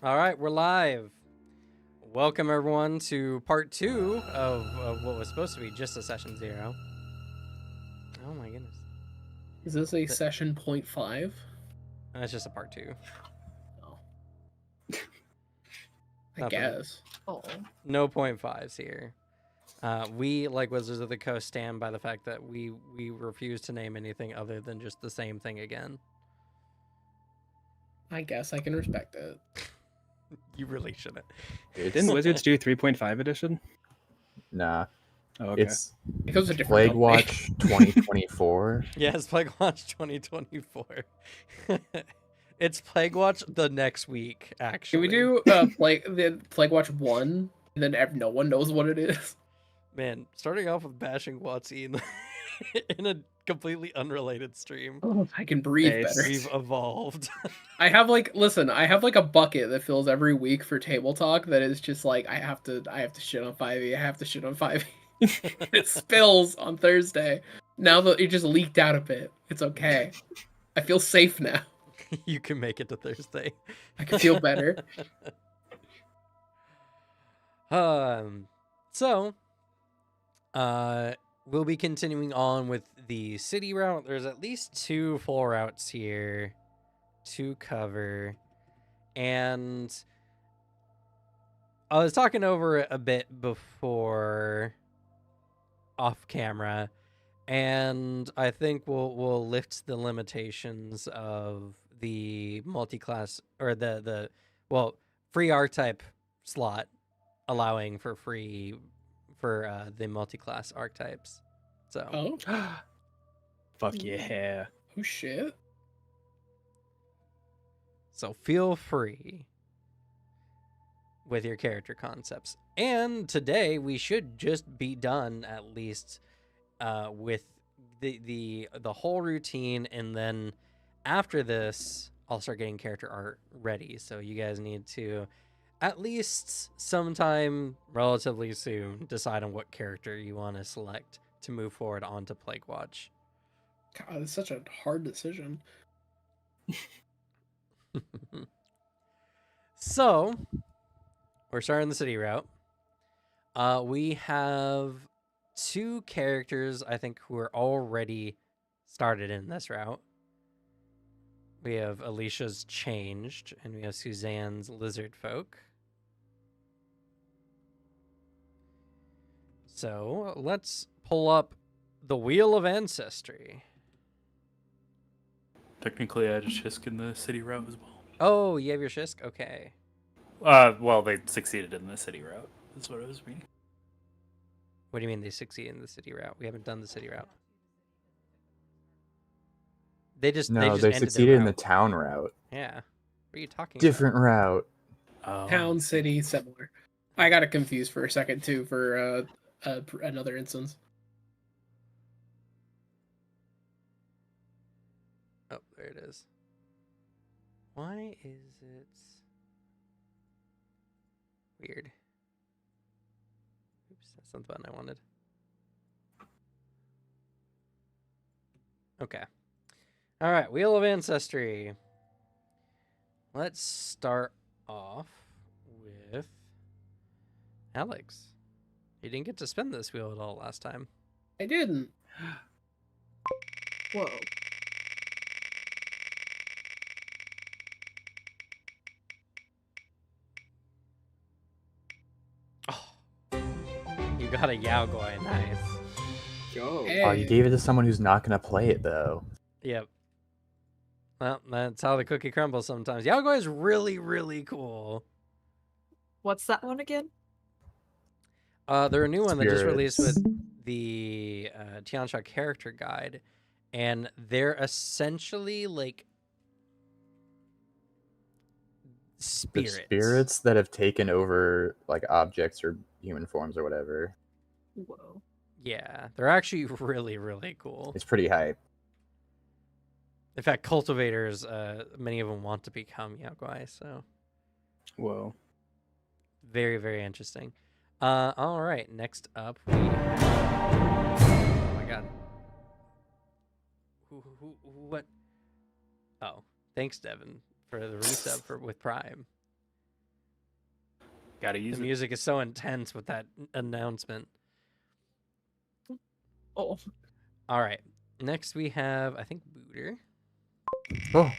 All right, we're live. Welcome everyone to part 2 of what was supposed to be just a session 0. Oh my goodness. Is this a session 0.5? It's just a part 2. Oh. I Nothing. guess. Oh. No 0.5s here. We, like Wizards of the Coast, stand by the fact that we refuse to name anything other than just the same thing again. I guess I can respect it. You really shouldn't. Didn't Wizards do 3.5 edition? Nah. Oh, okay. It's It goes a different Plague company. Watch 2024. Yes, Plague Watch 2024. It's Plague Watch the next week, actually. Can we do Plague Watch 1 and then no one knows what it is? Man, starting off with bashing Watsy in a completely unrelated stream. Oh, I can breathe Nice. better. We've evolved. I have a bucket that fills every week for table talk that is just like I have to shit on 5e. I have to shit on 5e. It spills on Thursday. Now that it just leaked out a bit. It's okay. I feel safe now. You can make it to Thursday. I can feel better. So, we'll be continuing on with the city route. There's at least 2 full routes here to cover. And I was talking over it a bit before off camera, and I think we'll lift the limitations of the multi-class or the free archetype slot, allowing for the multi-class archetypes. So Oh. Fuck yeah. Oh shit. So feel free with your character concepts. And today we should just be done at least with the whole routine, and then after this I'll start getting character art ready. So you guys need to at least sometime relatively soon decide on what character you want to select to move forward onto Plague Watch. God, it's such a hard decision. So, we're starting the city route. We have 2 characters, I think, who are already started in this route. We have Alicia's Changed, and we have Suzanne's Lizard Folk. So, let's pull up the Wheel of Ancestry. Technically, I had a Shisk in the city route as well. Oh, you have your Shisk? Okay. Well, they succeeded in the city route. That's what I was meaning. What do you mean they succeed in the city route? We haven't done the city route. They just No, just they ended their succeeded in the route. town route. Yeah. What are you talking Different route. Town, city, similar. I got it confused for a second too for another instance. Oh, there it is. Why is it weird? Oops, that's not the button I wanted. Okay. All right, Wheel of Ancestry. Let's start off with Alex. You didn't get to spin this wheel at all last time. I didn't. Whoa. Oh, you got a Yaogoi. Nice. Yo. Hey. Oh, you gave it to someone who's not gonna play it though. Yep. Well, that's how the cookie crumbles sometimes. Yaogoi is really, really cool. What's that one again? They're a new one that just released with Spirits. the Tiansha character guide, and they're essentially like They're spirits. spirits that have taken over like objects or human forms or whatever. Whoa. Yeah, they're actually really, really cool. It's pretty hype. In fact, cultivators, many of them want to become Yaogoi, so Whoa. very, very interesting. All right, next up we have... Oh my god. What? Oh, thanks, Devin, for the resub with Prime. Gotta use The it. music is so intense with that announcement. Oh, All right. Next we have, I think, Booter. Oh,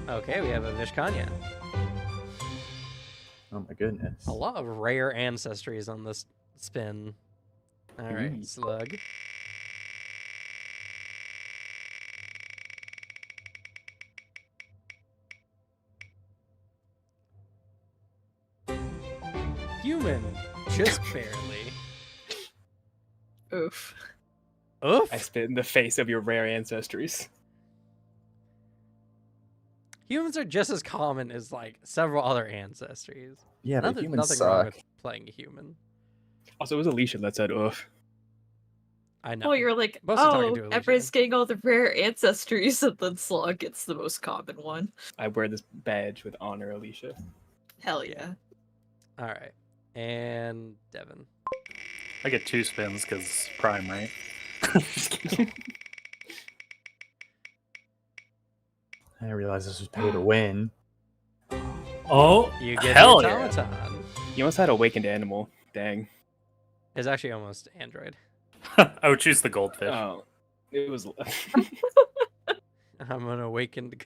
Okay, we have a Vishkanya. oh my goodness. A lot of rare ancestries on this spin. All right, Ooh. Slug. Human, just barely. oof. Oof. I spit in the face of your rare ancestries. Humans are just as common as like several other ancestries. Yeah, but Nothing, humans nothing wrong suck. with playing a human. Also, it was Alicia that said, "Oof." I know. Oh, you're like, Mostly talking oh, to Alicia. everybody's getting all the rare ancestries, and then Slug gets the most common one. I wear this badge with honor, Alicia. Hell yeah. All right, and Devin. I get 2 spins because Prime, right? Just kidding. I didn't realize this was pay to win. Oh, You get hell the yeah. automaton. You almost had awakened animal. Dang. It's actually almost Android. I would choose the goldfish. Oh, it was. I'm an awakened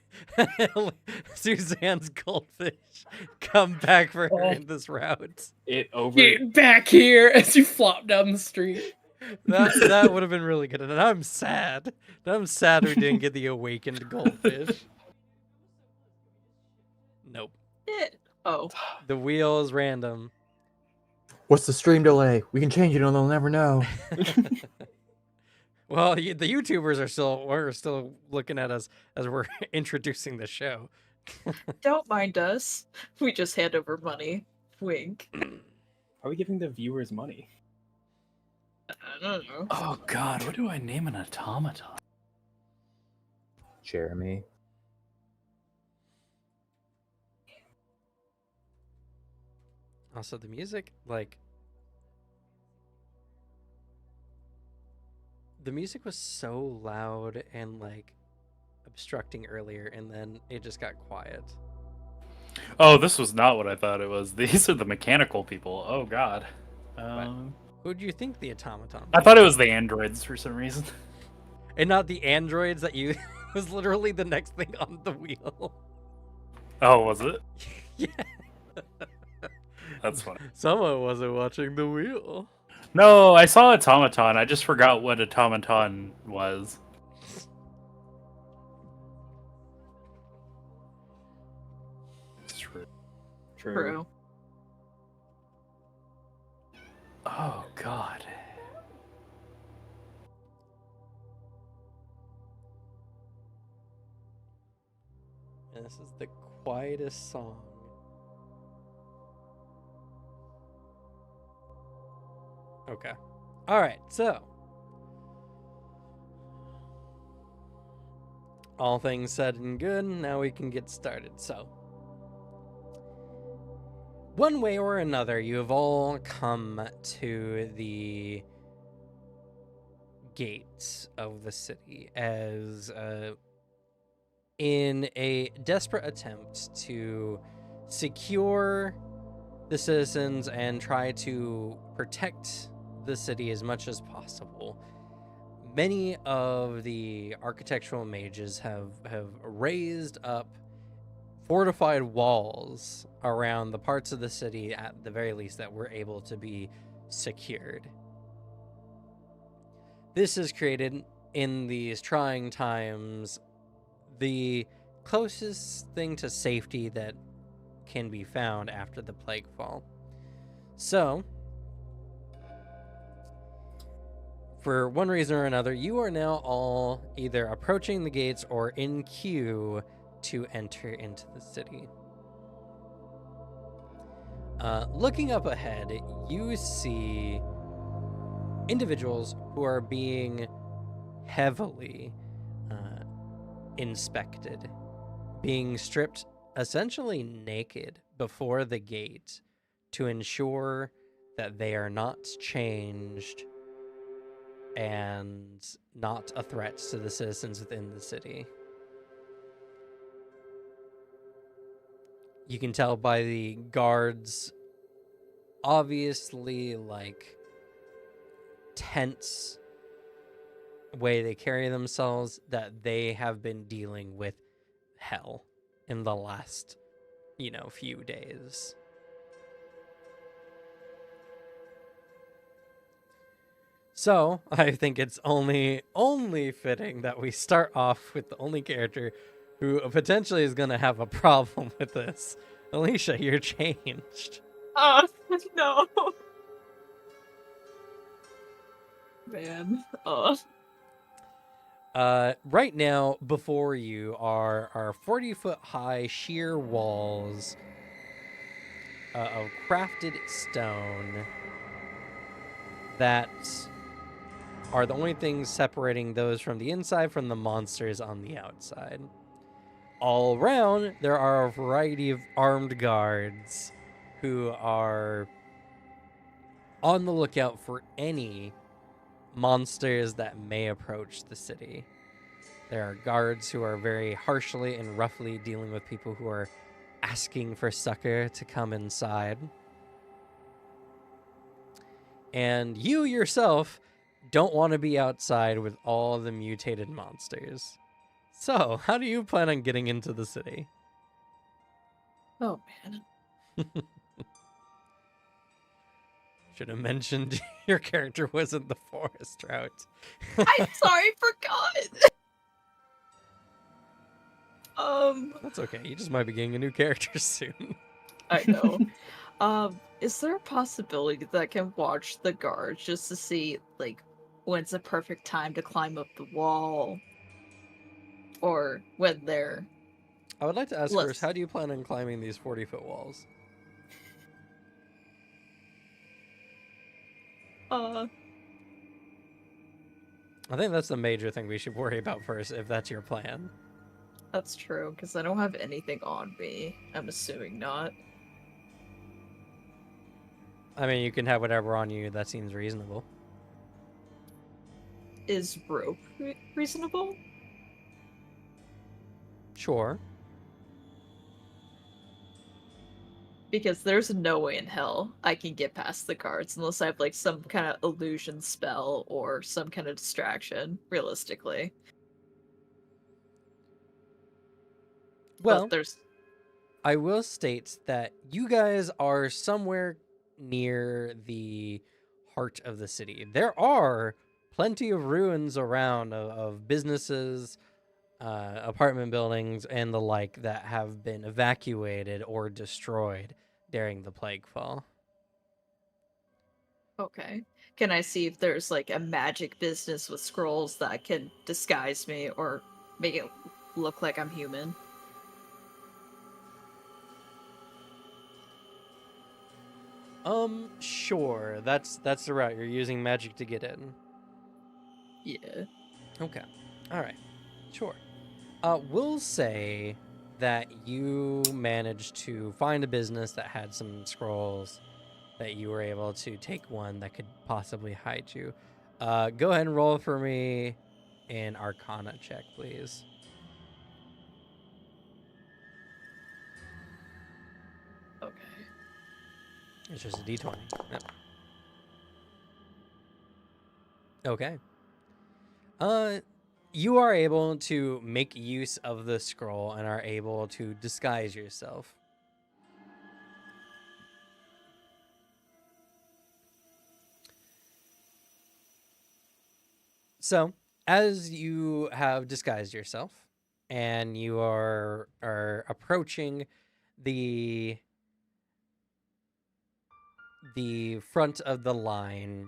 Suzanne's goldfish. Come back for her Oh. in this route. It over. Get back here as you flop down the street. That would have been really good. And I'm sad. I'm sad we didn't get the awakened goldfish. Nope. Oh, The wheel is random. What's the stream delay? We can change it and they'll never know. Well, the YouTubers are still looking at us as we're introducing the show. don't mind us. We just hand over money. Wink. Are we giving the viewers money? I don't know. Oh god, what do I name an automaton? Jeremy. Also, the music, like, the music was so loud and like obstructing earlier, and then it just got quiet. Oh, this was not what I thought it was. These are the mechanical people. Oh god. Who do you think the automaton? I thought it was the androids for some reason. And not the androids that you was literally the next thing on the wheel. Oh, was it? Yeah. That's funny. Someone wasn't watching the wheel. No, I saw automaton. I just forgot what automaton was. True. True. Oh god. And this is the quietest song. Okay. All right. So, all things said and good, now we can get started. So, one way or another, you have all come to the gates of the city as in a desperate attempt to secure the citizens and try to protect the city as much as possible. Many of the architectural mages have raised up fortified walls around the parts of the city, at the very least, that were able to be secured. This has created, in these trying times, the closest thing to safety that can be found after the plague fall. So, for one reason or another, you are now all either approaching the gates or in queue to enter into the city. Looking up ahead, you see individuals who are being heavily inspected, being stripped essentially naked before the gate to ensure that they are not changed and not a threat to the citizens within the city. You can tell by the guards' obviously like tense way they carry themselves that they have been dealing with hell in the last, few days. So I think it's only fitting that we start off with the only character who potentially is going to have a problem with this. Alicia, you're changed. No. Man. Right now, before you are 40-foot high sheer walls of crafted stone that are the only things separating those from the inside from the monsters on the outside. All around, there are a variety of armed guards who are on the lookout for any monsters that may approach the city. There are guards who are very harshly and roughly dealing with people who are asking for succor to come inside. And you yourself don't want to be outside with all the mutated monsters. So, how do you plan on getting into the city? Oh man. Should have mentioned your character wasn't the forest route. I'm sorry, forgot. That's okay. You just might be getting a new character soon. I know. Is there a possibility that I can watch the guards just to see, like, when's the perfect time to climb up the wall? Or when they're... I would like to ask Let's- first, how do you plan on climbing these 40-foot walls? I think that's the major thing we should worry about first, if that's your plan. That's true, because I don't have anything on me. I'm assuming not. I mean, you can have whatever on you that seems reasonable. Is rope reasonable? Sure. Because there's no way in hell I can get past the guards unless I have, like, some kind of illusion spell or some kind of distraction, realistically. Well, But there's... I will state that you guys are somewhere near the heart of the city. There are plenty of ruins around of businesses, apartment buildings, and the like that have been evacuated or destroyed during the plague fall. Okay. Can I see if there's, like, a magic business with scrolls that can disguise me or make it look like I'm human? Sure. That's the route. You're using magic to get in. Yeah. Okay. All right. Sure. We'll say that you managed to find a business that had some scrolls, that you were able to take one that could possibly hide you. Go ahead and roll for me an Arcana check, please. Okay. It's just a D20. Yep. Okay. You are able to make use of the scroll and are able to disguise yourself. So, as you have disguised yourself and you are approaching the front of the line,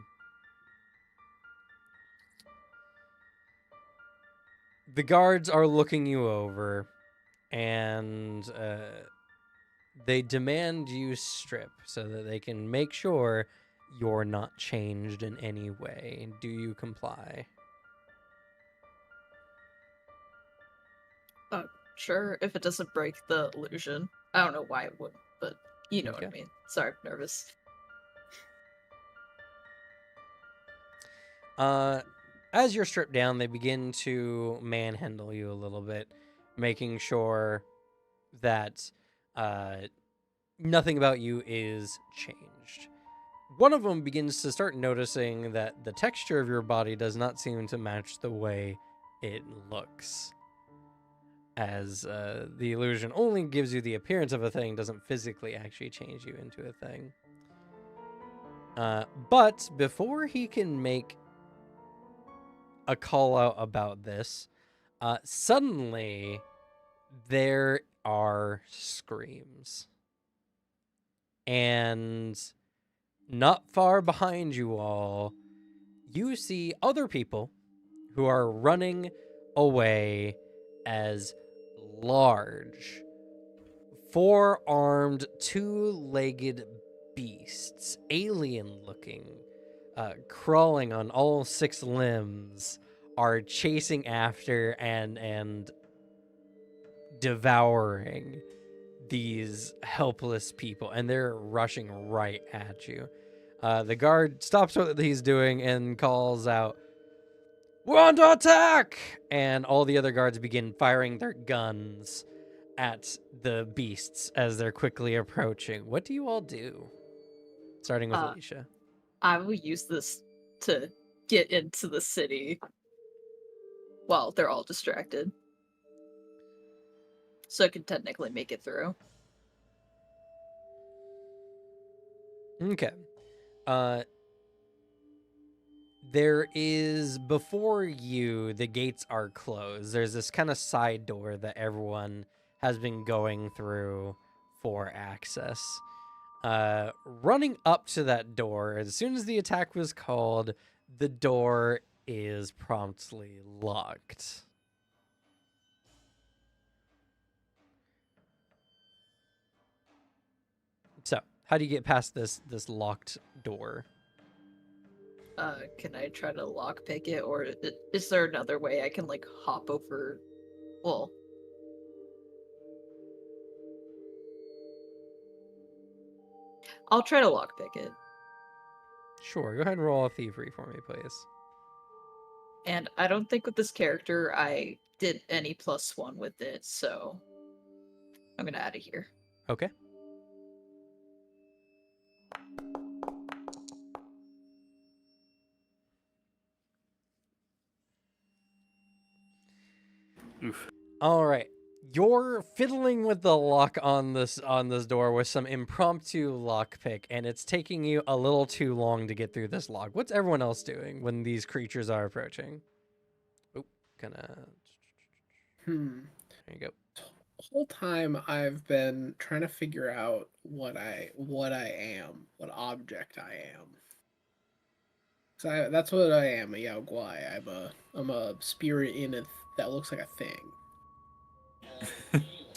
the guards are looking you over, and they demand you strip so that they can make sure you're not changed in any way. Do you comply? Sure, if it doesn't break the illusion. I don't know why it would, but you know what I Okay. mean. Sorry, I'm nervous. As you're stripped down, they begin to manhandle you a little bit, making sure that nothing about you is changed. One of them begins to start noticing that the texture of your body does not seem to match the way it looks. As the illusion only gives you the appearance of a thing, doesn't physically actually change you into a thing. But before he can make a call out about this, suddenly there are screams. And not far behind you all, you see other people who are running away as large, four-armed, two-legged beasts, alien-looking, crawling on all six limbs, are chasing after and devouring these helpless people, and they're rushing right at you. The guard stops what he's doing and calls out, "We're under attack!" And all the other guards begin firing their guns at the beasts as they're quickly approaching. What do you all do? Starting with Alicia. I will use this to get into the city while they're all distracted. So I can technically make it through. Okay. There is, before you, the gates are closed. There's this kind of side door that everyone has been going through for access. Running up to that door, as soon as the attack was called, the door is promptly locked. So, how do you get past this locked door? Can I try to lockpick it, or is there another way I can, like, hop over? Well, I'll try to lockpick it. Sure, go ahead and roll a thievery for me, please. And I don't think with this character I did any +1 with it, so I'm gonna add it here. Okay. Oof. All right. You're fiddling with the lock on this door with some impromptu lockpick, and it's taking you a little too long to get through this lock. What's everyone else doing when these creatures are approaching? Oh, gonna. There you go. The whole time I've been trying to figure out what I am, what object I am. So that's what I am, a Yao Guai. I'm a spirit in it that looks like a thing.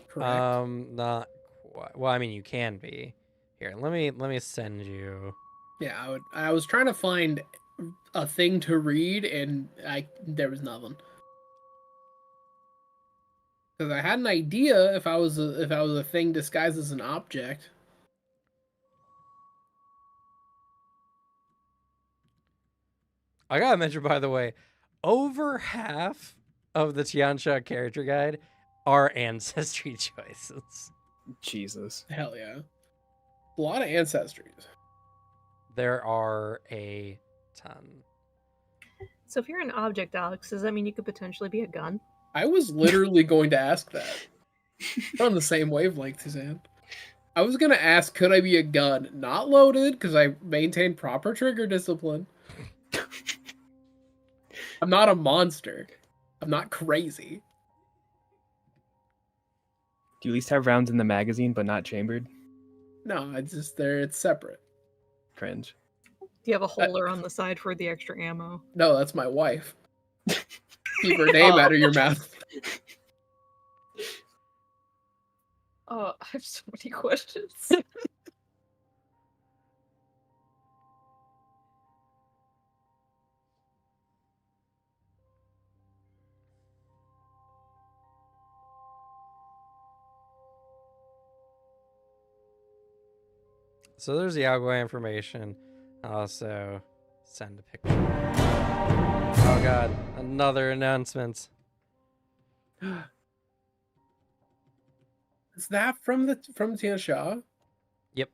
Correct. Not quite. Well, I mean, you can be. Here, let me send you. Yeah, I was trying to find a thing to read, and there was nothing. Because I had an idea if I was a thing disguised as an object. I gotta mention, by the way, over half of the Tiansha character guide are ancestry choices. Jesus. Hell yeah, a lot of ancestries. There are a ton. So if you're an object, Alex, does that mean you could potentially be a gun? I was literally going to ask that. We're on the same wavelength, Suzanne. I was gonna ask, could I be a gun? Not loaded, because I maintain proper trigger discipline. I'm not a monster. I'm not crazy. Do you at least have rounds in the magazine, but not chambered? No, it's just there. It's separate. Cringe. Do you have a holder on the side for the extra ammo? No, that's my wife. Keep her name out of your mouth. Oh, I have so many questions. So there's the Algoi information. I'll also send a picture. Oh god, another announcement. Is that from Tina Shaw? Yep.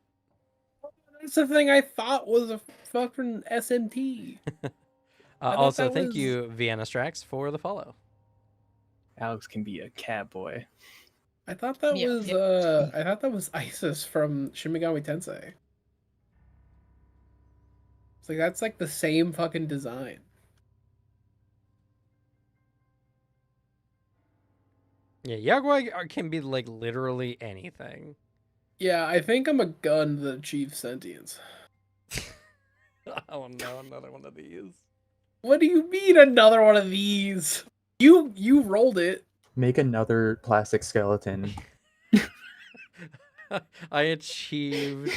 That's the thing I thought was a fucking SMT. thought Also, that thank was- you, Vienna Strax, for the follow. Alex can be a cat boy. I thought that Yep, was yep. I thought that was Isis from Shin Megami Tensei. It's like that's like the same fucking design. Yeah, Yaguai can be like literally anything. Yeah, I think I'm a gun that achieves sentience. Oh no, another one of these. What do you mean another one of these? You rolled it. Make another plastic skeleton. I achieved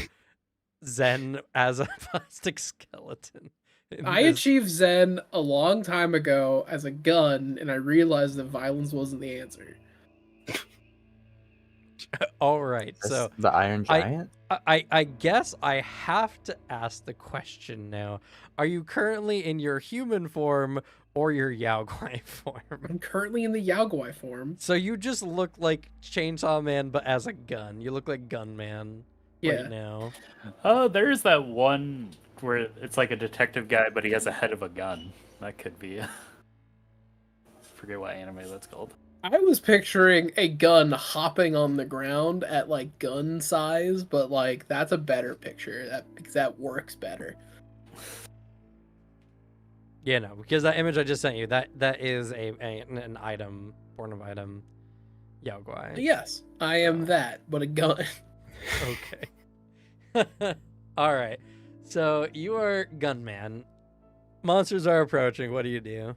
Zen as a plastic skeleton. in I this- achieved Zen a long time ago as a gun, and I realized that violence wasn't the answer. All right, That's so the Iron I- Giant. I guess I have to ask the question now. Are you currently in your human form or your Yaoguai form? I'm currently in the Yaogwai form. So you just look like Chainsaw Man, but as a gun. You look like Gunman Yeah. right now. Oh, there's that one where it's like a detective guy, but he has a head of a gun. That could be. Forget what anime that's called. I was picturing a gun hopping on the ground at like gun size, but like that's a better picture because that works better. Yeah, no, because that image I just sent you, that is an item, form of item, Yaoguai. Yes, I am that, but a gun. Okay. All right. So you are Gunman. Monsters are approaching. What do you do?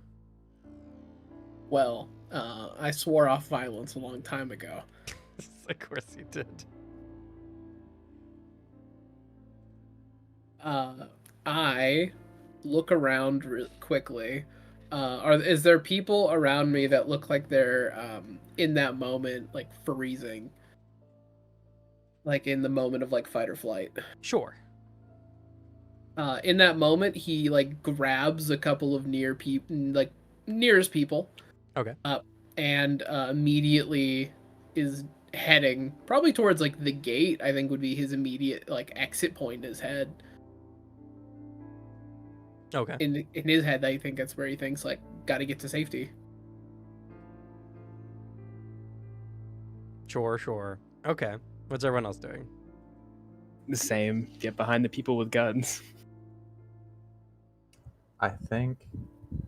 Well, I swore off violence a long time ago. Of course you did. I look around quickly. Is there people around me that look like they're in that moment, like freezing, like in the moment of like fight or flight? Sure. In that moment, he like grabs a couple of nearest people. Okay. And immediately is heading probably towards like the gate. I think would be his immediate like exit point. His head. Okay. In his head, I think that's where he thinks like got to get to safety. Sure. Okay. What's everyone else doing? The same. Get behind the people with guns. I think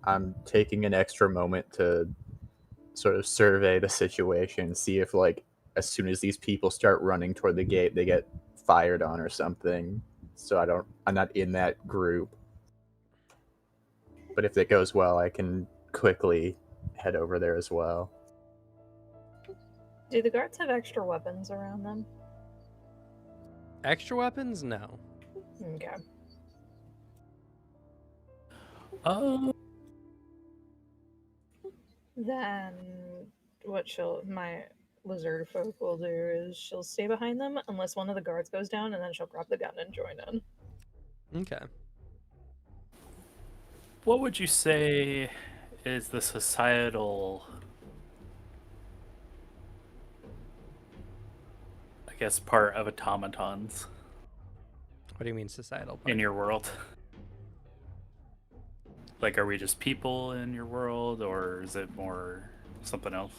I'm taking an extra moment to sort of survey the situation, see if like as soon as these people start running toward the gate, they get fired on or something. So I'm not in that group. But if it goes well, I can quickly head over there as well. Do the guards have extra weapons around them? Extra weapons? No. Okay. Oh, Then what my lizard folk will do is she'll stay behind them unless one of the guards goes down, and then she'll grab the gun and join in. Okay. what would you say is the societal, I guess, part of automatons What do you mean societal part? in your world? Like, are we just people in your world, or is it more something else?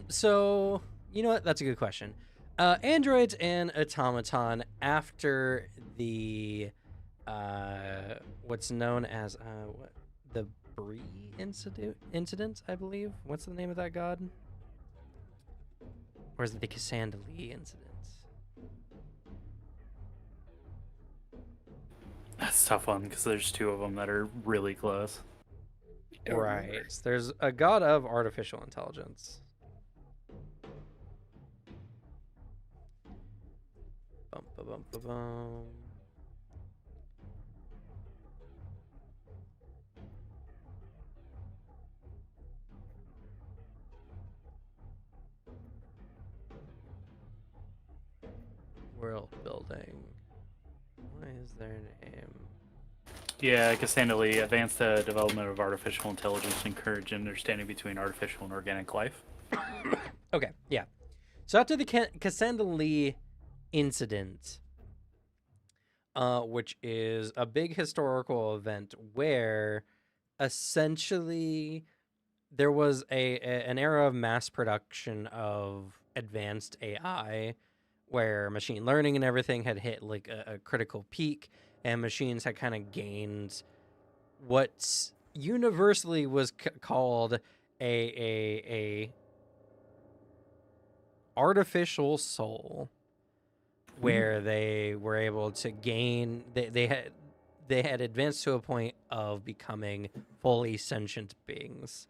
So you know what? That's a good question. Androids and automaton after the what's known as the Bree incident, I believe. What's the name of that god? Or is it the Cassandali incident? That's a tough one because there's two of them that are really close. Don't remember. Right. There's a god of artificial intelligence. Bum, ba, bum, ba, bum. World building. What is their name? Yeah, Cassandra advanced the development of artificial intelligence and encourage understanding between artificial and organic life. Okay, yeah. So after the Cassandra Lee incident, which is a big historical event where essentially there was an era of mass production of advanced AI where machine learning and everything had hit like a critical peak, and machines had kind of gained what universally was called a artificial soul, where they were able to gain they had advanced to a point of becoming fully sentient beings.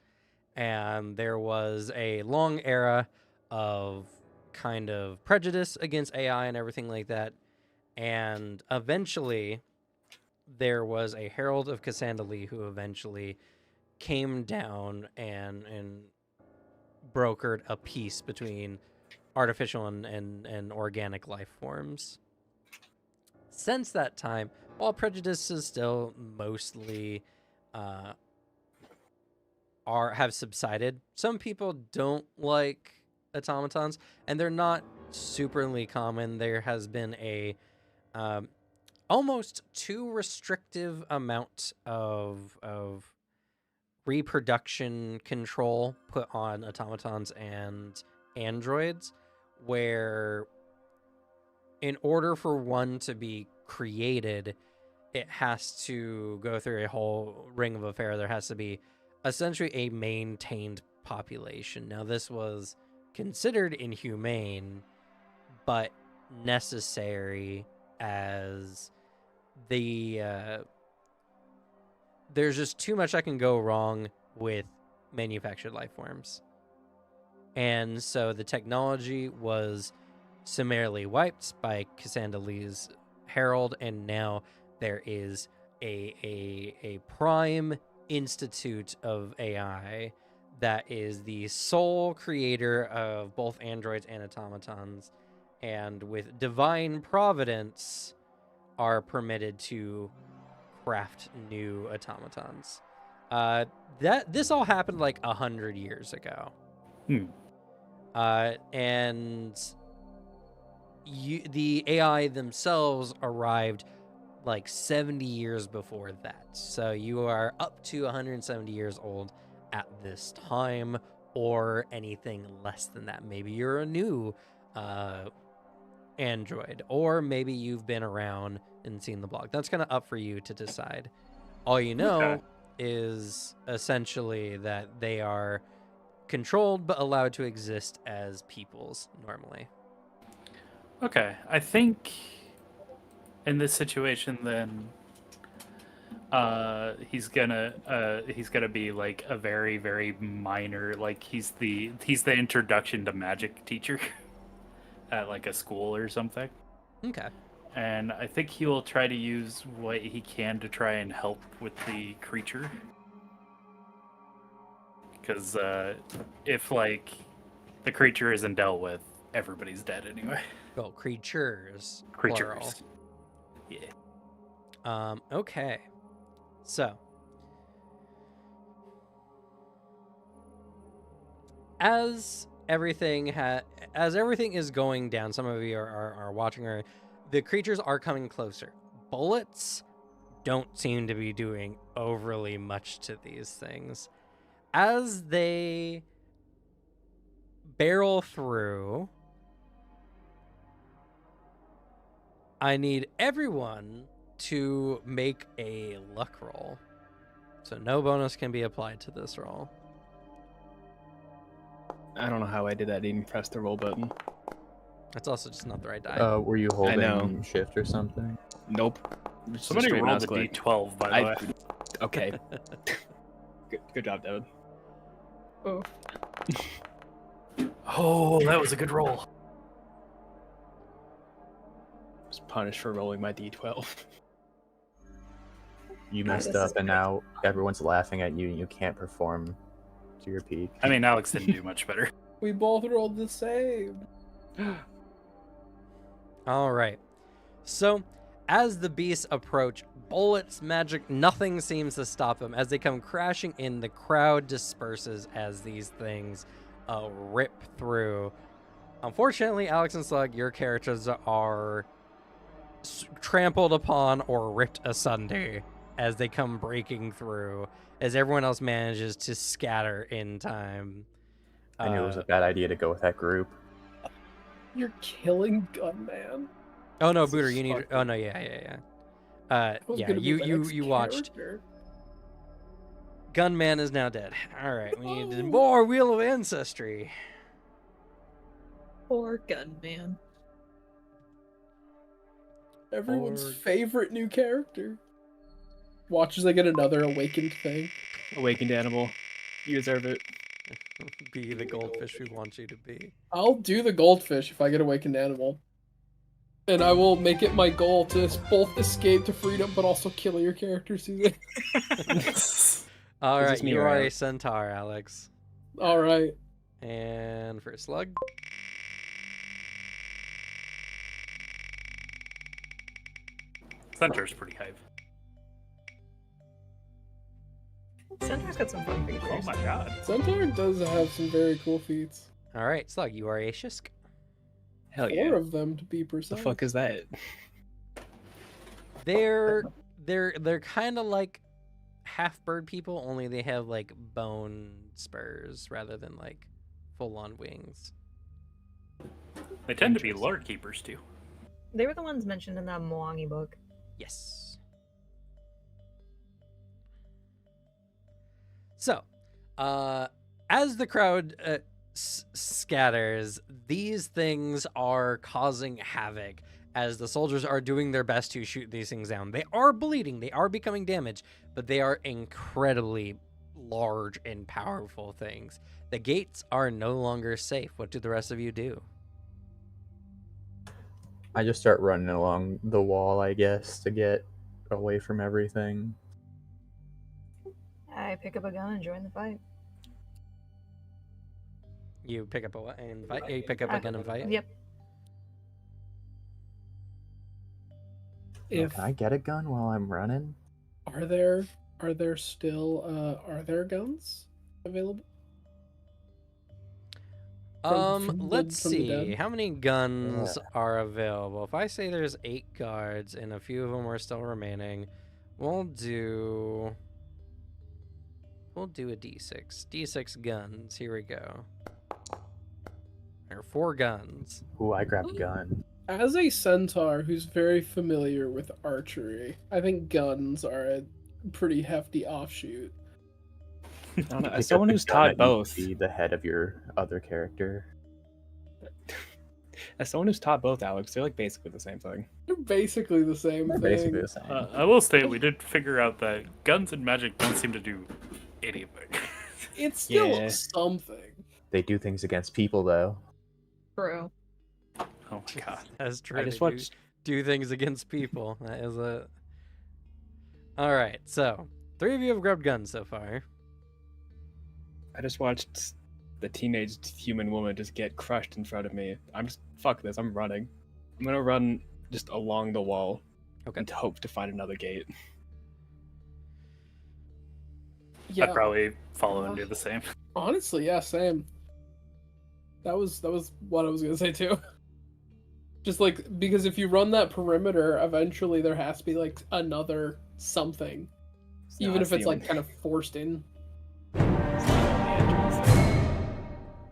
And there was a long era of kind of prejudice against AI and everything like that. And eventually there was a herald of Cassandra Lee who eventually came down and brokered a peace between artificial and organic life forms. Since that time, while prejudice is still mostly have subsided, some people don't like automatons, and they're not superly common. There has been a almost too restrictive amount of reproduction control put on automatons and androids, where in order for one to be created, it has to go through a whole ring of affair. There has to be essentially a maintained population. Now, this was considered inhumane, but necessary, as there's just too much that can go wrong with manufactured life forms. And so the technology was summarily wiped by Cassandra Lee's herald, and now there is a prime institute of AI that is the sole creator of both androids and automatons, and with divine providence are permitted to craft new automatons. This all happened like 100 years ago. And the AI themselves arrived like 70 years before that. So you are up to 170 years old at this time, or anything less than that. Maybe you're a new android, or maybe you've been around and seen the blog. That's kind of up for you to decide. All you know is essentially that they are controlled but allowed to exist as peoples normally. Okay, I think in this situation, then he's gonna be like a very, very minor, like he's the introduction to magic teacher at like a school or something. Okay. And I think he will try to use what he can to try and help with the creature. Because if like the creature isn't dealt with, everybody's dead anyway. Well, creatures. Creatures. Plural. Yeah. Okay. So, as everything is going down, some of you are watching her. The creatures are coming closer. Bullets don't seem to be doing overly much to these things. As they barrel through, I need everyone to make a luck roll. So no bonus can be applied to this roll. I don't know how I did that. I didn't press the roll button. That's also just not the right die. Were you holding shift or something? Nope. Somebody rolled the D12, by the way. Okay. Good job, Devin. Oh. Oh, that was a good roll. I was punished for rolling my D12. You messed up, and now everyone's laughing at you, and you can't perform to your peak. I mean, Alex didn't do much better. We both rolled the same. All right. So, as the beasts approach, bullets, magic, nothing seems to stop them. As they come crashing in, the crowd disperses as these things rip through. Unfortunately, Alex and Slug, your characters are trampled upon or ripped asunder as they come breaking through, as everyone else manages to scatter in time. I knew it was a bad idea to go with that group. You're killing Gunman. Oh no, This is Booter, you need. fucking- Oh no, yeah. Who's Yeah, gonna be the next you watched. character? Gunman is now dead. All right, we need more Wheel of Ancestry. Poor Gunman. Everyone's Or- favorite new character. Watch as I get another awakened thing. Awakened animal. You deserve it. Be the goldfish we want you to be. I'll do the goldfish if I get awakened animal. And I will make it my goal to both escape to freedom, but also kill your character, Susan. All Is right, this me you or are a Alex? centaur, Alex. All right. And for Slug, Centaur's pretty hype. Centaur's got some fun features. Oh my god. Centaur does have some very cool feats. all right, Slug, you are a Shisk. Hell 4 yeah. of them to be The precise. fuck is that? They're kind of like half bird people, only they have like bone spurs rather than like full on wings. They tend to be lore keepers too. They were the ones mentioned in that Mwangi book. Yes. So, as the crowd scatters, these things are causing havoc as the soldiers are doing their best to shoot these things down. They are bleeding, they are becoming damaged, but they are incredibly large and powerful things. The gates are no longer safe. What do the rest of you do? I just start running along the wall, I guess, to get away from everything. I pick up a gun and join the fight. You pick up a what and fight? You pick up a gun and fight? Yep. If Can I get a gun while I'm running? are there still are there guns available? from the- Let's from the see. dead? How many guns are available? If I say there's 8 guards and a few of them are still remaining, we'll do a D6. D6 guns. Here we go. There are 4 guns. Ooh, I grabbed a gun. As a centaur who's very familiar with archery, I think guns are a pretty hefty offshoot. I don't know. Pick As up someone the who's gun taught that you both, Be the head of your other character. as someone who's taught both, Alex, they're like basically the same thing. They're basically the same They're thing. basically the same. I will say we did figure out that guns and magic don't seem to do anything. It's still Yeah. something. They do things against people, though. True. Oh my god. That's true. I they just watched. do things against people. That is a. All right, so 3 of you have grabbed guns so far. I just watched the teenage human woman just get crushed in front of me. I'm just fuck this. I'm running. I'm gonna run just along the wall Okay. and hope to find another gate. Yeah, I'd probably follow and do the same. honestly, yeah, same. That was what I was gonna say too. Just like because if you run that perimeter, eventually there has to be like another something, even if it's like kind of forced in.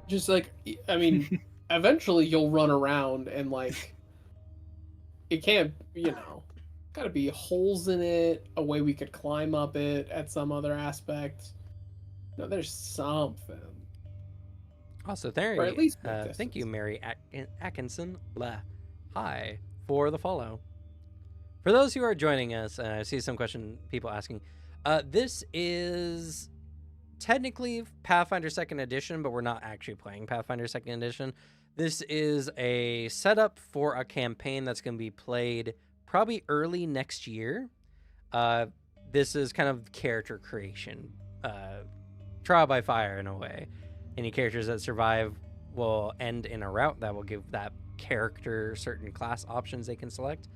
Just like I mean, eventually you'll run around and like it can't, gotta be holes in it, a way we could climb up it at some other aspect. No, there's something. Also, there. Or at least Thank you, distance. Mary Atkinson. Hi for the follow. For those who are joining us, and I see some people asking, this is technically Pathfinder 2nd Edition, but we're not actually playing Pathfinder 2nd Edition. This is a setup for a campaign that's going to be played probably early next year. This is kind of character creation, trial by fire in a way. Any characters that survive will end in a route that will give that character certain class options they can select.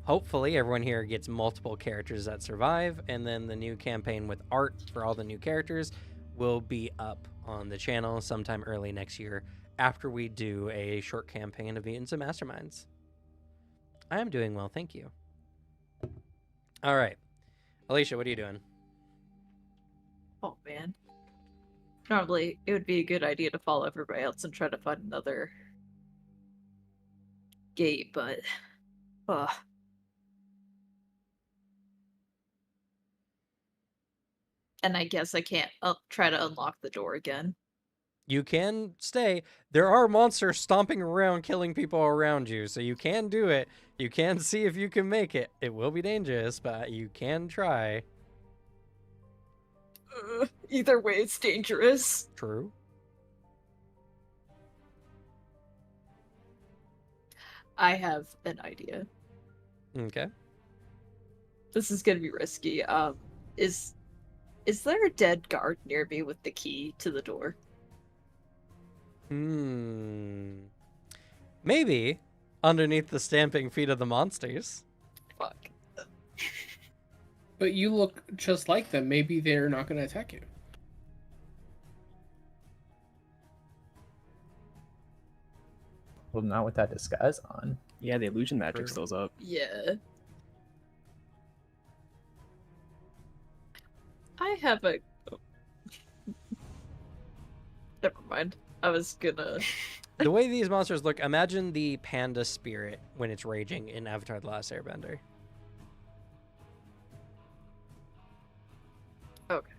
Hopefully, everyone here gets multiple characters that survive, and then the new campaign with art for all the new characters will be up on the channel sometime early next year after we do a short campaign of Mutants and Masterminds. I am doing well, thank you. All right. Alicia, what are you doing? Oh man. Probably it would be a good idea to follow everybody else and try to find another gate, but and I guess I can't try to unlock the door again. You can stay. There are monsters stomping around, killing people around you, so you can do it. You can see if you can make it. It will be dangerous, but you can try. Either way, it's dangerous. True. I have an idea. Okay. This is gonna be risky. Is there a dead guard near me with the key to the door? Maybe underneath the stamping feet of the monsters. Fuck. But you look just like them. Maybe they're not going to attack you. Well, not with that disguise on. Yeah, the illusion magic True. still's up. Yeah. I have a. Oh. Never mind. I was gonna. The way these monsters look, imagine the panda spirit when it's raging in Avatar: The Last Airbender. Okay.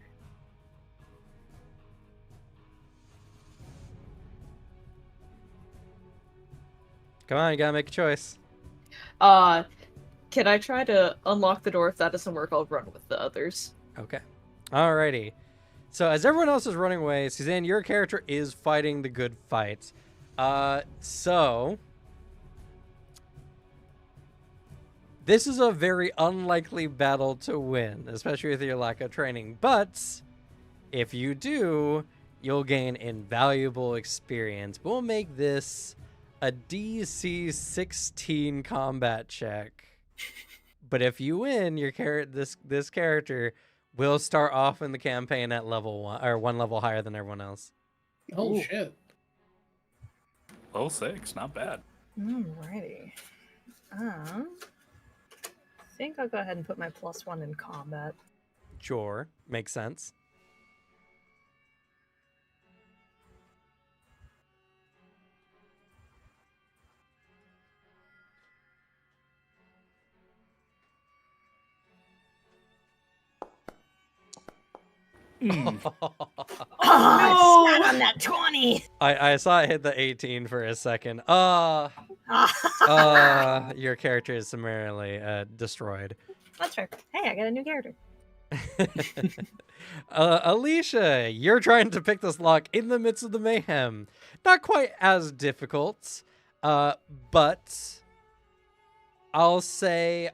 Come on, you gotta make a choice. Can I try to unlock the door? If that doesn't work, I'll run with the others. Okay. Alrighty. So as everyone else is running away, Suzanne, your character is fighting the good fight. So this is a very unlikely battle to win, especially with your lack of training. But if you do, you'll gain invaluable experience. We'll make this a DC 16 combat check. But if you win, your this character will start off in the campaign at level 1 or 1 level higher than everyone else. Oh, Ooh. shit. Level 6, not bad. Alrighty. I think I'll go ahead and put my +1 in combat. Sure, makes sense. Oh, no! On that 20! I saw it hit the 18 for a second. Your character is summarily destroyed. That's fair. Hey, I got a new character. Alicia, you're trying to pick this lock in the midst of the mayhem. Not quite as difficult, but I'll say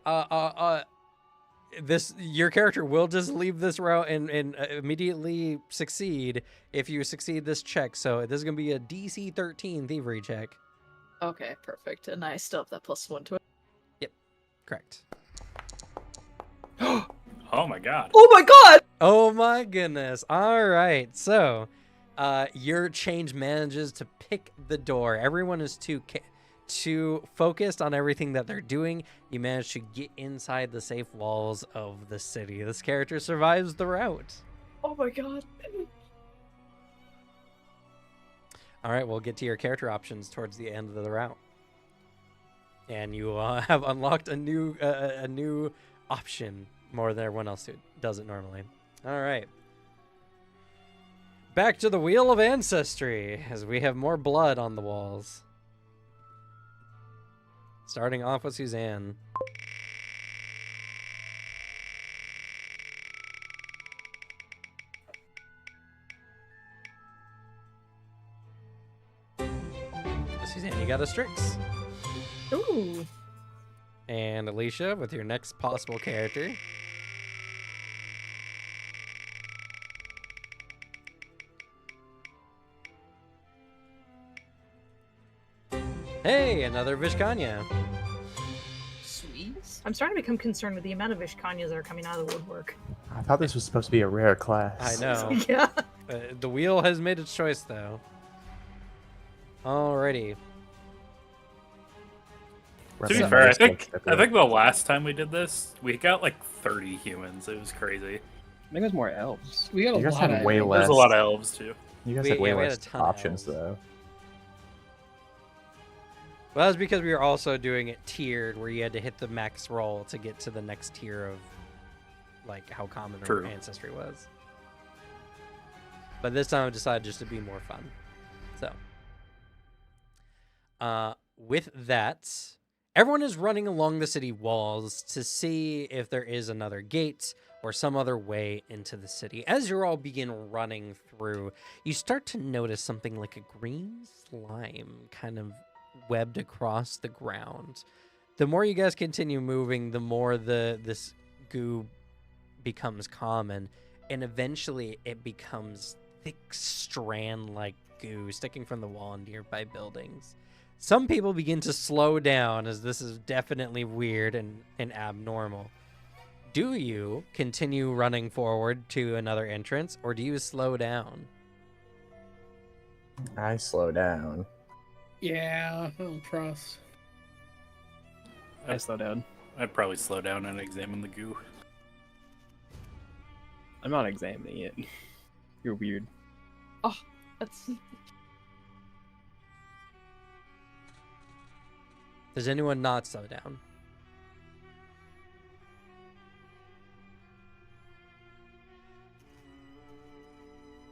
your character will just leave this route and immediately succeed if you succeed this check. So this is gonna be a DC 13 thievery check. Okay, perfect. And I still have that +1 to it. Yep, correct. Oh my god. Oh my god! Oh my goodness. All right. So, your change manages to pick the door. Everyone is too focused on everything that they're doing. You manage to get inside the safe walls of the city. This character survives the route. Oh my god. All right, we'll get to your character options towards the end of the route. And you have unlocked a new option more than everyone else who does it normally. All right. Back to the Wheel of Ancestry as we have more blood on the walls. Starting off with Suzanne. Suzanne, you got a Strix. Ooh. And Alicia with your next possible character. Hey, another Vishkanya. Sweet. I'm starting to become concerned with the amount of Ishkanyas that are coming out of the woodwork. I thought this was supposed to be a rare class. I know. Yeah. The wheel has made its choice, though. Alrighty. To be fair, I think the last time we did this, we got like 30 humans. It was crazy. I think there's more elves. We got You a guys lot had of way elves. less. There's a lot of elves too. You guys We- had way yeah, we had a less ton of options, elves. though. Well, that's because we were also doing it tiered, where you had to hit the max roll to get to the next tier of, like, how common our True. ancestry was. But this time I decided just to be more fun. So, with that, everyone is running along the city walls to see if there is another gate or some other way into the city. As you all begin running through, you start to notice something like a green slime kind of webbed across the ground. The more you guys continue moving, the more this goo becomes common, and eventually it becomes thick strand-like goo sticking from the wall in nearby buildings. Some people begin to slow down, as this is definitely weird and abnormal. Do you continue running forward to another entrance, or do you slow down? I slow down. Yeah, I don't trust. I slow down. I'd probably slow down and examine the goo. I'm not examining it. You're weird. That's Does anyone not slow down?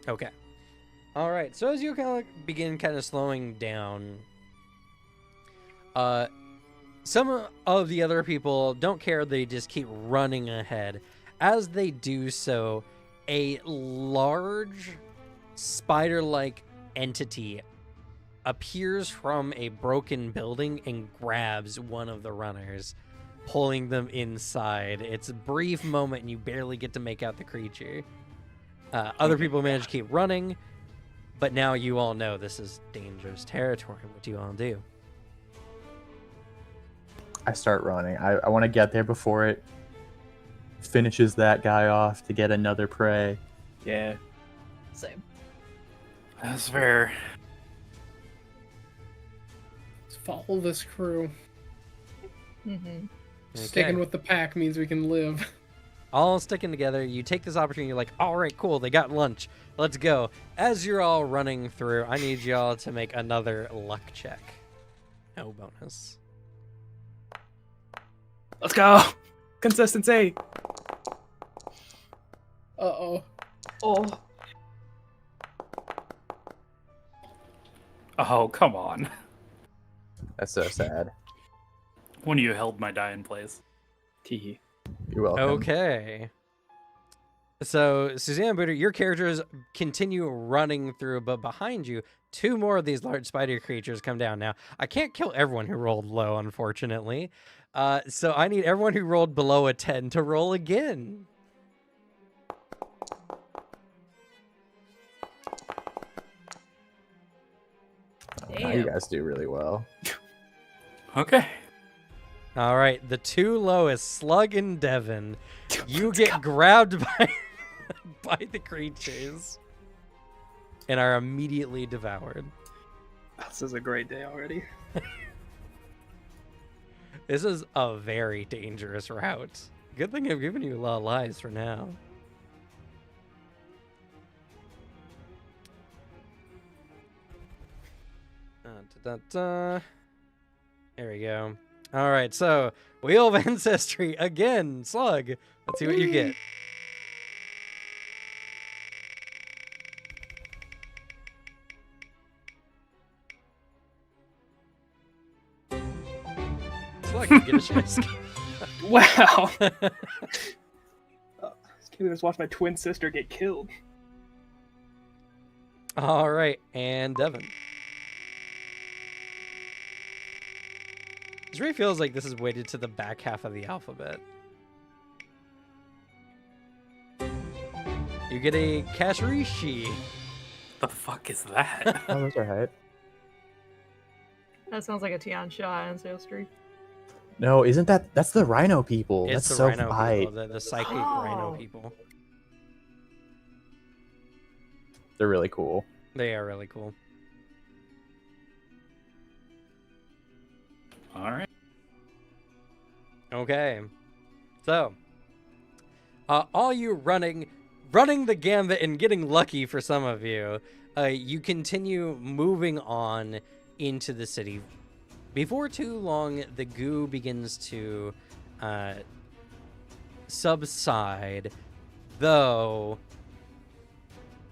Okay. All right. So as you kind of begin kind of slowing down, some of the other people don't care. They just keep running ahead. As they do so, a large spider-like entity appears from a broken building and grabs one of the runners, pulling them inside. It's a brief moment and you barely get to make out the creature. Other people manage to keep running, but now you all know this is dangerous territory. What do you all do? I start running. I want to get there before it finishes that guy off to get another prey. Yeah. same. That's fair. Let's follow this crew. Mm-hmm. Sticking with the pack means we can live. All sticking together, you take this opportunity, you're like, all right, cool, they got lunch. Let's go. As you're all running through, I need y'all to make another luck check. No bonus. Let's go. Consistency. Uh-oh. Oh, Oh, come on. That's so sad. When you held my die in place. Teehee. You're welcome. Okay. So, Suzanne Booter, your characters continue running through, but behind you, two more of these large spider creatures come down. Now, I can't kill everyone who rolled low, unfortunately. So I need everyone who rolled below a 10 to roll again. Now you guys do really well. Okay. All right, the two lowest, Slug and Devin, you get grabbed by the creatures and are immediately devoured. This is a great day already. This is a very dangerous route. Good thing I've given you a lot of lives for now. There we go. All right, so Wheel of Ancestry again, Slug. Let's see what you get. Slug, you get a chance. Wow. Just watch my twin sister get killed. All right, and Devin. This really feels like this is weighted to the back half of the alphabet. You get a Kashirishi. The fuck is that? Oh, those are right. That sounds like a Tian Sha ancestry. No, isn't that's the rhino people? It's That's the so rhino people, right. the psychic rhino Oh. people. They're really cool. They are really cool. All right. Okay. So, all you running the gambit and getting lucky for some of you, you continue moving on into the city. Before too long, the goo begins to subside, though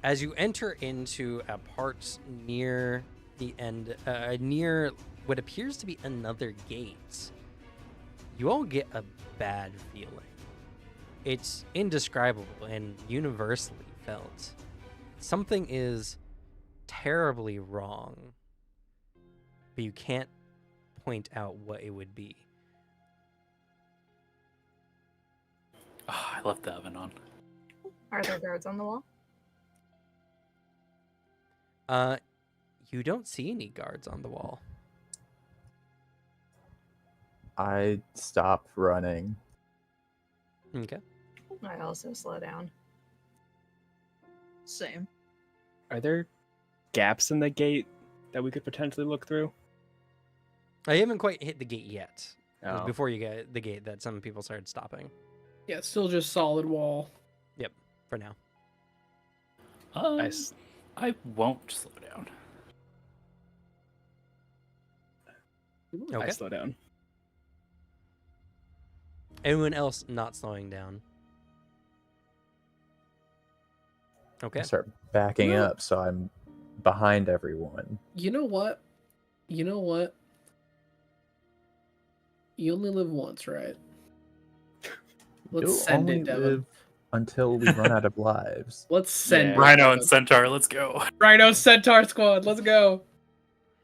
as you enter into a part near the end, near what appears to be another gate, you all get a bad feeling. It's indescribable and universally felt. Something is terribly wrong, but you can't point out what it would be. Oh, I left the oven on. Are there guards on the wall? You don't see any guards on the wall. I stopped running. Okay. I also slow down. Same. Are there gaps in the gate that we could potentially look through? I haven't quite hit the gate yet. It was Oh. before you get the gate that some people started stopping. Yeah, it's still just solid wall. Yep, for now. Nice. I won't slow down. I Okay. slow down. Anyone else not slowing down? I Okay. start backing No. up, so I'm behind everyone. You know what? You know what? You only live once, right? Let's You'll send only it, Devin. live until we run out of lives. Let's send Yeah. it, Rhino Devin. and Centaur, let's go. Rhino Centaur Squad, let's go.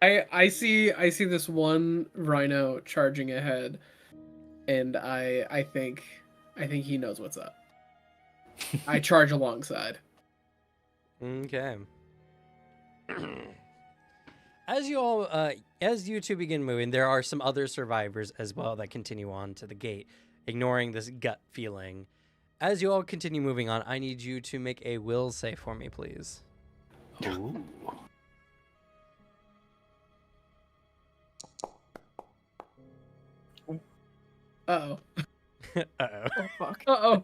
I see this one rhino charging ahead, and I think he knows what's up. I charge alongside. Okay. As you all, as you two begin moving, there are some other survivors as well that continue on to the gate, ignoring this gut feeling. As you all continue moving on, I need you to make a will save for me, please. Ooh. Uh-oh. Uh-oh. Oh fuck. Uh-oh.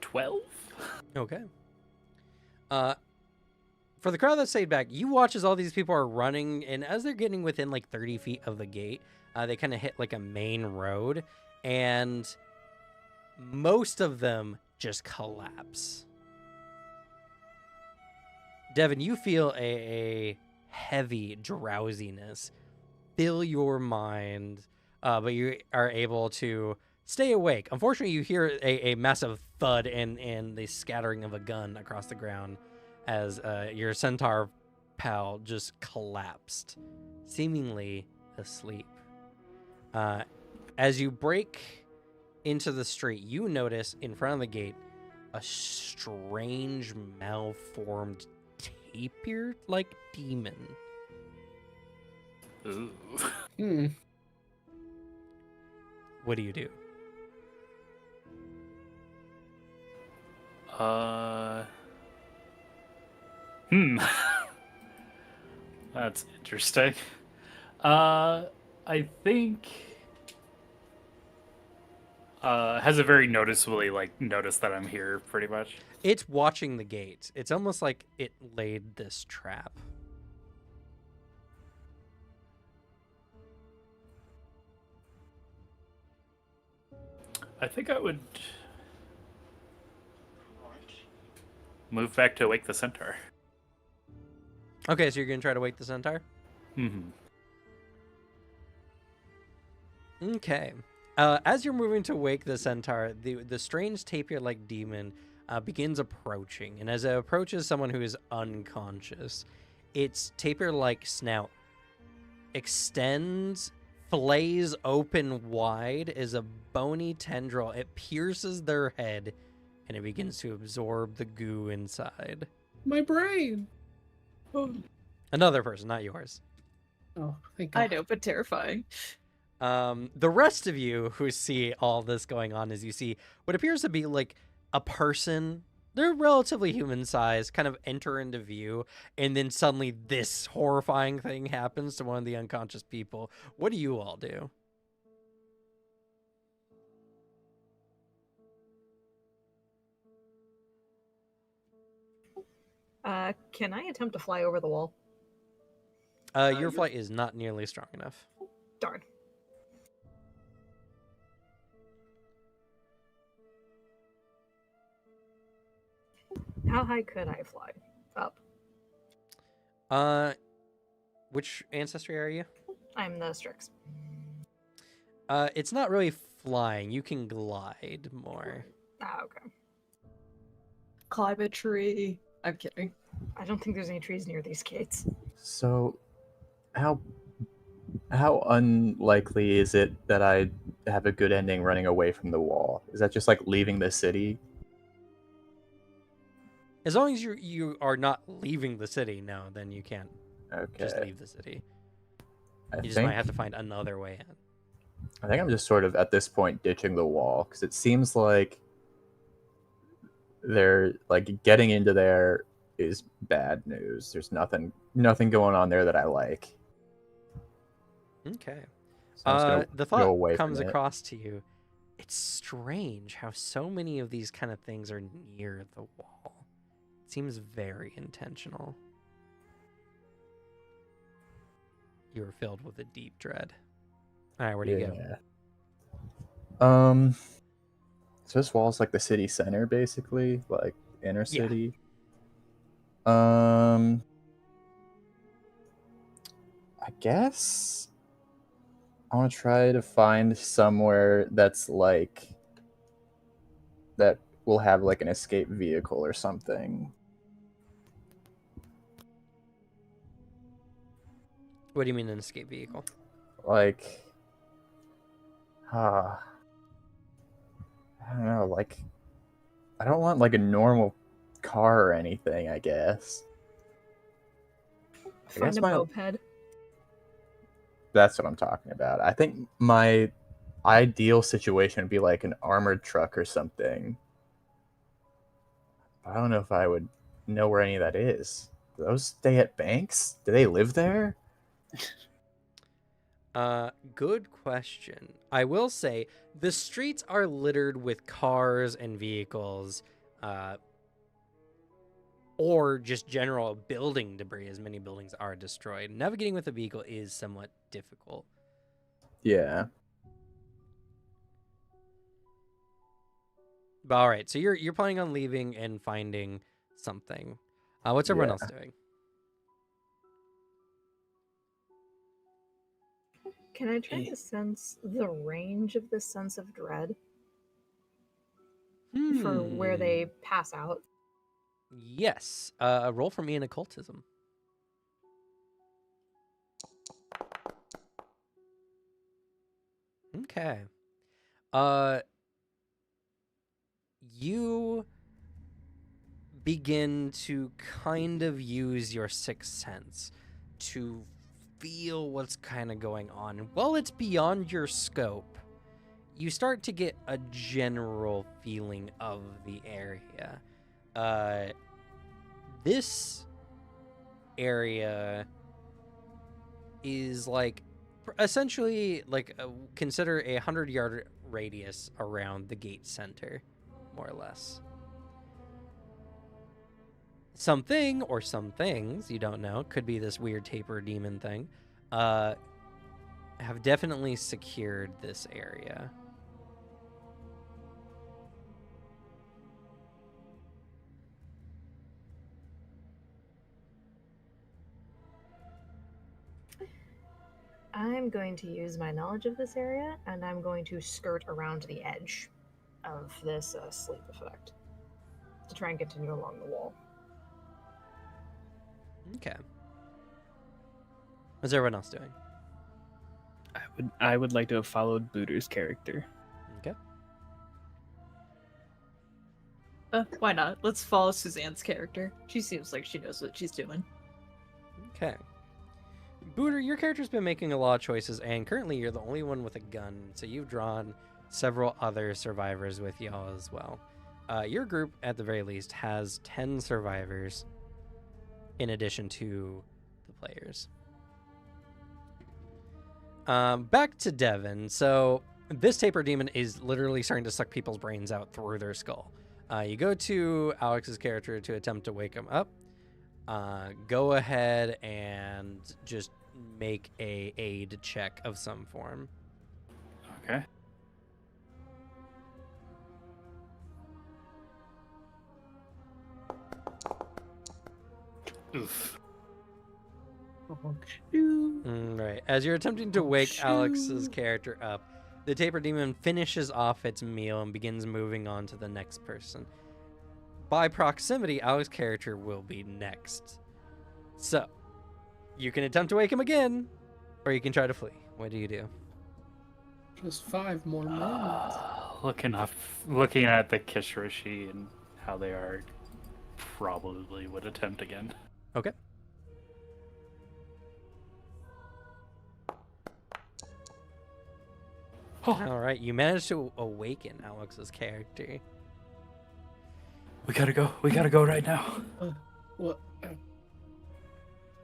$12? Okay. For the crowd that stayed back, you watch as all these people are running, and as they're getting within like 30 feet of the gate, they kind of hit like a main road, and most of them just collapse. Devin, you feel a heavy drowsiness fill your mind, but you are able to stay awake. Unfortunately, you hear a massive thud and the scattering of a gun across the ground as your centaur pal just collapsed, seemingly asleep. As you break into the street, you notice in front of the gate a strange, malformed, tapir-like demon. Ooh. Hmm. What do you do? That's interesting. I think has it very noticeably noticed that I'm here pretty much. It's watching the gate. It's almost like it laid this trap. I think I would move back to wake the centaur. Okay, so you're gonna try to wake the centaur? Mm-hmm. Okay. As you're moving to wake the centaur, the strange tapir-like demon begins approaching, and as it approaches someone who is unconscious, its tapir-like snout extends, flays open wide as a bony tendril. It pierces their head, and it begins to absorb the goo inside. My brain. Another person, not yours. Oh, thank I God. know, but terrifying. The rest of you who see all this going on is you see what appears to be like a person. They're relatively human sized, kind of enter into view, and then suddenly this horrifying thing happens to one of the unconscious people. What do you all do? Can I attempt to fly over the wall? Your flight is not nearly strong enough. Darn. How high could I fly? Up. Which ancestry are you? I'm the Strix. It's not really flying. You can glide more. Ah, okay. Climb a tree. I'm kidding. I don't think there's any trees near these gates. So, how unlikely is it that I have a good ending running away from the wall? Is that just like leaving the city? As long as you are not leaving the city, no, then you can't Okay. just leave the city. I You just think might have to find another way in. I think I'm just sort of at this point ditching the wall because it seems like they're like getting into there is bad news. There's nothing going on there that I like. Okay. So I'm just gonna The go thought away comes from it. across to you. It's strange how so many of these kind of things are near the wall. It seems very intentional. You are filled with a deep dread. All right, where do you go? So this wall's like the city center, basically, like inner Yeah. city. I guess I want to try to find somewhere that's like that will have like an escape vehicle or something. What do you mean an escape vehicle? Like, I don't know. Like, I don't want like a normal car or anything. I guess. Find a my moped. That's what I'm talking about. I think my ideal situation would be like an armored truck or something. I don't know if I would know where any of that is. Do those stay at banks? Do they live there? Good question. I will say the streets are littered with cars and vehicles, or just general building debris, as many buildings are destroyed. Navigating with a vehicle is somewhat difficult. Yeah. But all right, so you're planning on leaving and finding something. What's everyone Yeah. else doing? Can I try to sense the range of this sense of dread for where they pass out? Yes. A roll for me in occultism. Okay. You begin to kind of use your sixth sense to feel what's kind of going on. While it's beyond your scope, you start to get a general feeling of the area. This area is like essentially like consider a 100-yard radius around the gate center, more or less. Something or some things, you don't know, could be this weird taper demon thing, have definitely secured this area. I'm going to use my knowledge of this area, and I'm going to skirt around the edge of this sleep effect to try and continue along the wall. Okay. What's everyone else doing? I would like to have followed Booter's character. Okay. Why not? Let's follow Suzanne's character. She seems like she knows what she's doing. Okay. Booter, your character's been making a lot of choices, and currently you're the only one with a gun, so you've drawn several other survivors with y'all as well. Your group, at the very least, has 10 survivors in addition to the players. Back to Devin. So this taper demon is literally starting to suck people's brains out through their skull. You go to Alex's character to attempt to wake him up. Go ahead and just make a aid check of some form. Okay. Oof. Oh, shoot. Right. As you're attempting to wake shoot. Alex's character up, the taper demon finishes off its meal and begins moving on to the next person. By proximity, Alex's character will be next. So, you can attempt to wake him again, or you can try to flee. What do you do? Just 5 more minutes. Looking at the Kishrishi and how they are, probably would attempt again. Okay. All right, you managed to awaken Alex's character. We gotta go. We gotta go right now. What?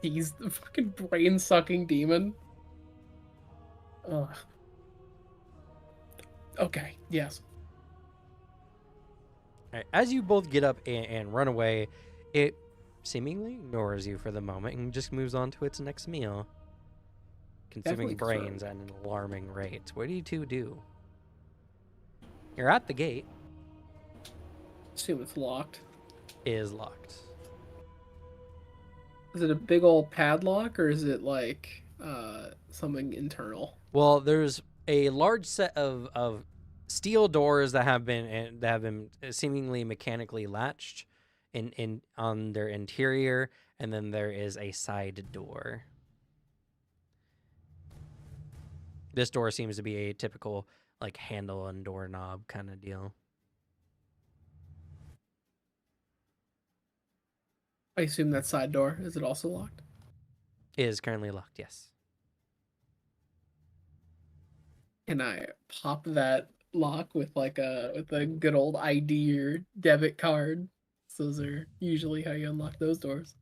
He's the fucking brain-sucking demon. Ugh. Okay, yes. All right, as you both get up and run away, it seemingly ignores you for the moment and just moves on to its next meal, consuming Definitely brains at an alarming rate. What do you two do? You're at the gate. Assume it's locked. It is locked. Is it a big old padlock or is it like something internal? Well, there's a large set of steel doors that have been seemingly mechanically latched in on their interior, and then there is a side door. This door seems to be a typical like handle and doorknob kind of deal. I assume that side door. Is it also locked? It is currently locked, yes. Can I pop that lock with a good old ID or debit card? Those are usually how you unlock those doors.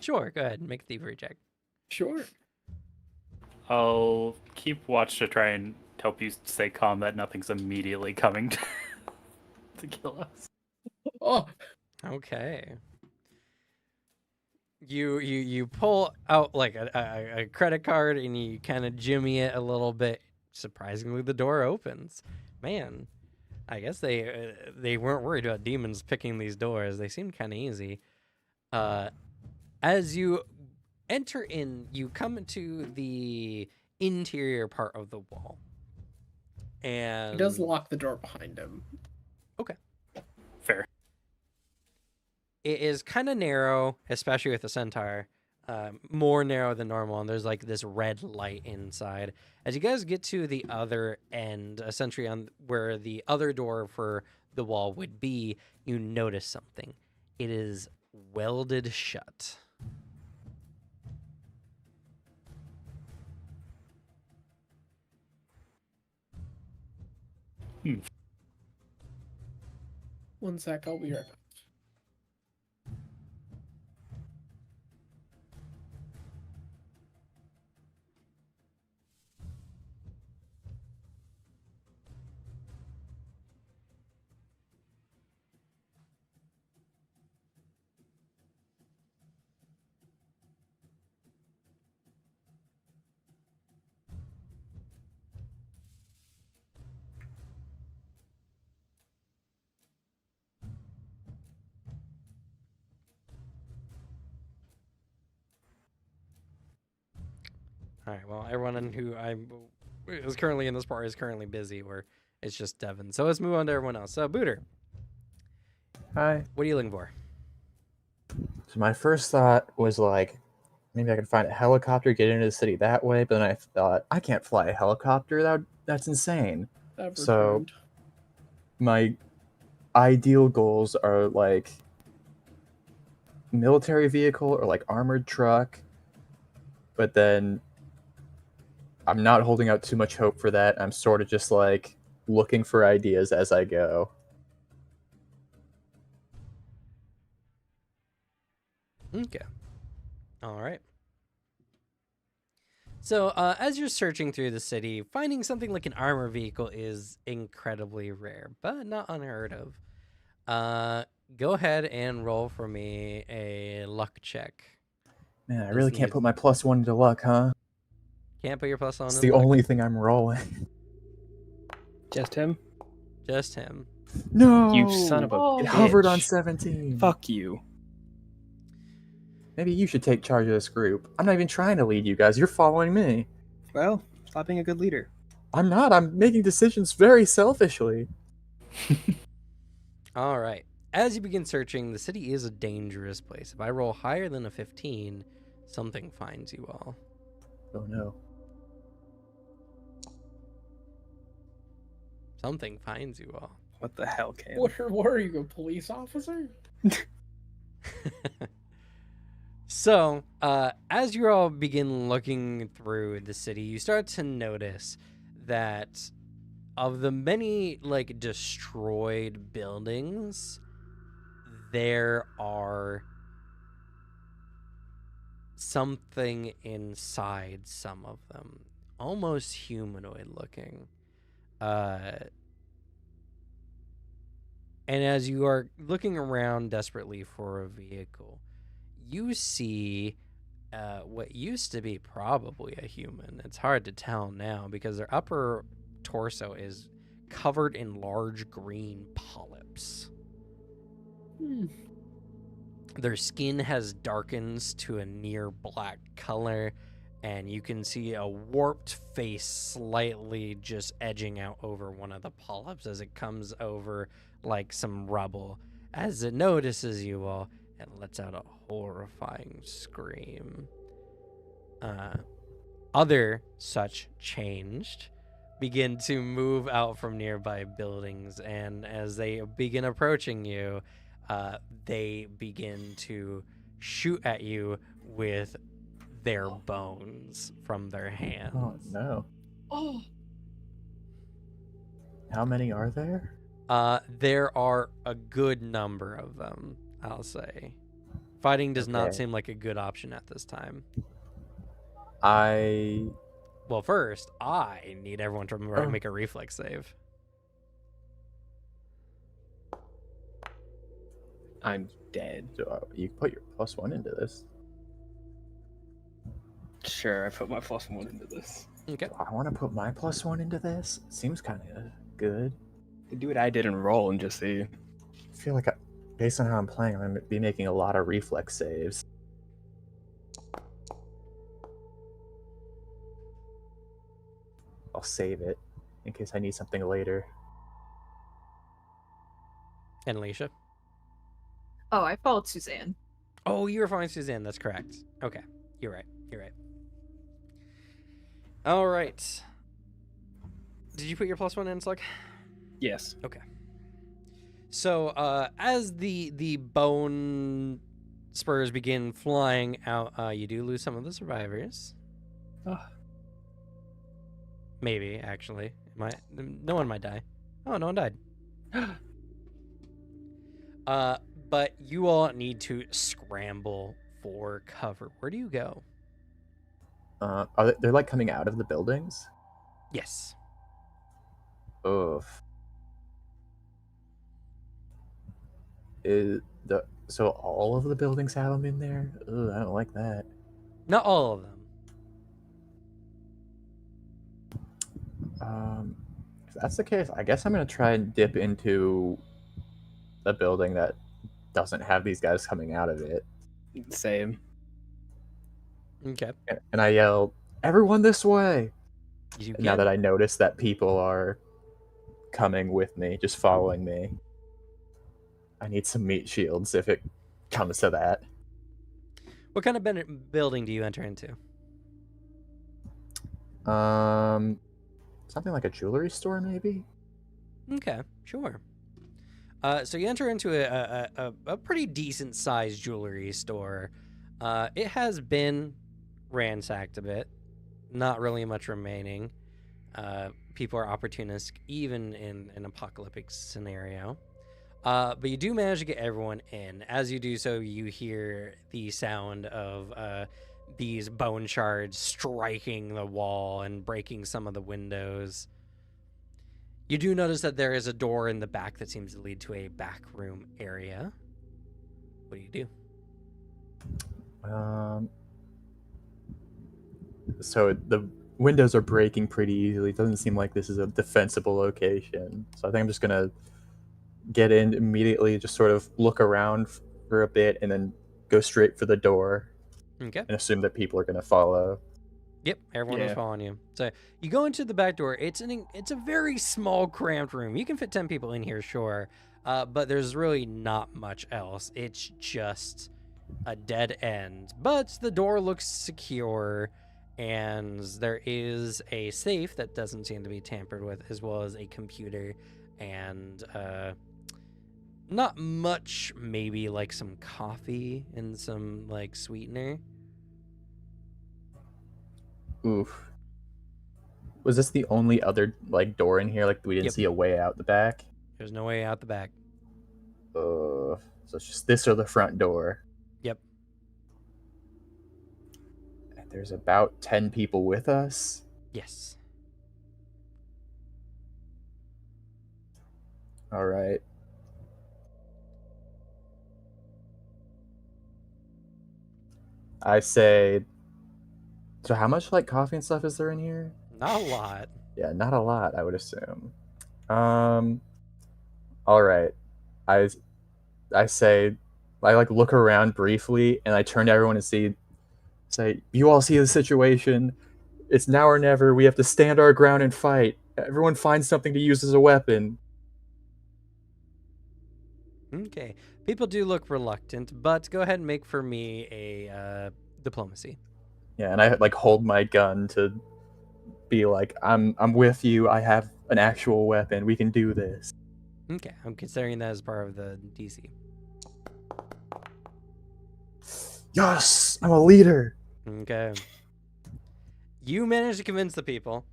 Sure, go ahead and make a thievery check. Sure. I'll keep watch to try and help you stay calm that nothing's immediately coming to kill us. Oh, Okay. You pull out like a credit card and you kind of jimmy it a little bit. Surprisingly, the door opens. Man, I guess they weren't worried about demons picking these doors. They seemed kind of easy. As you enter in, you come into the interior part of the wall. And he does lock the door behind him. Fair. it is kind of narrow, especially with the centaur. More narrow than normal, and there's like this red light inside. As you guys get to the other end, essentially on where the other door for the wall would be, you notice something. It is welded shut. One sec, I'll be right back. All right. Well, everyone who is currently in this part is currently busy, or it's just Devin. So let's move on to everyone else. So Booter, Hi. what are you looking for? So my first thought was like, maybe I could find a helicopter, get into the city that way. But then I thought, I can't fly a helicopter. That's insane. I've So- returned. My ideal goals are like military vehicle or like armored truck, but then I'm not holding out too much hope for that. I'm sort of just like looking for ideas as I go. Okay. All right. So, as you're searching through the city, finding something like an armor vehicle is incredibly rare, but not unheard of. Go ahead and roll for me a luck check. Man, I This really can't needs- put my +1 into luck, huh? Can't put your plus on It's in the luck. only thing I'm rolling. Just him? Just him. No! You son of a Oh. It bitch. hovered on 17. Fuck you. Maybe you should take charge of this group. I'm not even trying to lead you guys. You're following me. Well, stop being a good leader. I'm not. I'm making decisions very selfishly. All right. As you begin searching, the city is a dangerous place. If I roll higher than a 15, something finds you all. Oh no. Something finds you all. What the hell, Cam? What are you, a police officer? So, as you all begin looking through the city, you start to notice that of the many like destroyed buildings, there are something inside some of them, almost humanoid looking. And as you are looking around desperately for a vehicle, you see what used to be probably a human. It's hard to tell now because their upper torso is covered in large green polyps. Their skin has darkens to a near black color, and you can see a warped face slightly just edging out over one of the polyps as it comes over like some rubble. As it notices you all, it lets out a horrifying scream. Other such changed begin to move out from nearby buildings, and as they begin approaching you, they begin to shoot at you with their bones from their hands. Oh no. Oh, How many are there? There are a good number of them, I'll say. Fighting does not Okay. seem like a good option at this time. Well, first, I need everyone to remember to make a reflex save. I'm dead. So, you can put your +1 into this. Sure, I put my +1 into this. Okay. Do I want to put my +1 into this? Seems kind of good. Do what I did and roll and just see. I feel like, based on how I'm playing, I'm going to be making a lot of reflex saves. I'll save it in case I need something later. And Alicia? Oh, I followed Suzanne. Oh, you were following Suzanne. That's correct. Okay. You're right. All right. Did you put your +1 in, Slug? Yes. So, as the bone spurs begin flying out, you do lose some of the survivors. Oh. Maybe, actually. No one might die. Oh, no one died. But you all need to scramble for cover. Where do you go? They're like coming out of the buildings? Yes. Oof. So all of the buildings have them in there? Ugh, I don't like that. Not all of them. If that's the case, I guess I'm gonna try and dip into a building that doesn't have these guys coming out of it. Same. Okay. And I yell, "Everyone this way!" You Now can. that I notice that people are coming with me, just following me. I need some meat shields if it comes to that. What kind of building do you enter into? Something like a jewelry store, maybe? Okay, sure. So you enter into a pretty decent sized jewelry store. It has been ransacked a bit. Not really much remaining. People are opportunistic even in an apocalyptic scenario. But you do manage to get everyone in. As you do so, you hear the sound of these bone shards striking the wall and breaking some of the windows. You do notice that there is a door in the back that seems to lead to a back room area. What do you do? So the windows are breaking pretty easily. It doesn't seem like this is a defensible location. So I think I'm just gonna get in immediately, just sort of look around for a bit, and then go straight for the door Okay. and assume that people are gonna follow. Yep, everyone is Yeah. following you. So you go into the back door. It's a very small, cramped room. You can fit 10 people in here, sure, but there's really not much else. It's just a dead end. But the door looks secure, and there is a safe that doesn't seem to be tampered with, as well as a computer and not much, maybe like some coffee and some like sweetener. Oof. Was this the only other like door in here? Like we didn't Yep. see a way out the back? There's no way out the back. So it's just this or the front door. Yep. And there's about 10 people with us. Yes. All right. I say, so how much like coffee and stuff is there in here? Not a lot. Yeah, not a lot, I would assume. All right. I say, I like look around briefly, and I turn to everyone and say, you all see the situation. It's now or never. We have to stand our ground and fight. Everyone find something to use as a weapon. Okay. People do look reluctant, but go ahead and make for me a diplomacy. Yeah, and I like hold my gun to be like, I'm with you. I have an actual weapon. We can do this. Okay. I'm considering that as part of the DC. Yes, I'm a leader. Okay. You manage to convince the people.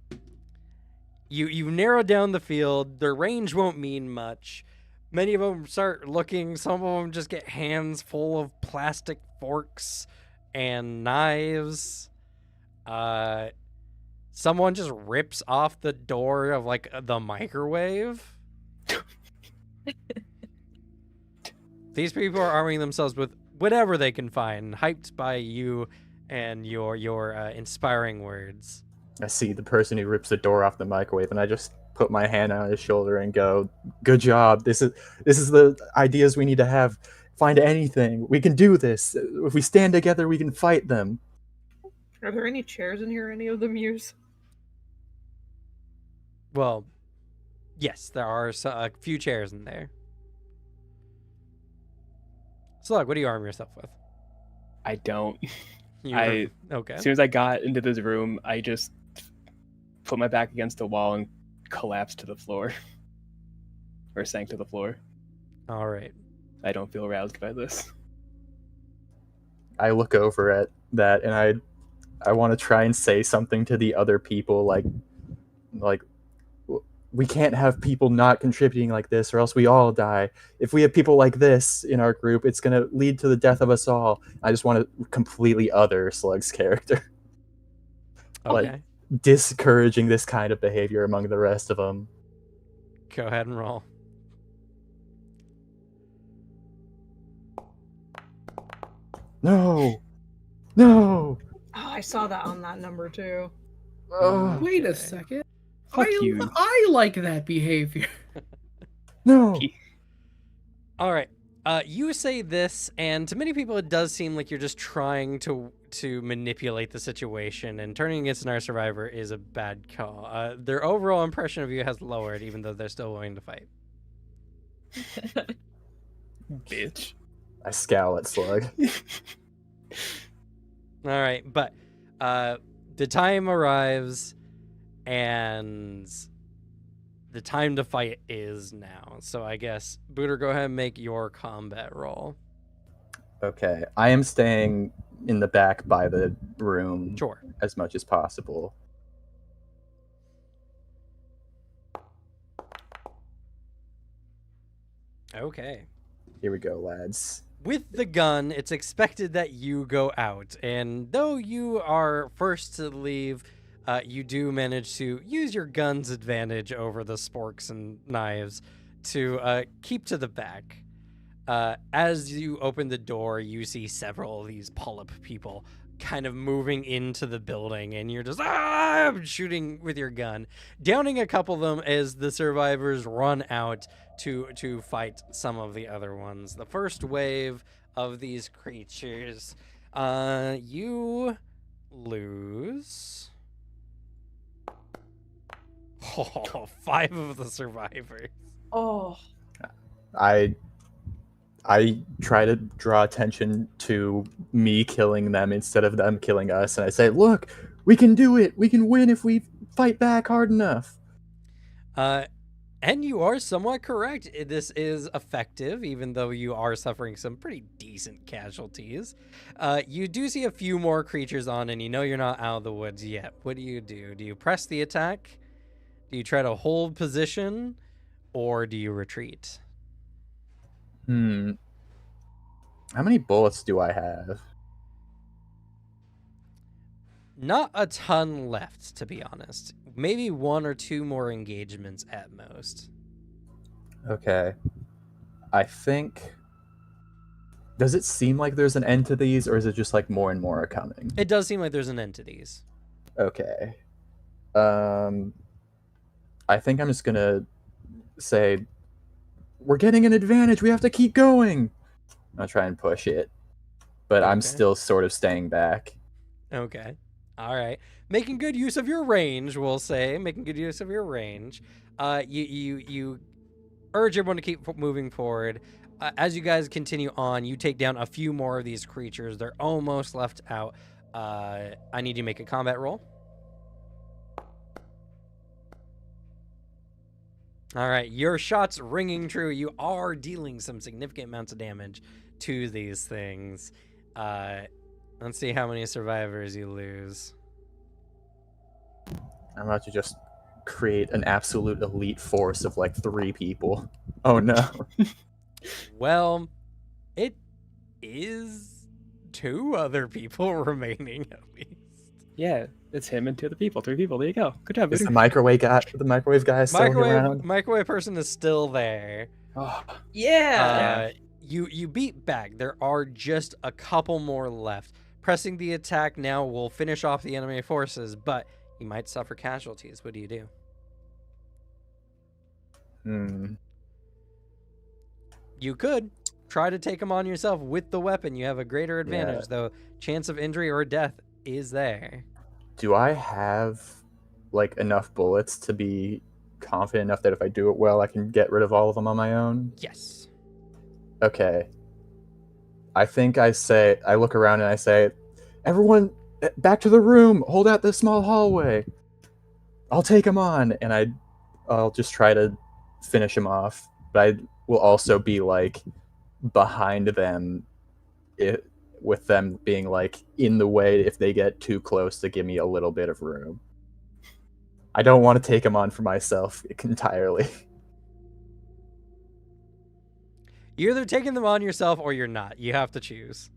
You narrow down the field. Their range won't mean much. Many of them start looking. Some of them just get hands full of plastic forks and knives. Someone just rips off the door of like the microwave. These people are arming themselves with whatever they can find, hyped by you and your inspiring words. I see the person who rips the door off the microwave, and I just put my hand on his shoulder and go, "Good job. This is the ideas we need to have. Find anything. We can do this. If we stand together, we can fight them." Are there any chairs in here any of them use? Well, yes, there are a few chairs in there. Slug, what do you arm yourself with? I don't. Okay. As soon as I got into this room, I just put my back against the wall and collapsed to the floor. Or sank to the floor. All right. I don't feel aroused by this. I look over at that, and I want to try and say something to the other people, like we can't have people not contributing like this, or else we all die. If we have people like this in our group, it's going to lead to the death of us all. I just want to completely other Slug's character. Okay. Like, discouraging this kind of behavior among the rest of them. Go ahead and roll. No! Oh, I saw that on that number too. Ugh. Wait Okay. a second. Fuck you. I like that behavior. No! All right. You say this, and to many people, it does seem like you're just trying to manipulate the situation, and turning against an survivor is a bad call. Their overall impression of you has lowered, even though they're still willing to fight. Bitch. I scowl at Slug. All right, but the time arrives, and the time to fight is now. So I guess, Booter, go ahead and make your combat roll. Okay, I am staying in the back by the room Sure. as much as possible. Okay. Here we go, lads. With the gun, it's expected that you go out, and though you are first to leave, you do manage to use your gun's advantage over the sporks and knives to keep to the back. As you open the door, you see several of these polyp people kind of moving into the building, and you're just shooting with your gun, downing a couple of them as the survivors run out to fight some of the other ones. The first wave of these creatures, you lose 5 of the survivors. Oh, I try to draw attention to me killing them instead of them killing us, and I say, "Look, we can do it. We can win if we fight back hard enough." And you are somewhat correct. This is effective, even though you are suffering some pretty decent casualties. You do see a few more creatures on, and you know you're not out of the woods yet. What do you do? Do you press the attack? Do you try to hold position? Or do you retreat? How many bullets do I have? Not a ton left, to be honest. Maybe 1 or 2 more engagements at most. Okay. I think... Does it seem like there's an end to these, or is it just like more and more are coming? It does seem like there's an end to these. Okay. I think I'm just gonna say, we're getting an advantage, we have to keep going! I'll try and push it. But I'm Okay. still sort of staying back. Okay. All right. Making good use of your range, we'll say. Making good use of your range. You urge everyone to keep moving forward. As you guys continue on, you take down a few more of these creatures. They're almost left out. I need you to make a combat roll. All right. Your shot's ringing true. You are dealing some significant amounts of damage to these things. Let's see how many survivors you lose. I'm about to just create an absolute elite force of like 3 people. Oh no. Well, it is 2 other people remaining at least. Yeah, it's him and 2 other people. 3 people. There you go. Good job, Is the Booter. microwave guy still around? Microwave person is still there. Oh, yeah. You beat back. There are just a couple more left. Pressing the attack now will finish off the enemy forces, but you might suffer casualties. What do you do? You could try to take them on yourself with the weapon. You have a greater advantage, though. Chance of injury or death is there. Do I have like enough bullets to be confident enough that if I do it well, I can get rid of all of them on my own? Yes. Okay. I think I look around and I say, everyone back to the room, hold out this small hallway. I'll take him on, and I'll just try to finish him off. But I will also be like behind them, with them being like in the way if they get too close to give me a little bit of room. I don't want to take him on for myself entirely. You're either taking them on yourself or you're not. You have to choose.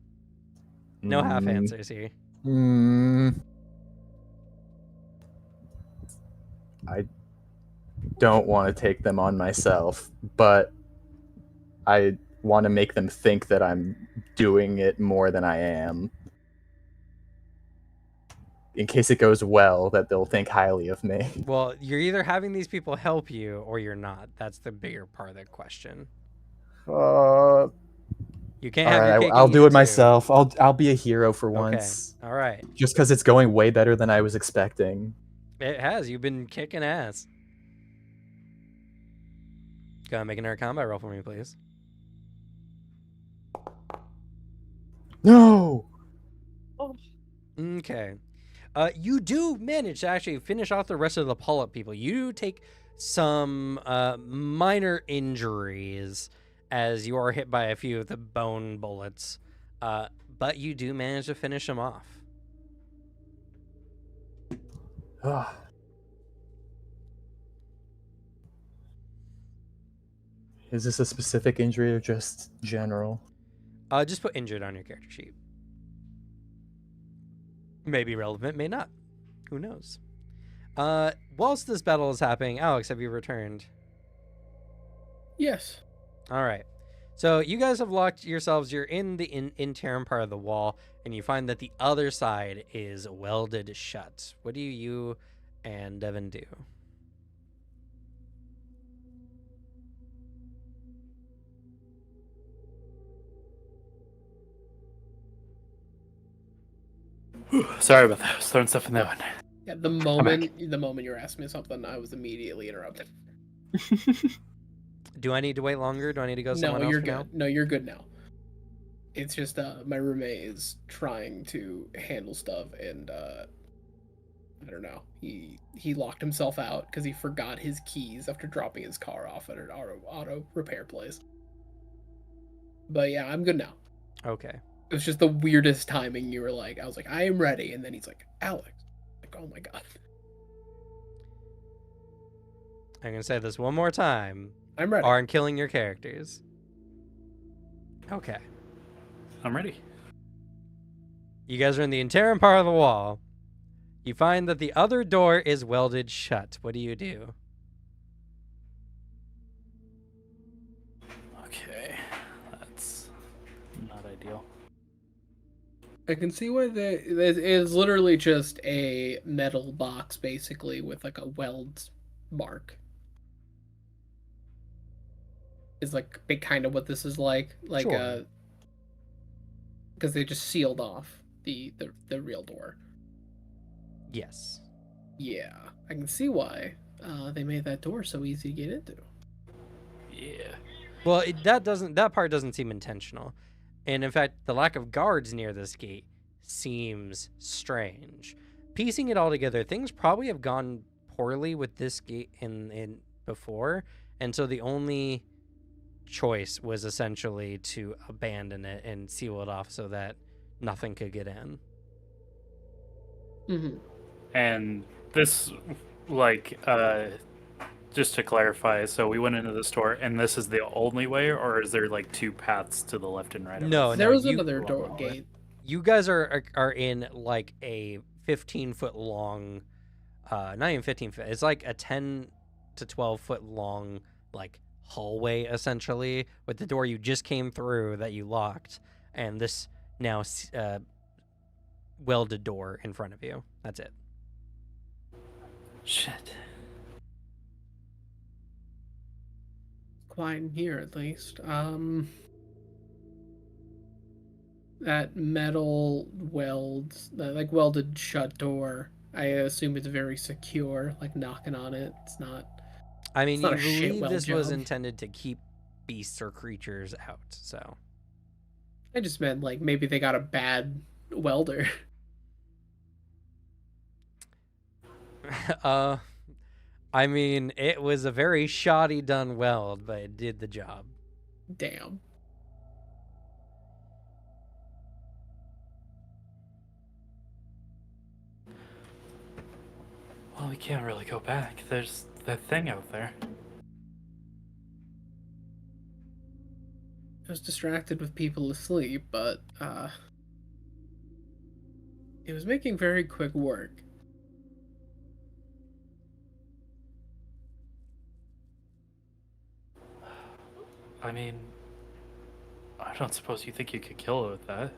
No half answers here. I don't want to take them on myself, but I want to make them think that I'm doing it more than I am. In case it goes well, that they'll think highly of me. Well, you're either having these people help you or you're not. That's the bigger part of the question. You can't have your cake I'll and do eat it too. myself. I'll be a hero for once. All right. Just because it's going way better than I was expecting. It has. You've been kicking ass. Go ahead, make another combat roll for me, please. No! Okay. You do manage to actually finish off the rest of the polyp people. You take some minor injuries as you are hit by a few of the bone bullets, but you do manage to finish him off. Ah. Is this a specific injury or just general? Just put injured on your character sheet. May be relevant, may not. Who knows? Whilst this battle is happening, Alex, have you returned? Yes. All right. So you guys have locked yourselves. You're in the interim part of the wall, and you find that the other side is welded shut. What do you and Devin do? Sorry about that. I was throwing stuff in that one. Yeah, the moment you're asking me something, I was immediately interrupted. Do I need to wait longer? Do I need to go somewhere No, else you're for good. now? No, you're good now. It's just my roommate is trying to handle stuff, and I don't know. He locked himself out because he forgot his keys after dropping his car off at an auto repair place. But yeah, I'm good now. Okay. It was just the weirdest timing. You were like, I was like, I am ready, and then he's like, Alex, like, oh my god. I'm gonna say this one more time. I'm ready. Aren't killing your characters. Okay. I'm ready. You guys are in the interim part of the wall. You find that the other door is welded shut. What do you do? Okay, that's not ideal. I can see why it is literally just a metal box, basically, with like a weld mark. Is like big kind of what this is like Sure. because they just sealed off the real door. Yes. Yeah, I can see why they made that door so easy to get into. Yeah. Well, that part doesn't seem intentional. And in fact, the lack of guards near this gate seems strange. Piecing it all together, things probably have gone poorly with this gate in before, and so the only choice was essentially to abandon it and seal it off so that nothing could get in. Mm-hmm. And this, like, just to clarify, so we went into the store, and this is the only way, or is there like two paths to the left and right? Of No, us? There no, was you- another door gate. You guys are in like a 15-foot long, not even 15 foot. It's like a 10 to 12-foot long like hallway essentially, with the door you just came through that you locked, and this now welded door in front of you. That's it. Shit. Quiet in here, at least. That metal like welded shut door. I assume it's very secure. Like knocking on it, it's not. I mean, It's not you a shit believe weld this was job. intended to keep beasts or creatures out, so. I just meant like maybe they got a bad welder. I mean, it was a very shoddy done weld, but it did the job. Damn. Well, we can't really go back. There's that thing out there. I was distracted with people asleep, but it was making very quick work. I mean, I don't suppose you think you could kill it with that.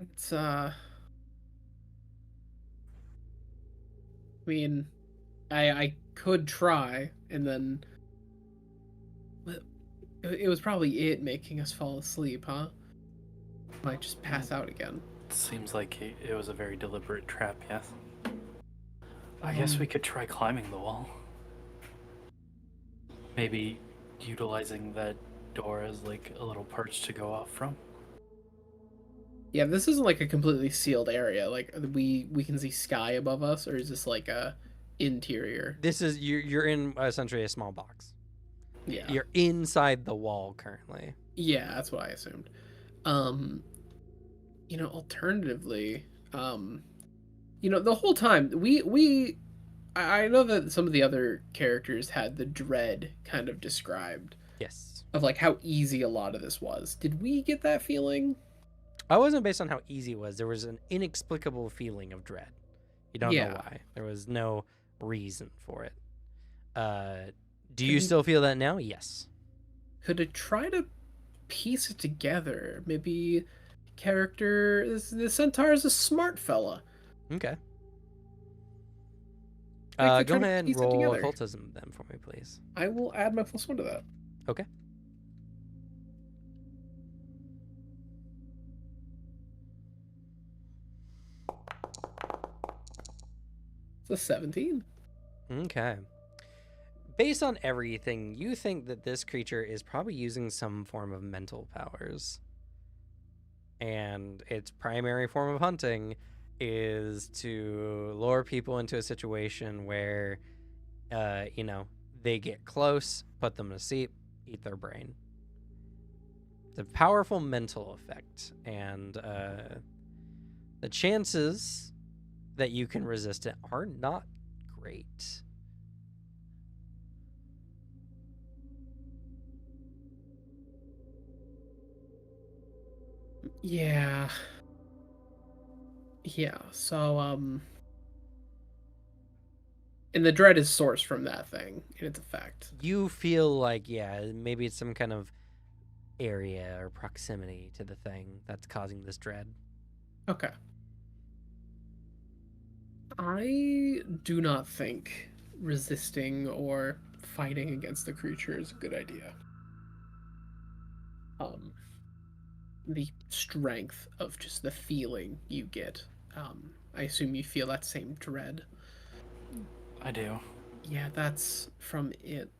It's I mean, I could try, and then it was probably it making us fall asleep, huh? Might just pass out again. Seems like it was a very deliberate trap, yes? I guess we could try climbing the wall. Maybe utilizing that door as like a little perch to go off from. Yeah, this isn't like a completely sealed area. Like we can see sky above us, or is this like a interior. This is you're in essentially a small box. Yeah. You're inside the wall currently. Yeah, that's what I assumed. Alternatively, the whole time I know that some of the other characters had the dread kind of described Yes. of like how easy a lot of this was. Did we get that feeling? I wasn't based on how easy it was. There was an inexplicable feeling of dread. You don't know why. There was no reason for it. Do you still feel that now? Yes. Could it try to piece it together? Maybe the centaur is a smart fella. Okay. I could Go try to ahead and piece it roll together. occultism then for me, please. I will add my +1 to that. Okay. It's a 17. Okay. Based on everything, you think that this creature is probably using some form of mental powers. And its primary form of hunting is to lure people into a situation where, they get close, put them to sleep, eat their brain. It's a powerful mental effect, and the chances that you can resist it are not great. Yeah. Yeah, so, and the dread is sourced from that thing in its effect. You feel like, maybe it's some kind of area or proximity to the thing that's causing this dread. Okay. I do not think resisting or fighting against the creature is a good idea. The strength of just the feeling you get. I assume you feel that same dread. I do. Yeah, that's from it.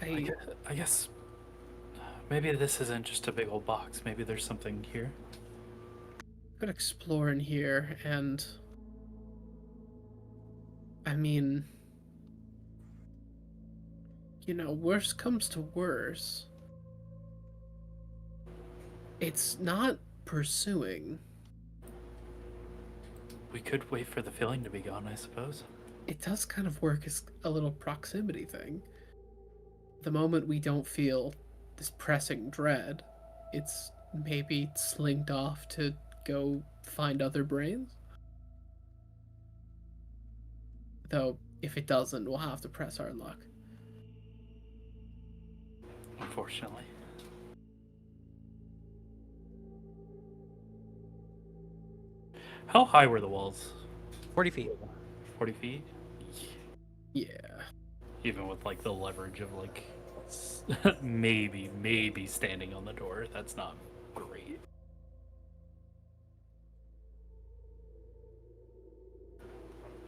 I guess maybe this isn't just a big old box. Maybe there's something here. Could explore in here, and I mean, worst comes to worse. It's not pursuing. We could wait for the feeling to be gone, I suppose. It does kind of work as a little proximity thing. The moment we don't feel this pressing dread, it's maybe slinked off to go find other brains. Though, if it doesn't, we'll have to press our luck. Unfortunately. How high were the walls? 40 feet. 40 feet? Yeah. Even with like the leverage of like maybe standing on the door, that's not great.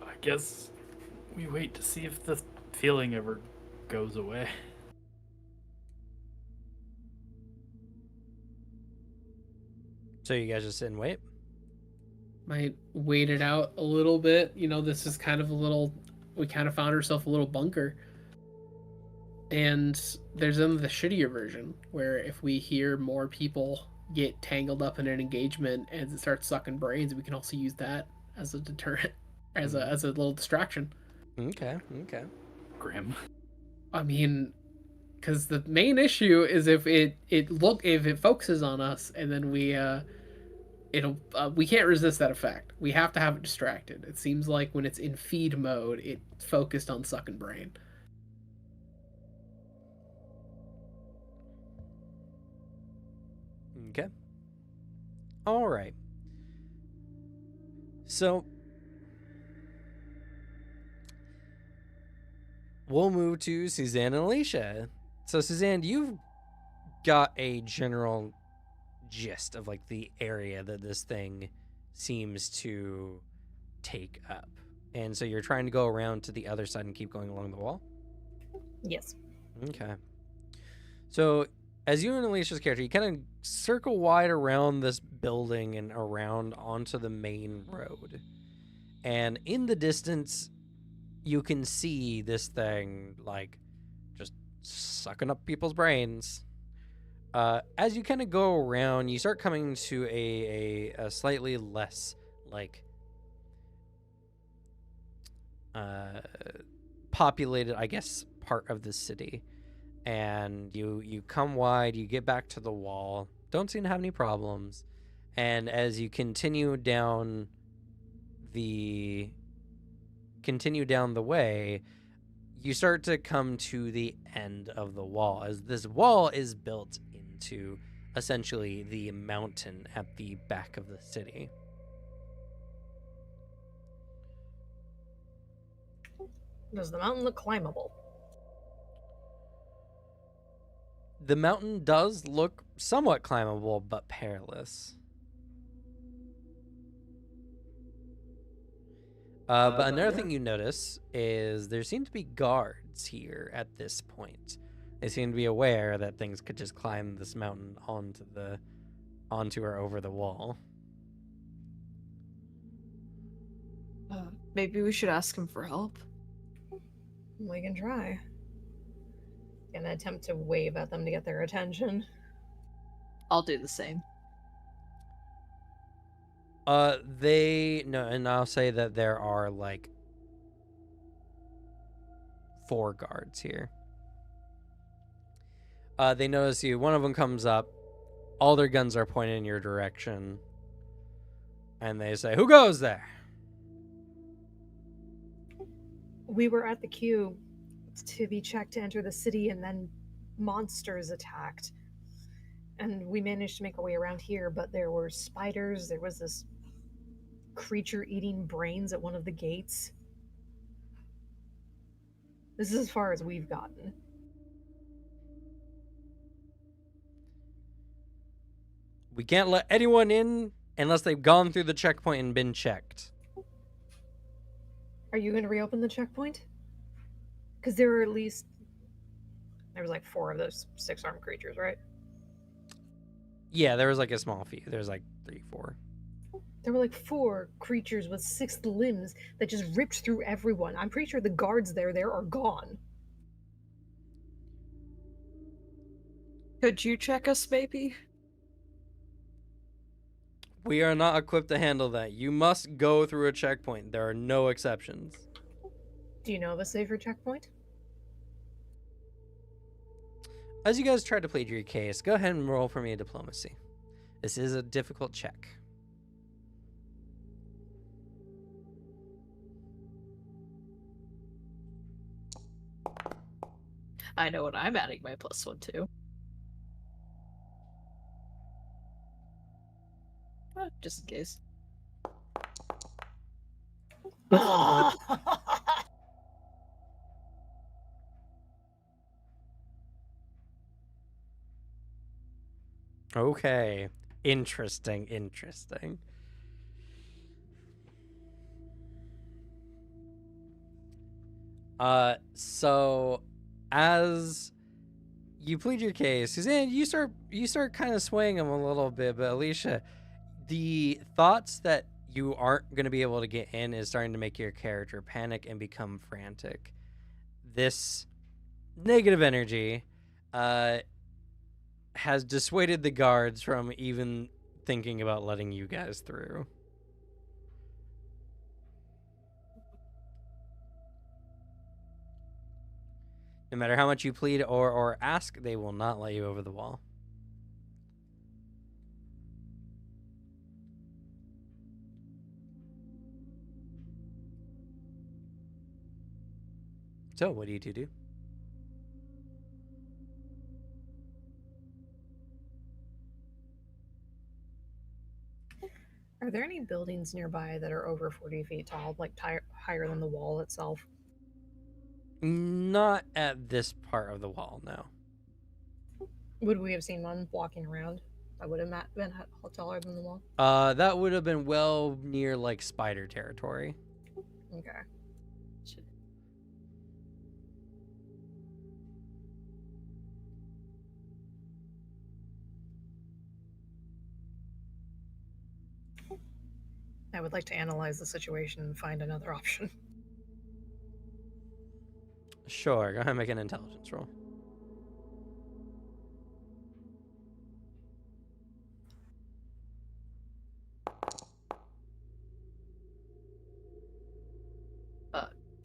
I guess we wait to see if the feeling ever goes away. So you guys just sit and wait? Might wait it out a little bit. This is kind of we kind of found ourselves a little bunker. And there's then the shittier version, where if we hear more people get tangled up in an engagement and it starts sucking brains, we can also use that as a deterrent, as a little distraction. Okay. Grim. I mean, because the main issue is if it focuses on us and then we can't resist that effect. We have to have it distracted. It seems like when it's in feed mode, it focused on sucking brain. Okay. All right. So we'll move to Suzanne and Alicia. So Suzanne, you've got a general gist of like the area that this thing seems to take up. And so you're trying to go around to the other side and keep going along the wall? Yes. Okay. So as you and Alicia's character, you kind of circle wide around this building and around onto the main road. And in the distance, you can see this thing, like, just sucking up people's brains. As you kind of go around, you start coming to a slightly less, like, populated, I guess, part of the city. And you come wide, you get back to the wall, don't seem to have any problems. And as you continue down the way, you start to come to the end of the wall, as this wall is built into essentially the mountain at the back of the city. Does the mountain look climbable? The mountain does look somewhat climbable, but perilous. But another thing you notice is there seem to be guards here at this point. They seem to be aware that things could just climb this mountain onto or over the wall. Maybe we should ask him for help. We can try. Gonna attempt to wave at them to get their attention. I'll do the same. And I'll say that there are like 4 guards here. They notice you. One of them comes up. All their guns are pointed in your direction. And they say, "Who goes there?" We were at the queue to be checked to enter the city, and then monsters attacked. And we managed to make our way around here, but there were spiders. There was this creature eating brains at one of the gates. This is as far as we've gotten. We can't let anyone in unless they've gone through the checkpoint and been checked. Are you going to reopen the checkpoint? Because there was like 4 of those 6-armed creatures, right? Yeah, there was like a small few. There was like 3, 4. There were like 4 creatures with 6 limbs that just ripped through everyone. I'm pretty sure the guards there are gone. Could you check us, maybe? We are not equipped to handle that. You must go through a checkpoint. There are no exceptions. Do you know of a safer checkpoint? As you guys try to plead your case, go ahead and roll for me a diplomacy. This is a difficult check. I know what I'm adding my +1 to. Just in case. Okay. Interesting. So as you plead your case, Suzanne, you start kind of swaying him a little bit, but Alicia, the thoughts that you aren't going to be able to get in is starting to make your character panic and become frantic. This negative energy has dissuaded the guards from even thinking about letting you guys through. No matter how much you plead or ask, they will not let you over the wall. So, what do you two do? Are there any buildings nearby that are over 40 feet tall, like higher than the wall itself? Not at this part of the wall, no. Would we have seen one walking around that would have been taller than the wall? That would have been well near like spider territory. Okay. would like to analyze the situation and find another option. Sure, go ahead and make an intelligence roll.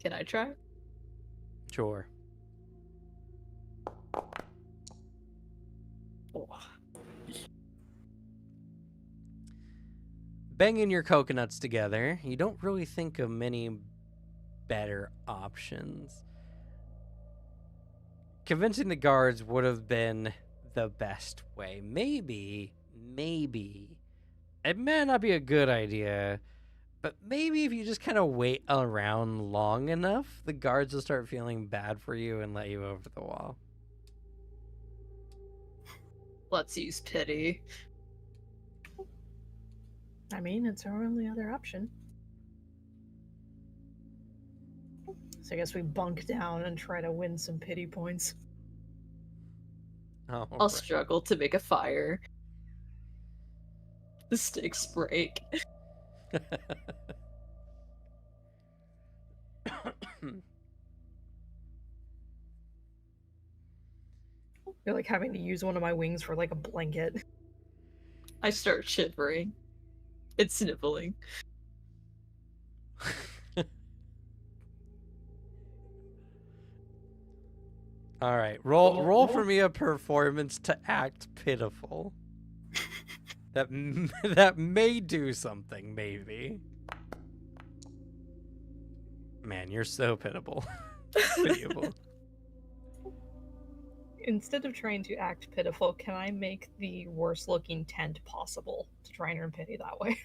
Can I try? Sure. Oh. Banging your coconuts together, you don't really think of many better options. Convincing the guards would have been the best way. Maybe, it may not be a good idea, but maybe if you just kind of wait around long enough, the guards will start feeling bad for you and let you over the wall. Let's use pity. I mean, it's our only other option. So I guess we bunk down and try to win some pity points. Oh, I'll struggle to make a fire. The sticks break. You're like having to use one of my wings for like a blanket. I start shivering. It's sniveling. All right, roll for me a performance to act pitiful. that may do something, maybe. Man, you're so pitiable. Pitiable. Instead of trying to act pitiful, can I make the worst looking tent possible to try and earn pity that way?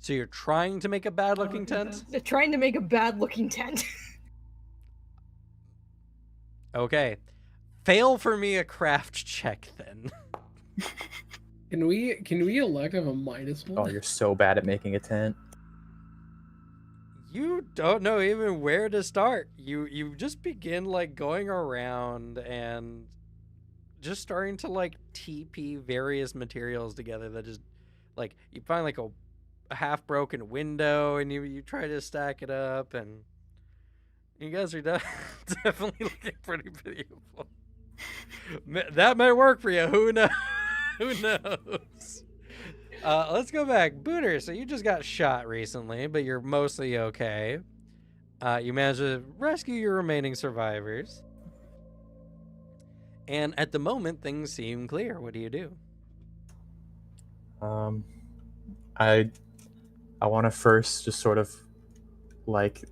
So you're trying to make a bad looking tent? Trying to make a bad looking tent. Okay. Fail for me a craft check then. Can we elect of a -1? Oh, you're so bad at making a tent. You don't know even where to start. You just begin like going around and just starting to like TP various materials together that just like you find like a half broken window and you try to stack it up and you guys are definitely looking pretty pitiable. That may work for you. Who knows? Who knows? Let's go back. Booter, so you just got shot recently, but you're mostly okay. You managed to rescue your remaining survivors. And at the moment, things seem clear. What do you do? I want to first just sort of like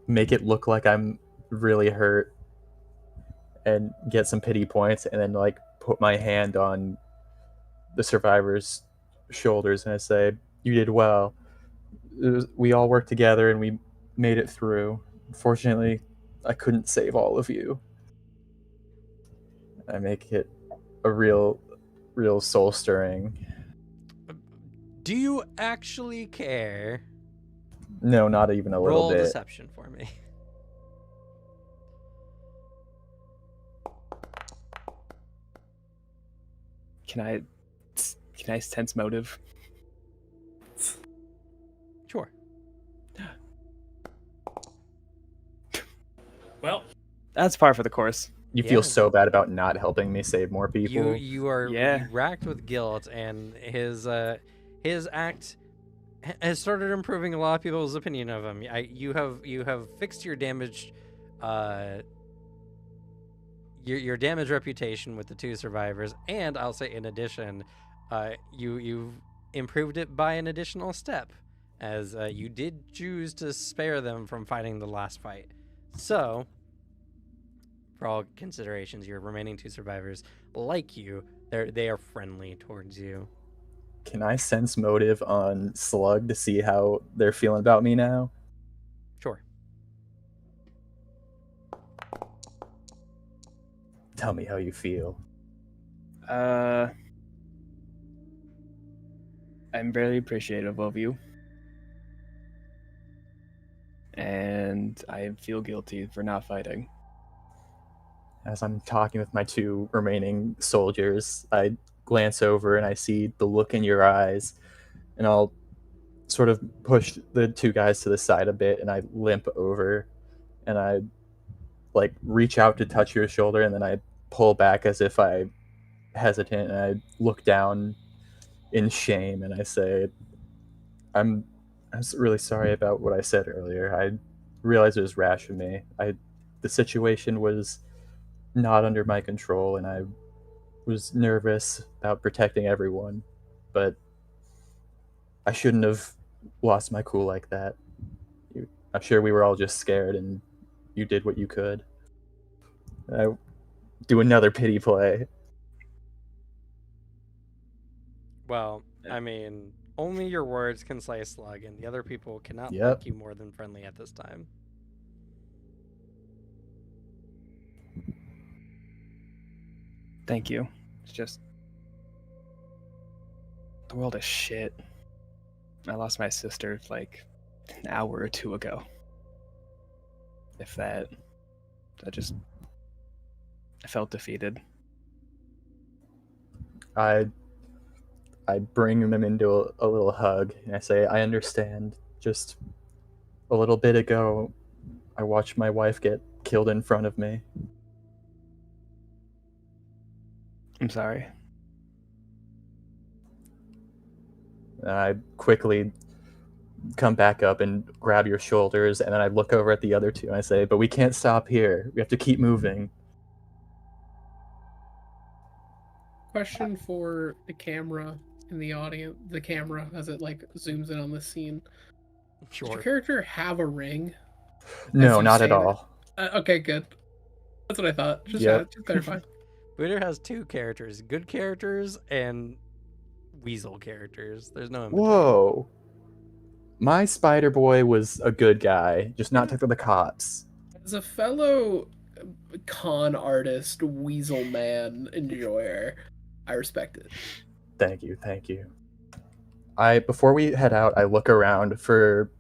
make it look like I'm really hurt and get some pity points, and then like put my hand on the survivors' shoulders and I say, "You did well. We all worked together and we made it through. Unfortunately, I couldn't save all of you." I make it a real soul stirring. Do you actually care? No, not even a little Roll bit. deception for me. Can I sense motive? Sure. Well, That's par for the course. You Yeah. feel so bad about not helping me save more people. You are Yeah. racked with guilt, and his act has started improving a lot of people's opinion of him. You have fixed your damaged your damaged reputation with the two survivors, and I'll say in addition, you've improved it by an additional step, as you did choose to spare them from fighting the last fight. So, for all considerations, your remaining two survivors like you. They are friendly towards you. Can I sense motive on Slug to see how they're feeling about me now? Sure. Tell me how you feel. I'm very appreciative of you. And I feel guilty for not fighting. As I'm talking with my two remaining soldiers, I glance over and I see the look in your eyes and I'll sort of push the two guys to the side a bit, and I limp over, and I like reach out to touch your shoulder, and then I pull back as if I hesitant, and I look down in shame, and I say, I'm really sorry about what I said earlier. I realized it was rash of me. The situation was not under my control, and I was nervous about protecting everyone, but I shouldn't have lost my cool like that. I'm sure we were all just scared, and you did what you could. I do another pity play. Well, I mean, only your words can slay a slug, and the other people cannot Yep. like you more than friendly at this time. Thank you. It's just the world is shit. I lost my sister like an hour or two ago. If that, I felt defeated. I bring them into a little hug, and I say, I understand. Just a little bit ago, I watched my wife get killed in front of me. I'm sorry. And I quickly come back up and grab your shoulders, and then I look over at the other two, and I say, but we can't stop here. We have to keep moving. Question for the camera in the audience, the camera as it like zooms in on the scene. Does your Sure. character have a ring? No, you not say at that- all. Okay, good. That's what I thought. Just Yep. just clarify. Booter has two characters, good characters and weasel characters. There's no in between. Whoa. My Spider Boy was a good guy, just not took to the cops. As a fellow con artist, weasel man, enjoyer, I respect it. Thank you, thank you. Before we head out, I look around for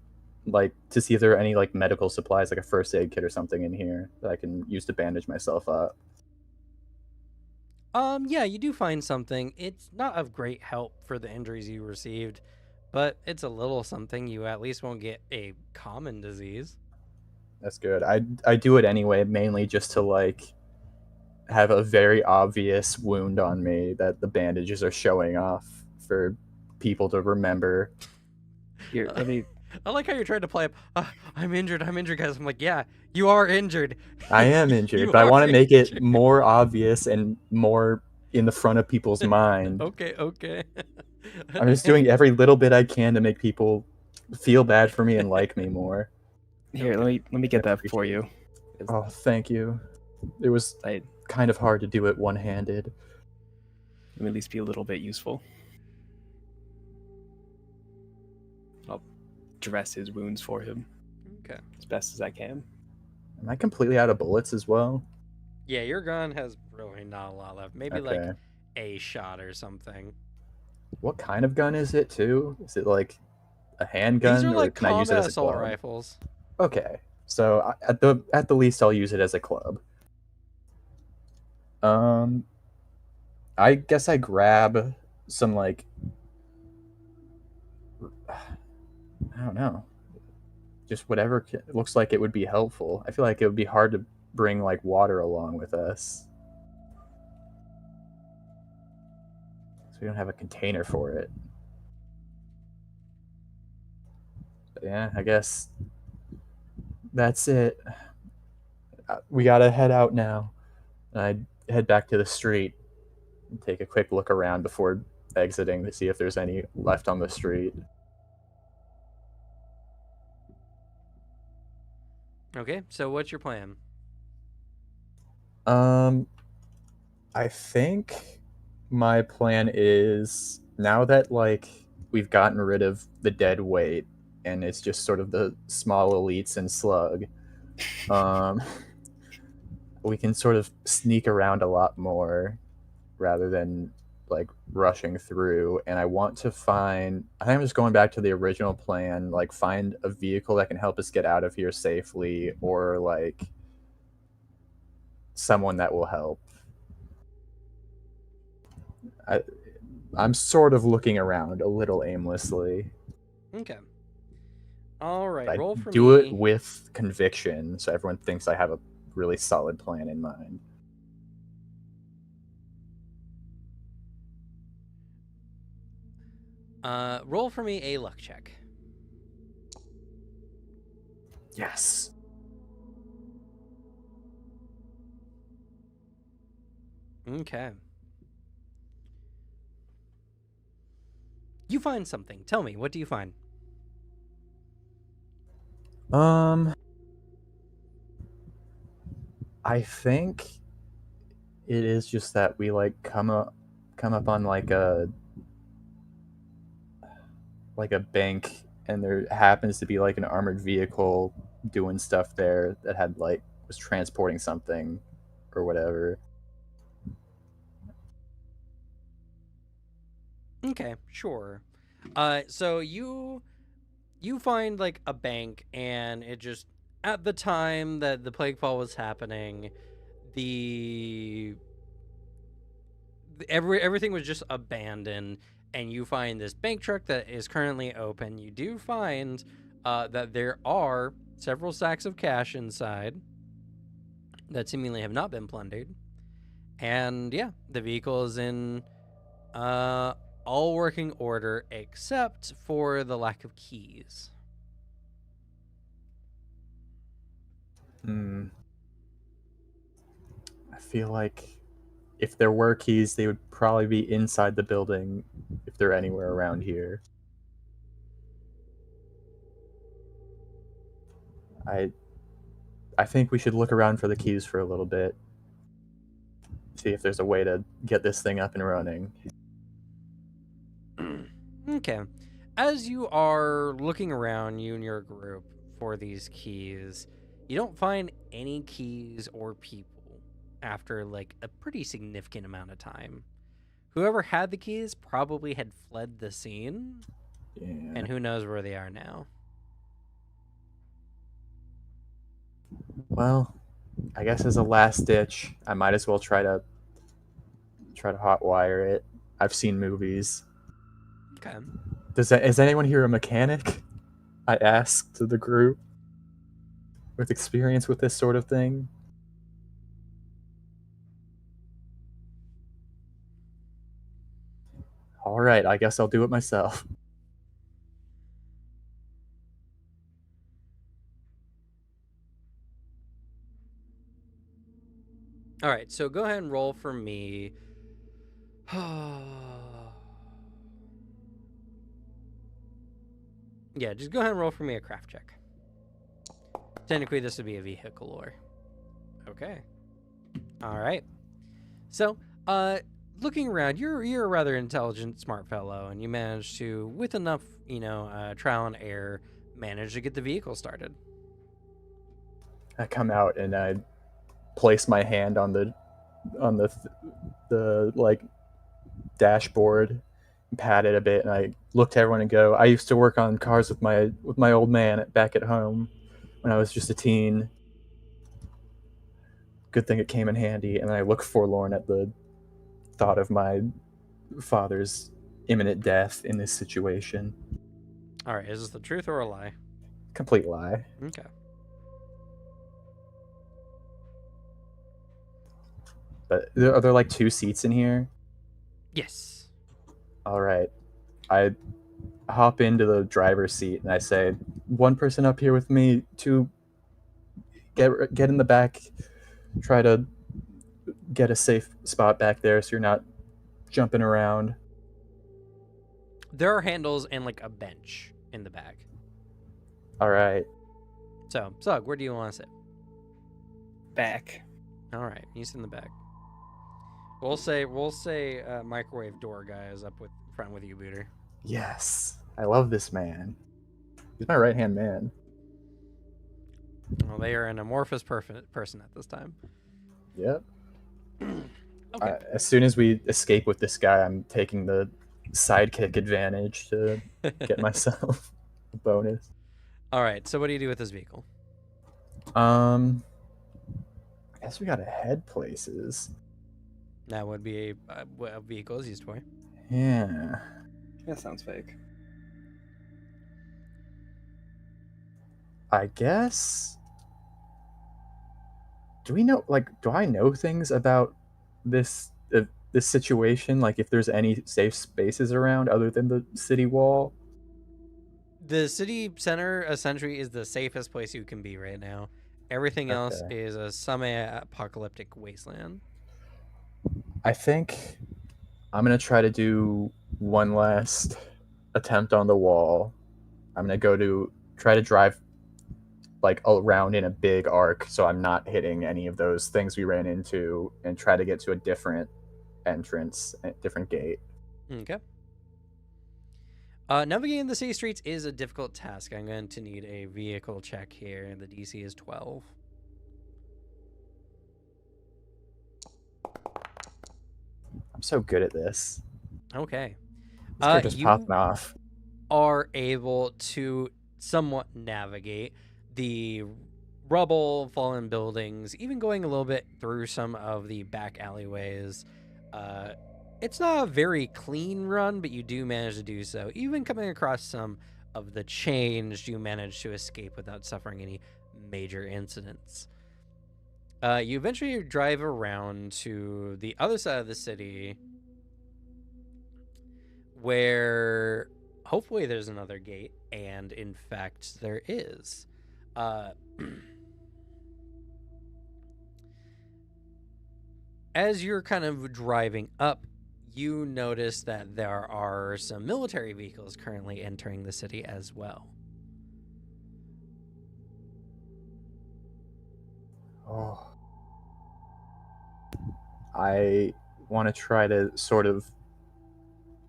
to see if there are any like medical supplies, like a first aid kit or something in here that I can use to bandage myself up. Yeah, you do find something. It's not of great help for the injuries you received, but it's a little something. You at least won't get a common disease. That's good. I do it anyway, mainly just to like have a very obvious wound on me that the bandages are showing off for people to remember. Here, let me. I like how you're trying to play up. I'm injured, guys. I'm like, yeah, you are injured. I am injured, You but I are want to make it injured. more obvious and more in the front of people's mind. Okay. I'm just doing every little bit I can to make people feel bad for me and like me more. Here, Okay. let me get that for you. Oh, thank you. It was I kind of hard to do it one-handed. Let me at least be a little bit useful. I'll dress his wounds for him Okay. as best as I can. Am I completely out of bullets as well? Yeah, your gun has really not a lot left. Maybe Okay. like a shot or something. What kind of gun is it too? Is it like a handgun, These are like or can I use it combat as a assault club? rifles. Okay, so at the least, I'll use it as a club. I guess I grab some like I don't know, just whatever looks like it would be helpful. I feel like it would be hard to bring like water along with us, so we don't have a container for it. But yeah, I guess that's it. We gotta head out now. And I head back to the street and take a quick look around before exiting to see if there's any left on the street. Okay, so what's your plan? I think my plan is, now that like we've gotten rid of the dead weight and it's just sort of the small elites and slug, we can sort of sneak around a lot more rather than like rushing through. And I want to find, I think I'm just going back to the original plan, like find a vehicle that can help us get out of here safely, or like someone that will help. I'm sort of looking around a little aimlessly. Okay. All right. I Roll for do it me. with conviction, so everyone thinks I have a really solid plan in mind. Roll for me a luck check. Yes. Okay. You find something. Tell me, what do you find? I think it is just that we like come up on like a bank, and there happens to be like an armored vehicle doing stuff there that had like was transporting something or whatever. Okay, sure. So you find like a bank, and it just at the time that the plague fall was happening, the everything was just abandoned, and you find this bank truck that is currently open. You do find that there are several sacks of cash inside that seemingly have not been plundered, and yeah, the vehicle is in uh, all working order except for the lack of keys. Hmm. I feel like if there were keys, they would probably be inside the building if they're anywhere around here. I I think we should look around for the keys for a little bit. See if there's a way to get this thing up and running. Okay. As you are looking around, you and your group, for these keys, you don't find any keys or people after like a pretty significant amount of time. Whoever had the keys probably had fled the scene, Yeah. and who knows where they are now. Well, I guess as a last ditch, I might as well try to hotwire it. I've seen movies. Okay. Is anyone here a mechanic? I asked to the group with experience with this sort of thing. All right, I guess I'll do it myself. All right, so go ahead and roll for me. Yeah, just go ahead and roll for me a craft check. Technically, this would be a vehicle lore. Okay. All right. So, looking around, you're a rather intelligent, smart fellow, and you manage to, with enough, trial and error, manage to get the vehicle started. I come out and I place my hand on the like dashboard, pat it a bit, and I look to everyone and go, I used to work on cars with my old man back at home when I was just a teen. Good thing it came in handy. And I look forlorn at the thought of my father's imminent death in this situation. All right, is this the truth or a lie? Complete lie. Okay. But are there like 2 seats in here? Yes. All right. I hop into the driver's seat and I say, one person up here with me, 2 get in the back, try to get a safe spot back there so you're not jumping around. There are handles and like a bench in the back. All right. So, Sug, where do you want to sit? Back. All right, he's in the back. We'll say microwave door guy is up with front with you, Booter. Yes. I love this man. He's my right-hand man. Well, they are an amorphous person at this time. Yep. Okay. As soon as we escape with this guy, I'm taking the sidekick advantage to get myself a bonus. All right. So, what do you do with this vehicle? I guess we gotta head places. That would be what a vehicle is used for. Yeah. That sounds fake. I guess. Do we know? Like, do I know things about this situation? Like, if there's any safe spaces around other than the city wall? The city center essentially is the safest place you can be right now. Everything else Okay. is a semi-apocalyptic wasteland. I think I'm gonna try to do one last attempt on the wall. I'm gonna try to drive like around in a big arc so I'm not hitting any of those things we ran into and try to get to a different entrance, a different gate. Okay. Navigating the city streets is a difficult task. I'm going to need a vehicle check here. The DC is 12. I'm so good at this. Okay. This character's You popping off. are able to somewhat navigate the rubble, fallen buildings, even going a little bit through some of the back alleyways. It's not a very clean run, but you do manage to do so. Even coming across some of the change, you manage to escape without suffering any major incidents. You eventually drive around to the other side of the city where hopefully there's another gate, and in fact there is. As you're kind of driving up, you notice that there are some military vehicles currently entering the city as well. Oh. I want to try to sort of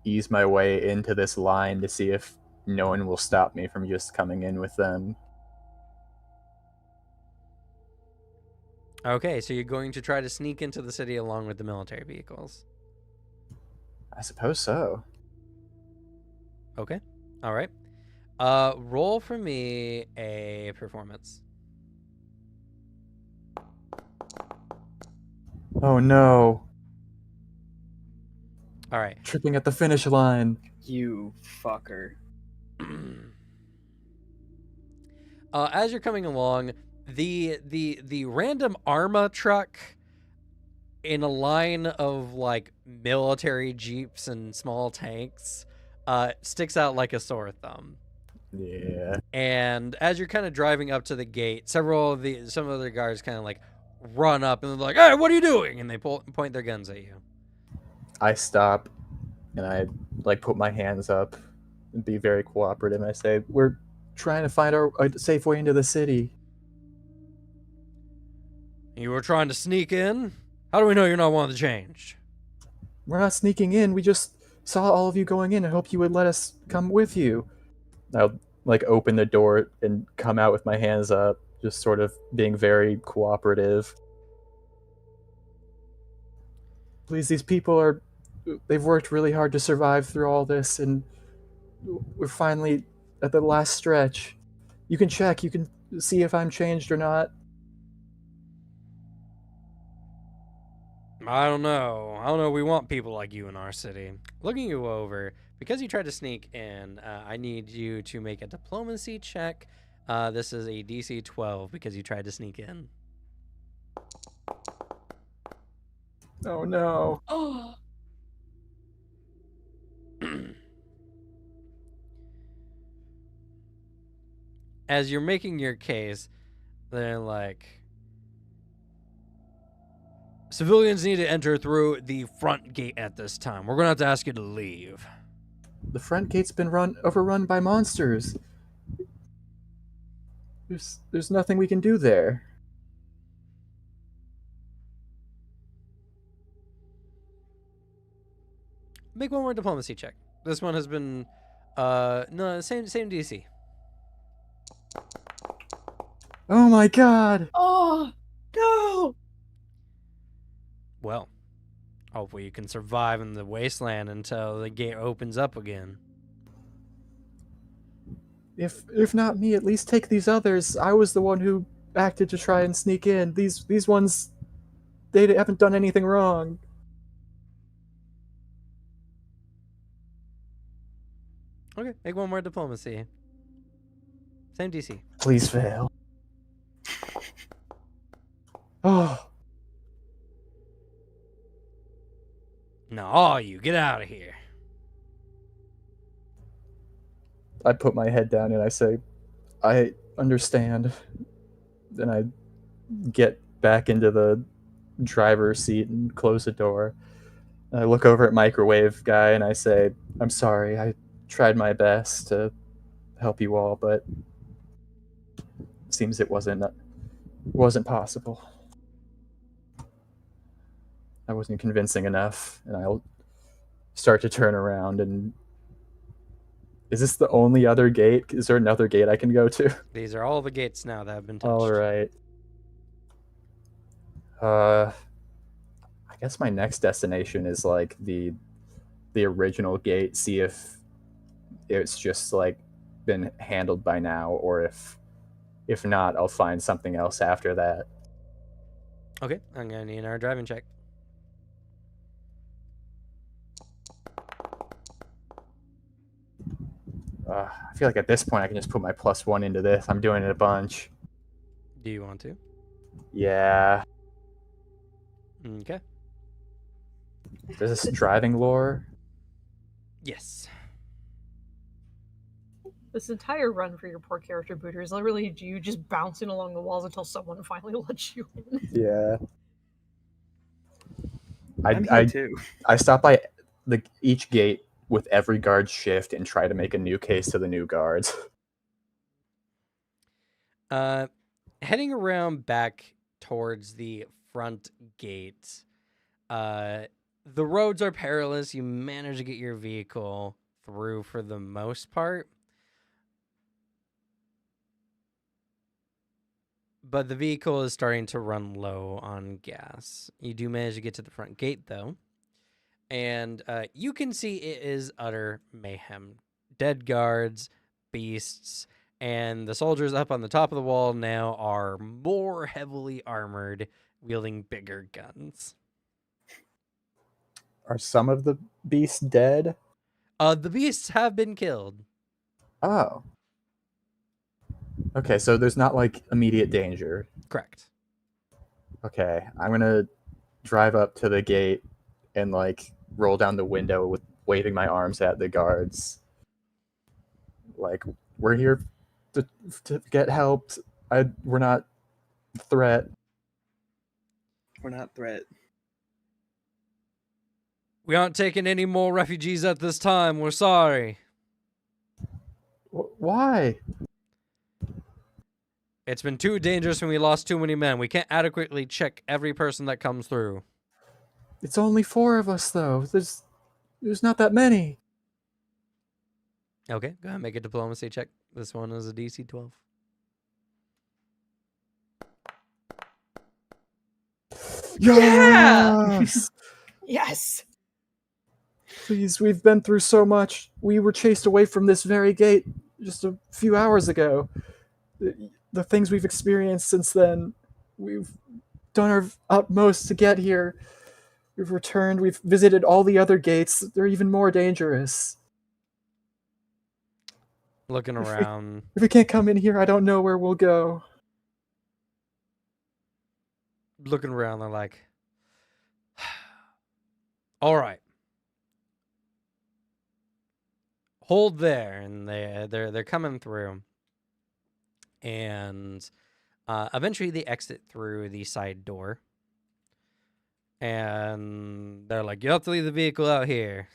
ease my way into this line to see if no one will stop me from just coming in with them. Okay, so you're going to try to sneak into the city along with the military vehicles. I suppose so. Okay. All right. Roll for me a performance. Oh no. All right. Tripping at the finish line. You fucker. As you're coming along, the random Arma truck in a line of like military jeeps and small tanks sticks out like a sore thumb. Yeah. And as you're kind of driving up to the gate, some of the guards kind of like run up and they're like, "Hey, what are you doing?" And they point their guns at you. I stop and I like put my hands up and be very cooperative. I say, "We're trying to find a safe way into the city." You were trying to sneak in? How do we know you're not one of the changed? We're not sneaking in. We just saw all of you going in and hope you would let us come with you. I'll like open the door and come out with my hands up, just sort of being very cooperative. Please, these people they've worked really hard to survive through all this, and we're finally at the last stretch. You can check, you can see if I'm changed or not. I don't know. We want people like you in our city. Looking you over, because you tried to sneak in, I need you to make a diplomacy check. This is a DC 12 because you tried to sneak in. Oh no. Oh, As you're making your case, they're like, civilians need to enter through the front gate at this time. We're going to have to ask you to leave. The front gate's been overrun by monsters. There's nothing we can do there. Make one more diplomacy check. This one has been, no, same DC. Oh my god! oh, no! Well, hopefully you can survive in the wasteland until the gate opens up again. If not me, at least take these others. I was the one who acted to try and sneak in. These ones, they haven't done anything wrong. Okay, make one more diplomacy. Same DC. Please fail. Oh, No, all you, get out of here. I put my head down and I say, I understand. Then I get back into the driver's seat and close the door. I look over at Microwave Guy and I say, I'm sorry, I tried my best to help you all, but it seems it wasn't possible. I wasn't convincing enough, and I'll start to turn around and is this the only other gate? Is there another gate I can go to? These are all the gates now that have been touched. All right. I guess my next destination is like the original gate. See if it's just like been handled by now, or if not, I'll find something else after that. Okay, I'm gonna need our driving check. I feel like at this point I can just put my +1 into this. I'm doing it a bunch. Do you want to? Yeah. Okay. Is this driving lore? Yes. This entire run for your poor character, Booter, is literally you just bouncing along the walls until someone finally lets you in. Yeah. I'm here too. I stop by each gate with every guard shift and try to make a new case to the new guards. Heading around back towards the front gate, the roads are perilous. You manage to get your vehicle through for the most part. But the vehicle is starting to run low on gas. You do manage to get to the front gate, though. And you can see it is utter mayhem. Dead guards, beasts, and the soldiers up on the top of the wall now are more heavily armored, wielding bigger guns. Are some of the beasts dead? The beasts have been killed. Oh. Okay, so there's not like immediate danger. Correct. Okay, I'm gonna drive up to the gate and like roll down the window with waving my arms at the guards. Like, we're here to get help. We're not threat. We're not threat. We aren't taking any more refugees at this time. We're sorry. Why? It's been too dangerous and we lost too many men. We can't adequately check every person that comes through. It's only 4 of us, though. There's not that many. Okay, go ahead and make a diplomacy check. This one is a DC 12. Yes! Yes! Please, we've been through so much. We were chased away from this very gate just a few hours ago. The things we've experienced since then, we've done our utmost to get here. We've returned, we've visited all the other gates. They're even more dangerous. Looking around. If we can't come in here, I don't know where we'll go. Looking around, they're like, all right. Hold there, and they're coming through. And eventually they exit through the side door. And they're like, you have to leave the vehicle out here.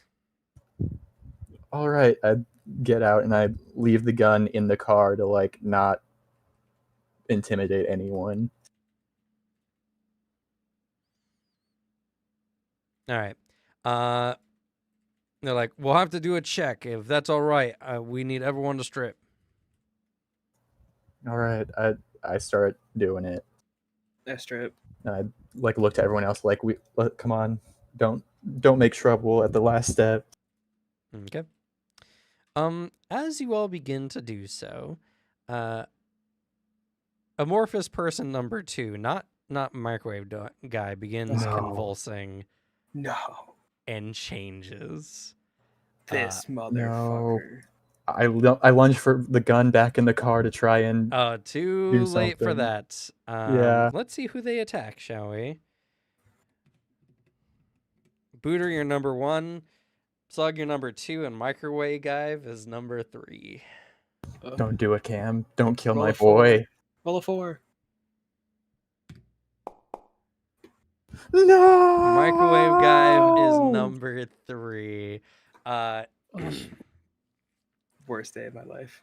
All right, I get out and I leave the gun in the car to like not intimidate anyone. All right. They're like, we'll have to do a check. If that's all right, we need everyone to strip. All right, I start doing it. I strip. And I like look to everyone else like, come on, don't make trouble at the last step. Okay. As you all begin to do so, amorphous person number 2, not microwave guy, begins No. convulsing No. and changes. This motherfucker. I lunge for the gun back in the car to try and Too late for something. that. Yeah. Let's see who they attack, shall we? Booter, you're number 1. Slug, you're number 2, and Microwave Guy is number 3. Don't do it, Cam. Don't kill Roll my a 4. boy. Roll a 4. No. Microwave Guy is number 3. Worst day of my life.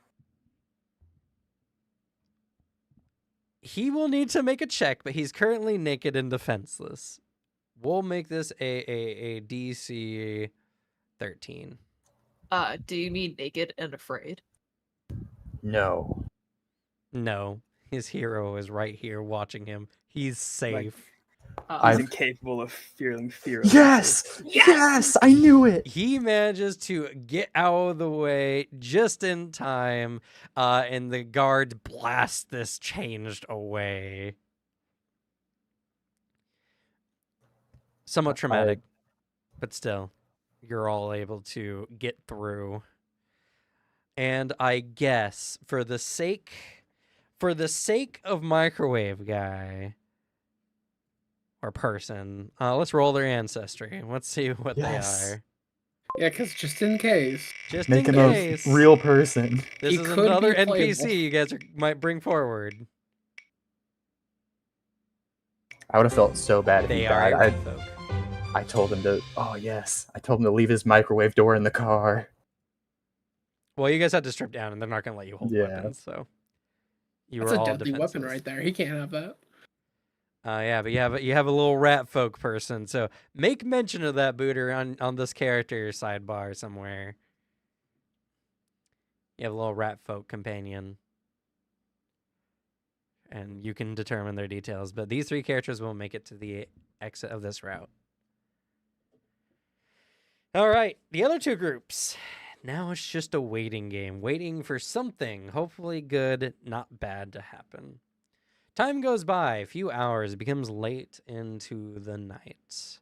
He will need to make a check, but he's currently naked and defenseless. We'll make this a DC 13. Do you mean naked and afraid? No. No, his hero is right here watching him. He's safe. He's incapable of feeling fear. Yes! Yes! I knew it! He manages to get out of the way just in time, and the guard blasts this changed away. Somewhat traumatic, but still, you're all able to get through. And I guess for the sake of Microwave Guy or person, let's roll their ancestry. Let's see what they are. Yeah, because just in case. Just Make in him case. a real person. This He is could another be playable. NPC you guys might bring forward. I would have felt so bad if They he are died. red folk. I told him to. Oh yes, I told him to leave his microwave door in the car. Well, you guys had to strip down, and they're not going to let you hold Yeah. weapons, so you That's were a all deadly weapon defenseless. right there. He can't have that. Yeah, but you have a little rat folk person, so make mention of that, Booter, on this character sidebar somewhere. You have a little rat folk companion, and you can determine their details. But these 3 characters will make it to the exit of this route. All right, the other 2 groups. Now it's just a waiting game, waiting for something, hopefully good, not bad, to happen. Time goes by, a few hours, it becomes late into the night.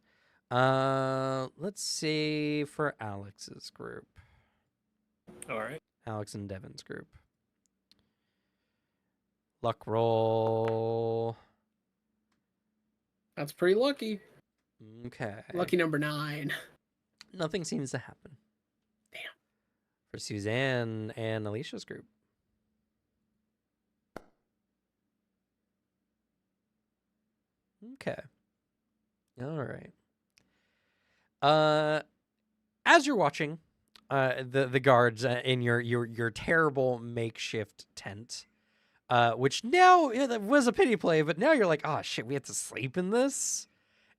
Let's see for Alex's group. All right. Alex and Devin's group. Luck roll. That's pretty lucky. Okay. Lucky number 9. Nothing seems to happen. Damn. For Suzanne and Alicia's group. Okay. All right. As you're watching, the guards in your terrible makeshift tent, which now it was a pity play, but now you're like, oh shit, we have to sleep in this.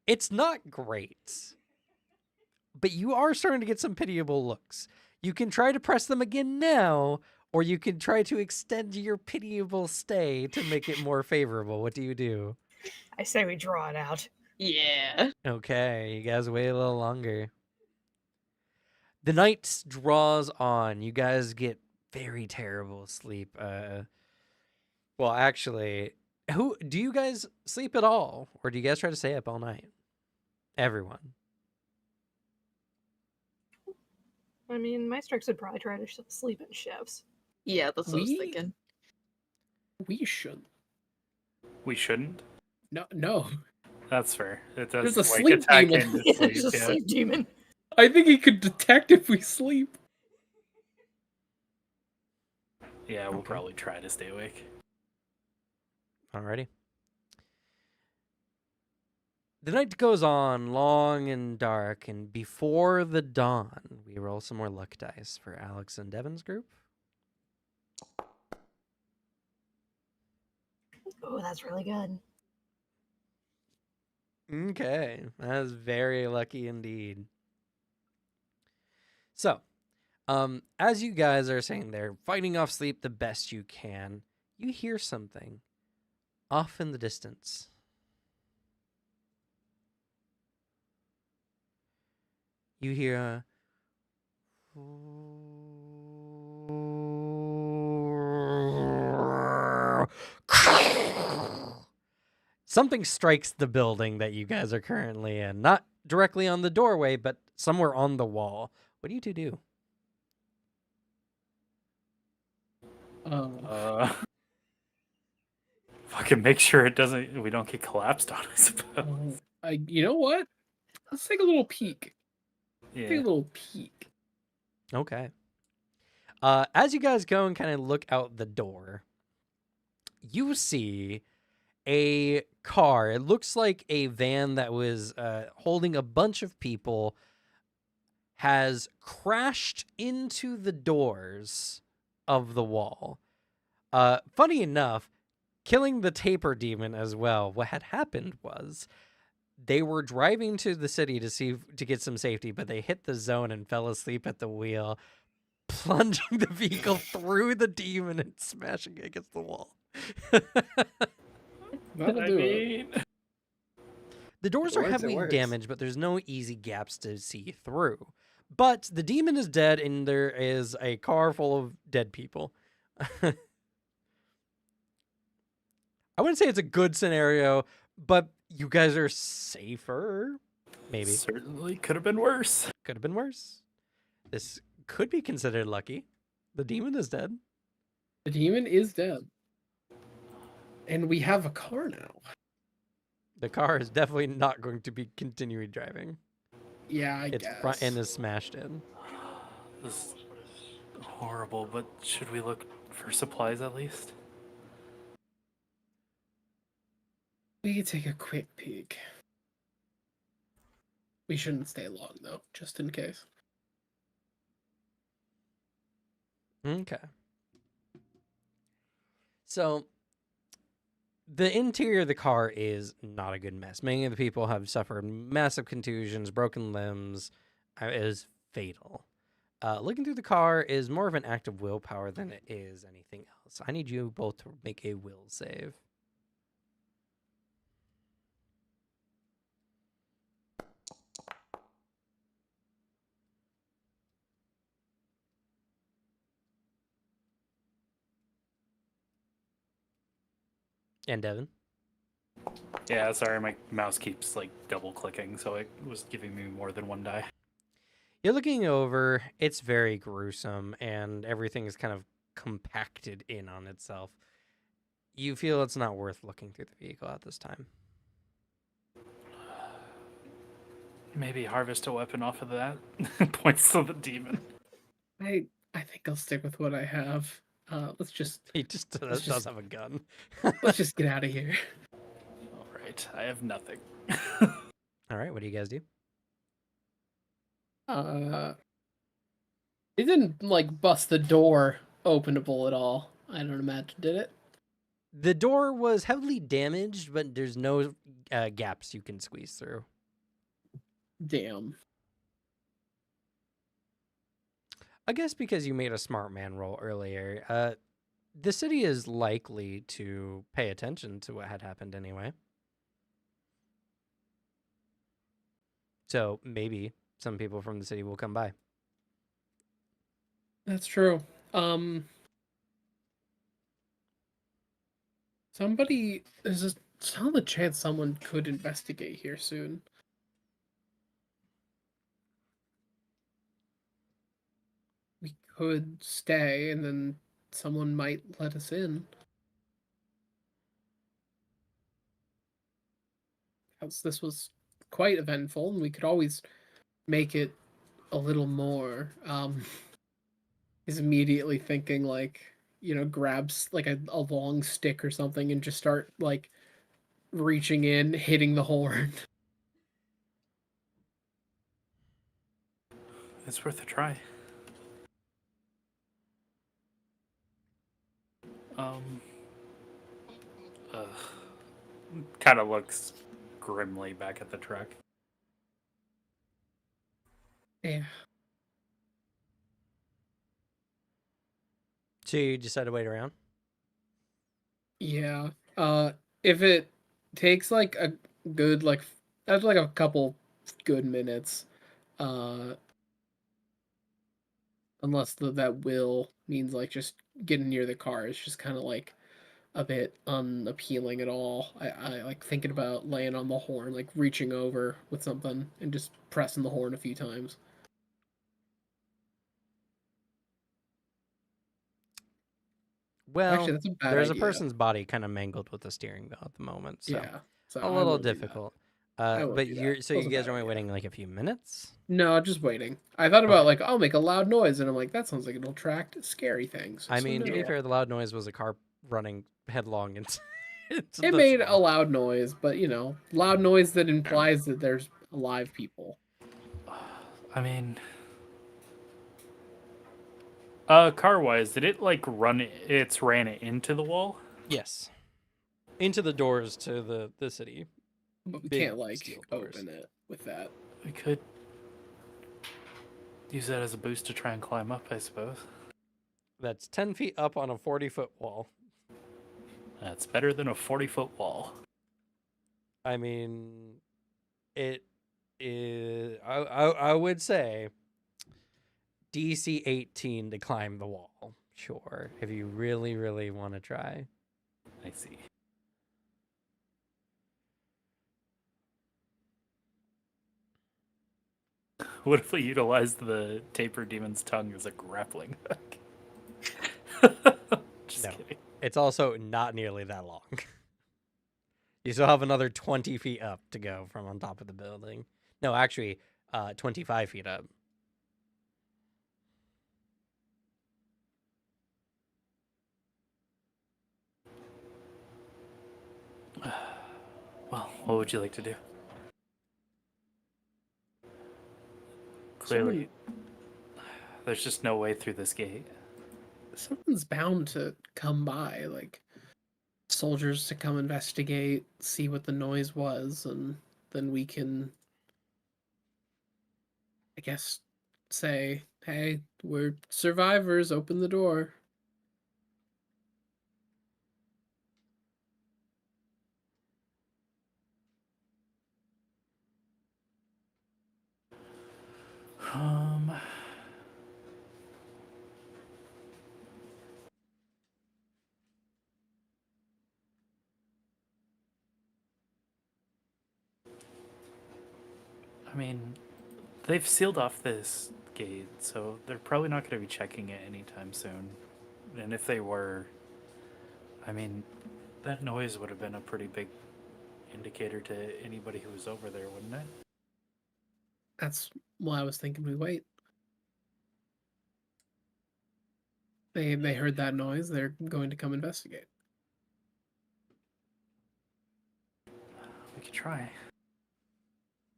It's not great, but you are starting to get some pitiable looks. You can try to press them again now, or you can try to extend your pitiable stay to make it more favorable. What do you do? I say we draw it out. Yeah. Okay, you guys wait a little longer. The night draws on. You guys get very terrible sleep. Well, actually, do you guys sleep at all, or do you guys try to stay up all night? Everyone. I mean, my strikes would probably try to sleep in shifts. Yeah, that's what I was We- thinking. We should. We shouldn't. No. That's fair. It There's does a like sleep attack demon. into sleep. It's a Yeah. sleep demon. I think he could detect if we sleep. Yeah, we'll probably try to stay awake. Alrighty. The night goes on long and dark, and before the dawn, we roll some more luck dice for Alex and Devin's group. Oh, that's really good. Okay, that is very lucky indeed. So, as you guys are saying there, fighting off sleep the best you can, you hear something off in the distance. You hear a something strikes the building that you guys are currently in. Not directly on the doorway, but somewhere on the wall. What do you two do? Fucking make sure we don't get collapsed on, I suppose. You know what? Let's take a little peek. Take a Yeah. little peek. Okay. As you guys go and kind of look out the door, you see a car. It looks like a van that was holding a bunch of people has crashed into the doors of the wall. Funny enough, killing the taper demon as well. What had happened was they were driving to the city to get some safety, but they hit the zone and fell asleep at the wheel, plunging the vehicle through the demon and smashing it against the wall. That'll do it. The doors If it are works, it heavily works. damaged, but there's no easy gaps to see through. But the demon is dead, and there is a car full of dead people. I wouldn't say it's a good scenario, but you guys are safer. Maybe. Certainly could have been worse. Could have been worse. This could be considered lucky. The demon is dead. The demon is dead. And we have a car now. The car is definitely not going to be continuing driving. Yeah, I Its guess. front end is smashed in. This is horrible, but should we look for supplies at least? We could take a quick peek. We shouldn't stay long, though, just in case. Okay. So, the interior of the car is not a good mess. Many of the people have suffered massive contusions, broken limbs. It is fatal. Looking through the car is more of an act of willpower than it is anything else. I need you both to make a will save. And Devin? Yeah, sorry, my mouse keeps like double clicking, so it was giving me more than one die. You're looking over, it's very gruesome, and everything is kind of compacted in on itself. You feel it's not worth looking through the vehicle at this time. Maybe harvest a weapon off of that. Points to the demon. I think I'll stick with what I have. Let's just He just does have a gun. let's just get out of here. All right, I have nothing. All right, what do you guys do? It didn't like bust the door openable at all. I don't imagine, did it? The door was heavily damaged, but there's no gaps you can squeeze through. Damn. I guess because you made a smart man roll earlier, the city is likely to pay attention to what had happened anyway. So maybe some people from the city will come by. That's true. There's a solid chance someone could investigate here soon. We could stay and then someone might let us in. Because this was quite eventful and we could always make it a little more. Is immediately thinking like, grabs like a long stick or something and just start like reaching in, hitting the horn. It's worth a try. Kind of looks grimly back at the truck. Yeah. So you decide to wait around? Yeah. If it takes like a good that's like a couple good minutes, unless that will means like just getting near the car is just kind of like a bit unappealing at all. I like thinking about laying on the horn, like reaching over with something and just pressing the horn a few times. Well, Actually, that's a bad there's idea. a person's body kind of mangled with the steering wheel at the moment, so Yeah. So a I little won't do that. difficult. I won't But do that. you're so That was you a guys bad are only idea. waiting like a few minutes. No, just waiting. I thought about Okay. like, I'll make a loud noise, and I'm like, that sounds like it'll attract scary things. I So mean, to be no. fair, the loud noise was a car running headlong into, into It the made a swamp. loud noise, but loud noise that implies that there's alive people. I mean, car-wise, did it like ran it into the wall? Yes, into the doors to the city. But we Big can't like steel doors. open it with that. We could use that as a boost to try and climb up, I suppose. That's 10 feet up on a 40-foot wall. That's better than a 40-foot wall. I mean, it is. I would say DC 18 to climb the wall. Sure, if you really, really want to try. I see. What if we utilize the taper demon's tongue as a grappling hook? Just No. kidding. It's also not nearly that long. You still have another 20 feet up to go from on top of the building. No, actually, 25 feet up. Well, what would you like to do? Clearly, there's just no way through this gate. Someone's bound to come by, like soldiers to come investigate, see what the noise was, and then we can, I guess, say, hey, we're survivors, open the door. Um, I mean, they've sealed off this gate, so they're probably not going to be checking it anytime soon. And if they were, I mean, that noise would have been a pretty big indicator to anybody who was over there, wouldn't it? That's why I was thinking we wait. They heard that noise, they're going to come investigate. We could try.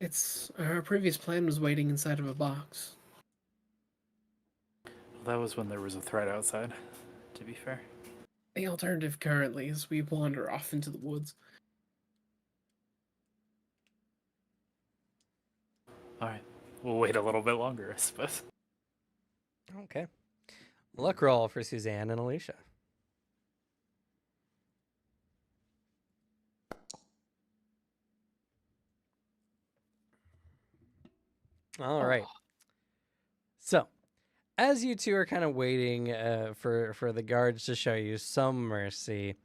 It's our previous plan was waiting inside of a box. Well, that was when there was a threat outside, to be fair. The alternative currently is we wander off into the woods. Alright, we'll wait a little bit longer, I suppose. Okay. Luck roll for Suzanne and Alicia. All right. So, as you two are kind of waiting for the guards to show you some mercy,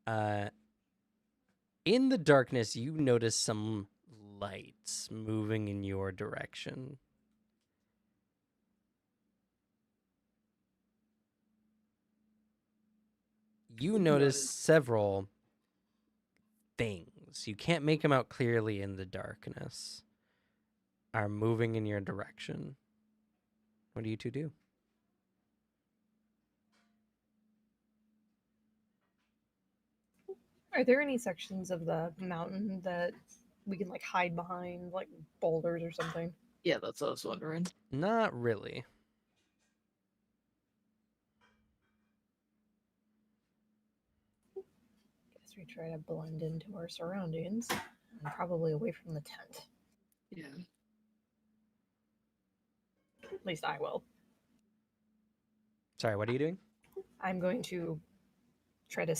in the darkness you notice some lights moving in your direction. You notice several things. You can't make them out clearly in the darkness. Are moving in your direction. What do you two do? Are there any sections of the mountain that we can like hide behind, like boulders or something? Yeah, that's what I was wondering. Not really. Guess we try to blend into our surroundings and probably away from the tent. Yeah. At least I will. Sorry, what are you doing? I'm going to try to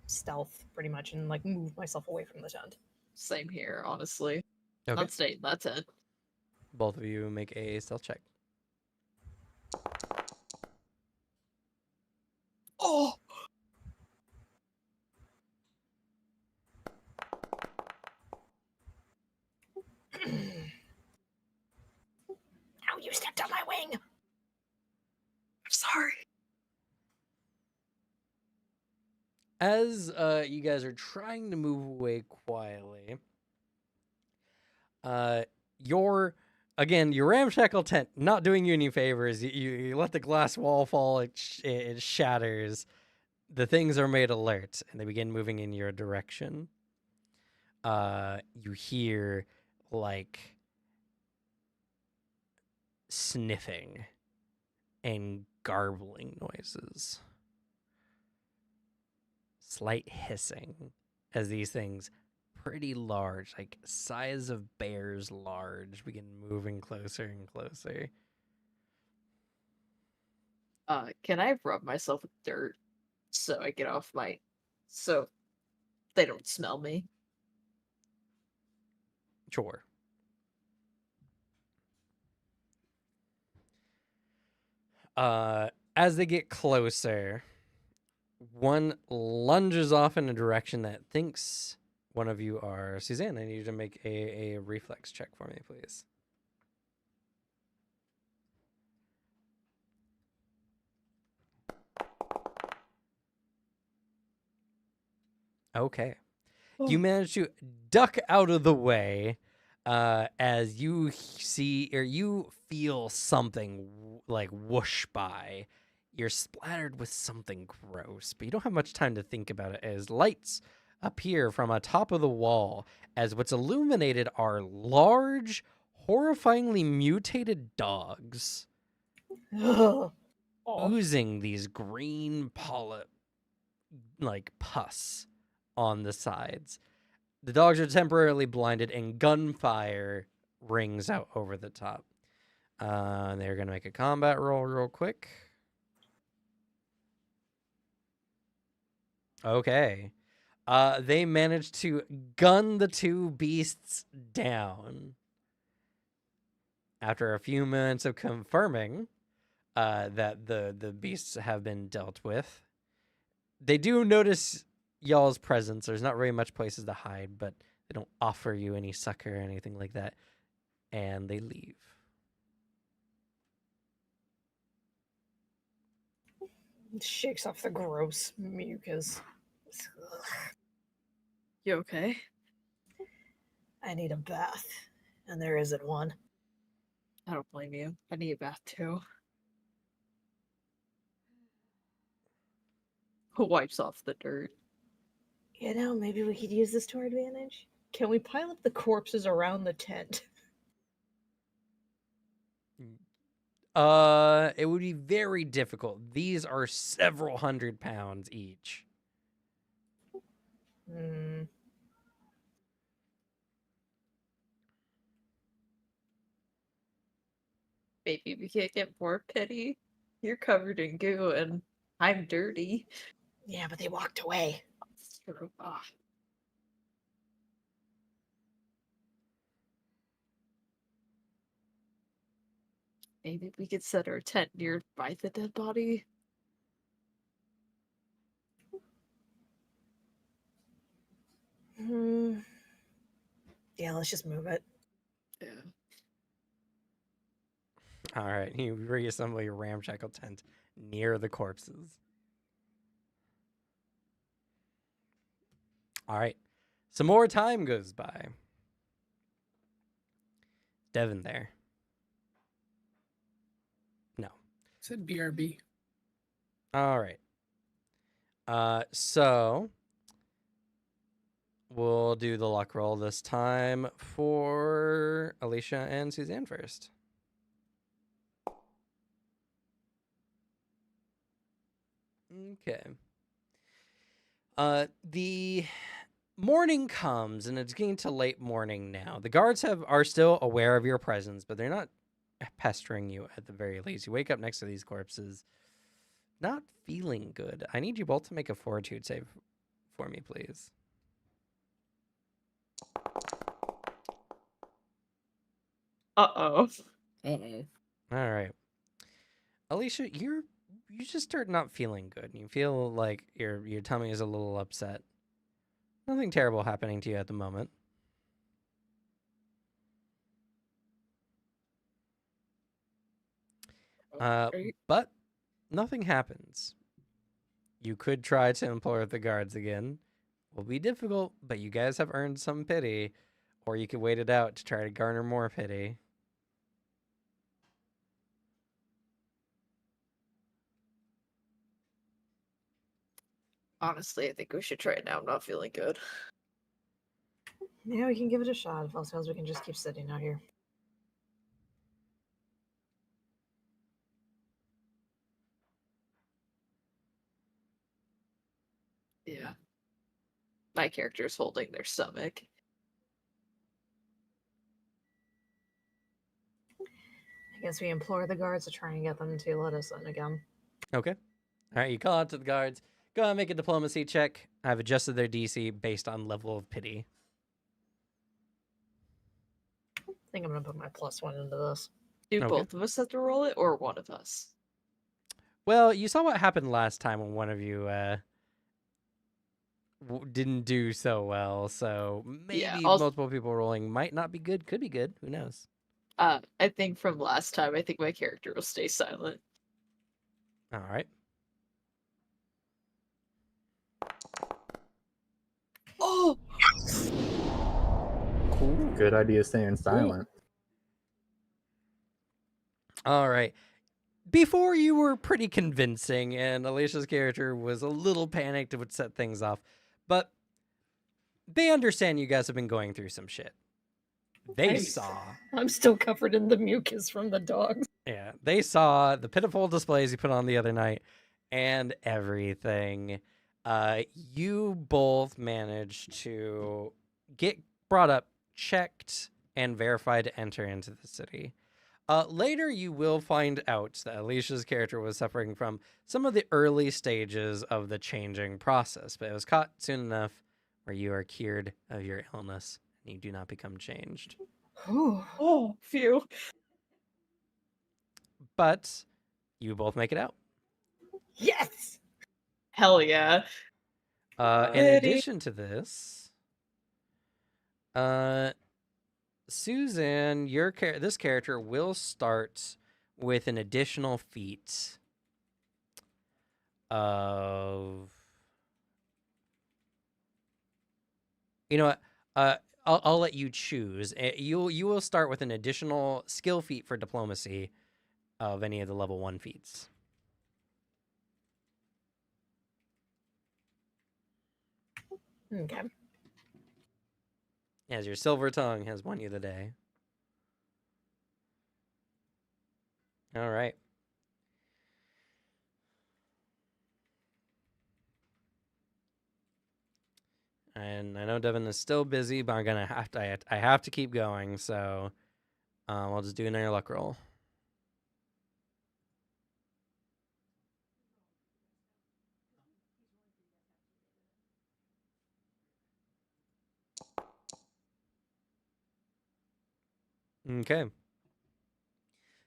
stealth pretty much and like move myself away from the tent. Same here, honestly. Okay. Not staying, that's it. Both of you make a stealth check. Oh! Ow, you stepped on my wing! I'm sorry. As you guys are trying to move away quietly, your ramshackle tent not doing you any favors. You let the glass wall fall, it shatters. The things are made alert, and they begin moving in your direction. You hear like sniffing and garbling noises, slight hissing as these things, pretty large, like size of bears large, begin moving closer and closer. Can I rub myself with dirt so I get off so they don't smell me? Sure. As they get closer, one lunges off in a direction that thinks one of you are Suzanne. I need you to make a reflex check for me, please. Okay. You manage to duck out of the way as you see or you feel something like whoosh by. You're splattered with something gross, but you don't have much time to think about it as lights appear from atop of the wall as what's illuminated are large, horrifyingly mutated dogs Ugh. oozing these green polyp like pus on the sides. The dogs are temporarily blinded, and gunfire rings out over the top. They're going to make a combat roll real quick. Okay. They managed to gun the two beasts down. After a few minutes of confirming that the beasts have been dealt with, they do notice y'all's presence. There's not very much places to hide, but they don't offer you any succor or anything like that. And they leave. Shakes off the gross mucus. Ugh. You okay? I need a bath, and there isn't one. I don't blame you. I need a bath too. Who wipes off the dirt? You know, maybe we could use this to our advantage. Can we pile up the corpses around the tent? It would be very difficult. These are several 100 pounds each. Hmm. Maybe we can't get more pity. You're covered in goo and I'm dirty. Yeah, but they walked away. It's true. Ah. Maybe we could set our tent nearby the dead body. Hmm. Yeah, let's just move it. Yeah. All right, you reassemble your ramshackle tent near the corpses. All right, some more time goes by. Devin there. No. Said BRB. All right. So we'll do the luck roll this time for Alicia and Suzanne first. Okay. The morning comes, and it's getting to late morning now. The guards are still aware of your presence, but they're not pestering you at the very least. You wake up next to these corpses, not feeling good. I need you both to make a fortitude save for me, please. Uh-oh. Uh-oh. All right. Alicia, you just start not feeling good. You feel like your tummy is a little upset. Nothing terrible happening to you at the moment. Right. But nothing happens. You could try to implore the guards again. Will be difficult, but you guys have earned some pity. Or you could wait it out to try to garner more pity. Honestly, I think we should try it now. I'm not feeling good. Yeah, we can give it a shot. If else fails, we can just keep sitting out here. Yeah. My character's holding their stomach. I guess we implore the guards to try and get them to let us in again. Okay. All right, you call out to the guards. Go ahead and make a diplomacy check. I've adjusted their DC based on level of pity. I think I'm gonna put my +1 into this. Do Okay. both of us have to roll it, or one of us? Well, you saw what happened last time when one of you didn't do so well, so maybe Yeah, multiple people rolling might not be good. Could be good. Who knows? I think from last time, I think my character will stay silent. All right. Oh! Cool. Good idea staying silent. All right. Before you were pretty convincing, and Alicia's character was a little panicked. It would set things off. But they understand you guys have been going through some shit. They Nice. saw. I'm still covered in the mucus from the dogs. Yeah, they saw the pitiful displays you put on the other night and everything. You both managed to get brought up, checked, and verified to enter into the city. Later, you will find out that Alicia's character was suffering from some of the early stages of the changing process, but it was caught soon enough where you are cured of your illness and you do not become changed. Oh, phew. But you both make it out. Yes! Hell yeah. In Ready. addition to this, Susan, this character will start with an additional feat of. You know what? I'll let you choose. You will start with an additional skill feat for diplomacy of any of the level 1 feats. Okay. As your silver tongue has won you the day. All right. And I know Devin is still busy, but I have to keep going, so I'll just do another luck roll. Okay.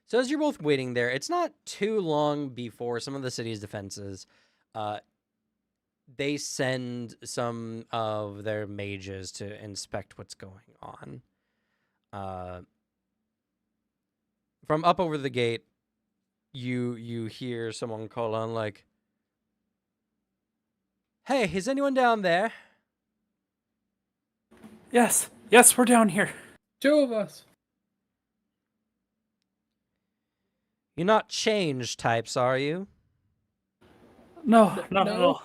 So as you're both waiting there, it's not too long before some of the city's defenses, they send some of their mages to inspect what's going on. From up over the gate, you hear someone call on like, "Hey, is anyone down there?" Yes, we're down here. 2 of us. You're not changed types, are you? No, not at No. all.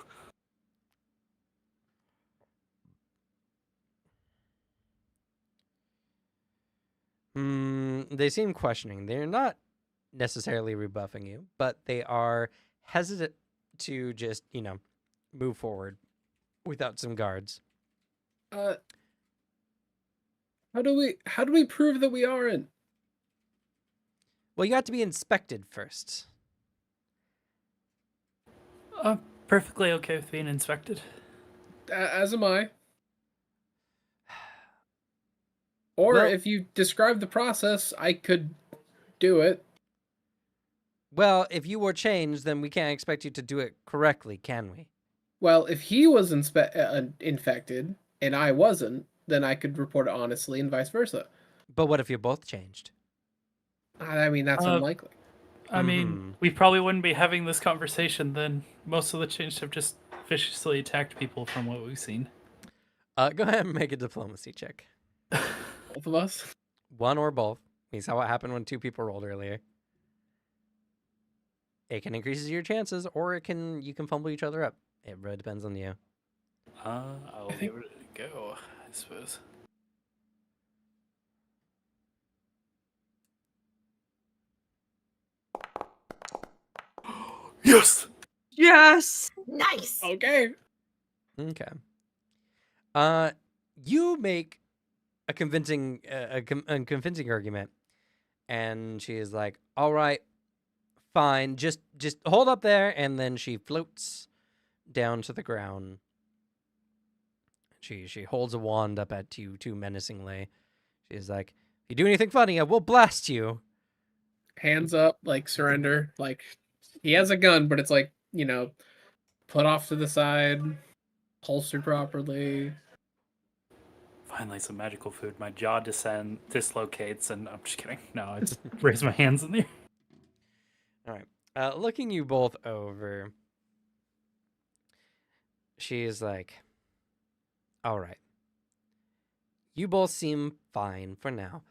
They seem questioning. They're not necessarily rebuffing you, but they are hesitant to just, move forward without some guards. How do we prove that we aren't? Well, you got to be inspected first. Perfectly okay with being inspected. As am I. Or Well- if you describe the process, I could do it. Well, if you were changed, then we can't expect you to do it correctly, can we? Well, if he was infected and I wasn't, then I could report it honestly and vice versa. But what if you're both changed? I mean, that's Uh, unlikely. I mean, Mhm. we probably wouldn't be having this conversation then. Most of the change have just viciously attacked people from what we've seen. Go ahead and make a diplomacy check. Both of us. One or both. We saw what happened when 2 people rolled earlier. It can increase your chances, or you can fumble each other up. It really depends on you. I'll think- give it a go, I suppose. Yes! Yes. Nice. Okay. Okay. You make a convincing argument, and she is like, "All right, fine. Just hold up there," and then she floats down to the ground. She holds a wand up at you too menacingly. She's like, "If you do anything funny, I will blast you." Hands up, like surrender. Like he has a gun, but it's like, put off to the side, holstered properly. Finally, some magical food. My jaw dislocates, and I'm just kidding. No, I just raise my hands in the air. All right. Looking you both over, she is like, "All right. You both seem fine for now.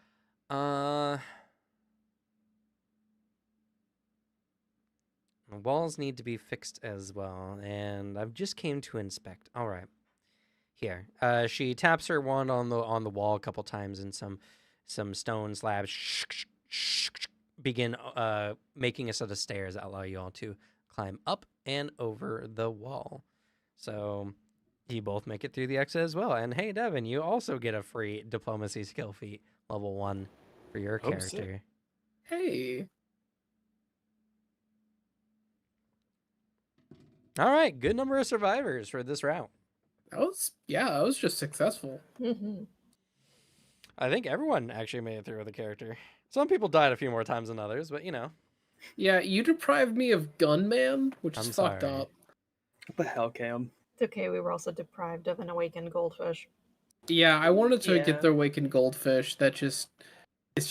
The walls need to be fixed as well, and I've just came to inspect. All right. Here." She taps her wand on the wall a couple times, and some stone slabs begin making a set of stairs that allow you all to climb up and over the wall. So you both make it through the exit as well. And hey, Devin, you also get a free diplomacy skill feat level 1 for your Oh, sick. character. Hey. All right, good number of survivors for this route. That was just successful. Mm-hmm. I think everyone actually made it through with a character. Some people died a few more times than others, but Yeah, you deprived me of Gunman, which is I'm fucked sorry. up. What the hell, Cam? It's okay. We were also deprived of an awakened goldfish. Yeah, I wanted to Yeah. get the awakened goldfish that it's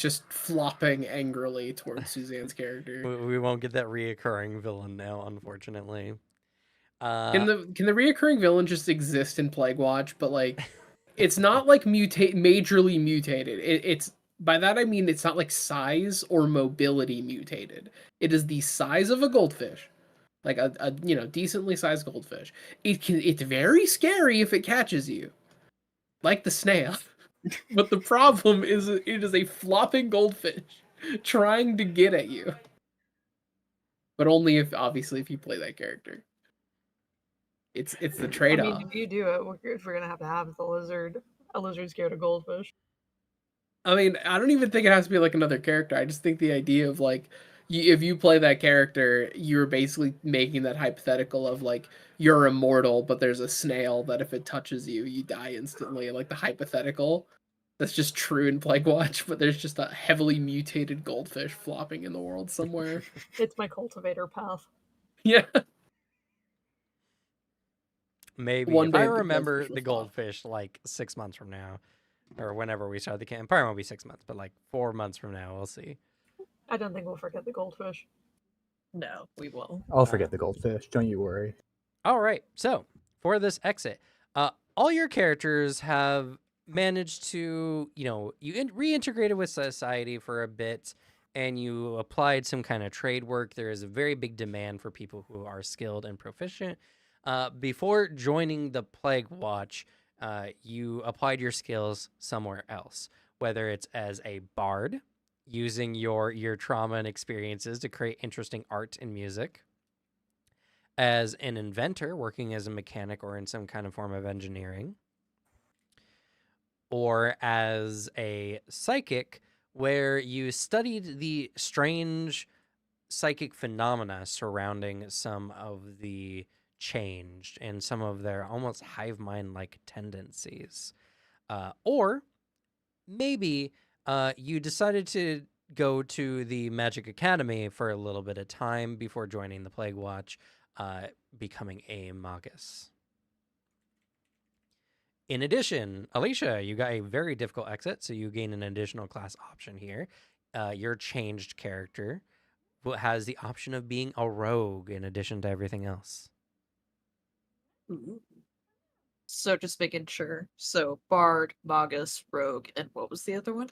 just flopping angrily towards Suzanne's character. We won't get that reoccurring villain now, unfortunately. Can the reoccurring villain just exist in Plague Watch, but like it's not like majorly mutated. It's by that I mean it's not like size or mobility mutated. It is the size of a goldfish. Like a decently sized goldfish. It's very scary if it catches you. Like the snail. But the problem is it is a flopping goldfish trying to get at you. But only if you play that character. It's the I trade-off. mean, if you do it, we're gonna have to have the lizard. A lizard scared of goldfish. I mean, I don't even think it has to be like another character. I just think the idea of like, if you play that character, you're basically making that hypothetical of like you're immortal, but there's a snail that if it touches you, you die instantly. Like the hypothetical, that's just true in Plague Watch, but there's just a heavily mutated goldfish flopping in the world somewhere. It's my cultivator path. Yeah, Maybe One if I day the remember goldfish will the flop. goldfish like 6 months from now, or whenever we start the camp, probably won't be 6 months, but like 4 months from now, we'll see. I don't think we'll forget the goldfish. No, we will. I'll forget the goldfish. Don't you worry. All right, so for this exit, all your characters have managed to, reintegrated with society for a bit, and you applied some kind of trade work. There is a very big demand for people who are skilled and proficient. Before joining the Plague Watch, you applied your skills somewhere else, whether it's as a bard, using your trauma and experiences to create interesting art and music, as an inventor, working as a mechanic or in some kind of form of engineering, or as a psychic, where you studied the strange psychic phenomena surrounding some of the changed and some of their almost hive mind like tendencies. Or maybe you decided to go to the Magic Academy for a little bit of time before joining the Plague Watch, becoming a Magus. In addition, Alicia, you got a very difficult exit, so you gain an additional class option here. Your changed character has the option of being a rogue in addition to everything else. So just making sure. So Bard, Magus, Rogue, and what was the other one?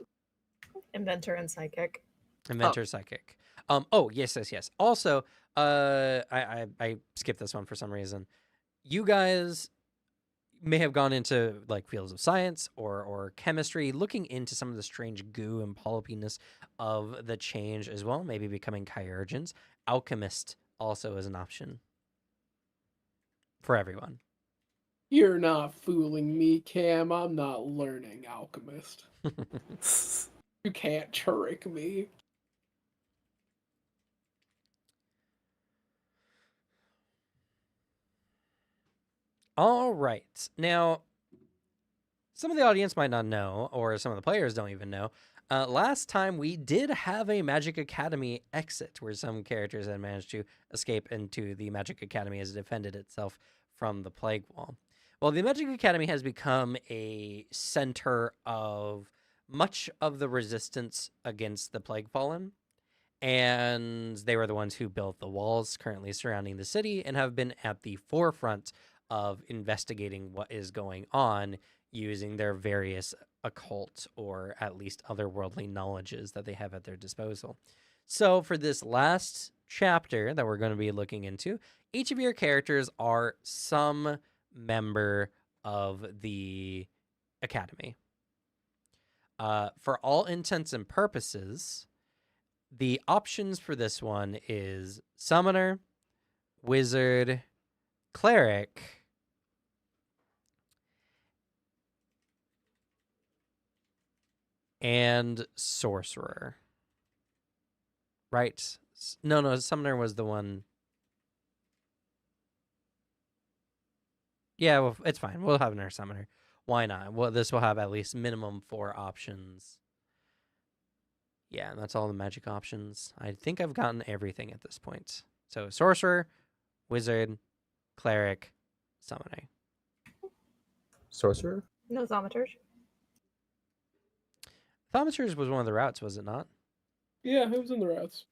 Inventor and psychic. Inventor, psychic. Oh, yes. Also, I skipped this one for some reason. You guys may have gone into like fields of science or chemistry, looking into some of the strange goo and polypiness of the change as well, maybe becoming chirurgeons. Alchemist also is an option for everyone. You're not fooling me, Cam. I'm not learning alchemist. You can't trick me. All right. Now, some of the audience might not know, or some of the players don't even know. Last time we did have a Magic Academy exit where some characters had managed to escape into the Magic Academy as it defended itself from the Plague Wall. Well, the Magic Academy has become a center of much of the resistance against the Plague Fallen. And they were the ones who built the walls currently surrounding the city and have been at the forefront of investigating what is going on using their various occult or at least otherworldly knowledges that they have at their disposal. So for this last chapter that we're going to be looking into, each of your characters are some member of the academy. For all intents and purposes, the options for this one is summoner, wizard, cleric, and sorcerer. Right? No, summoner was the one. Yeah, well, it's fine. We'll have another summoner. Why not? Well, this will have at least minimum 4 options. Yeah, and that's all the magic options. I think I've gotten everything at this point. So sorcerer, wizard, cleric, summoner. Sorcerer? No thaumaturge. Thaumaturge was one of the routes, was it not? Yeah, it was in the routes.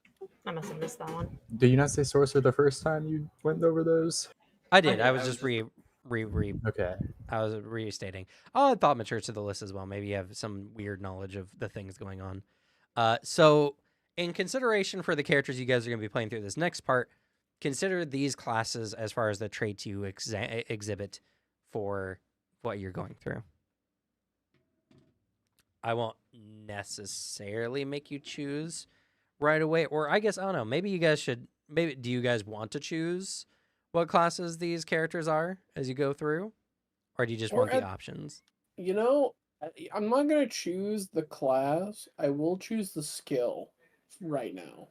I must have missed that one. Did you not say sorcerer the first time you went over those? I did. I was just Okay. I was restating. I'll add Thaumaturge to the list as well. Maybe you have some weird knowledge of the things going on. So in consideration for the characters you guys are going to be playing through this next part, consider these classes as far as the traits you exhibit for what you're going through. I won't necessarily make you choose right away, or I guess, I don't know, maybe you guys should, maybe, do you guys want to choose what classes these characters are as you go through? Or do you just want the options? You know, I'm not going to choose the class. I will choose the skill right now.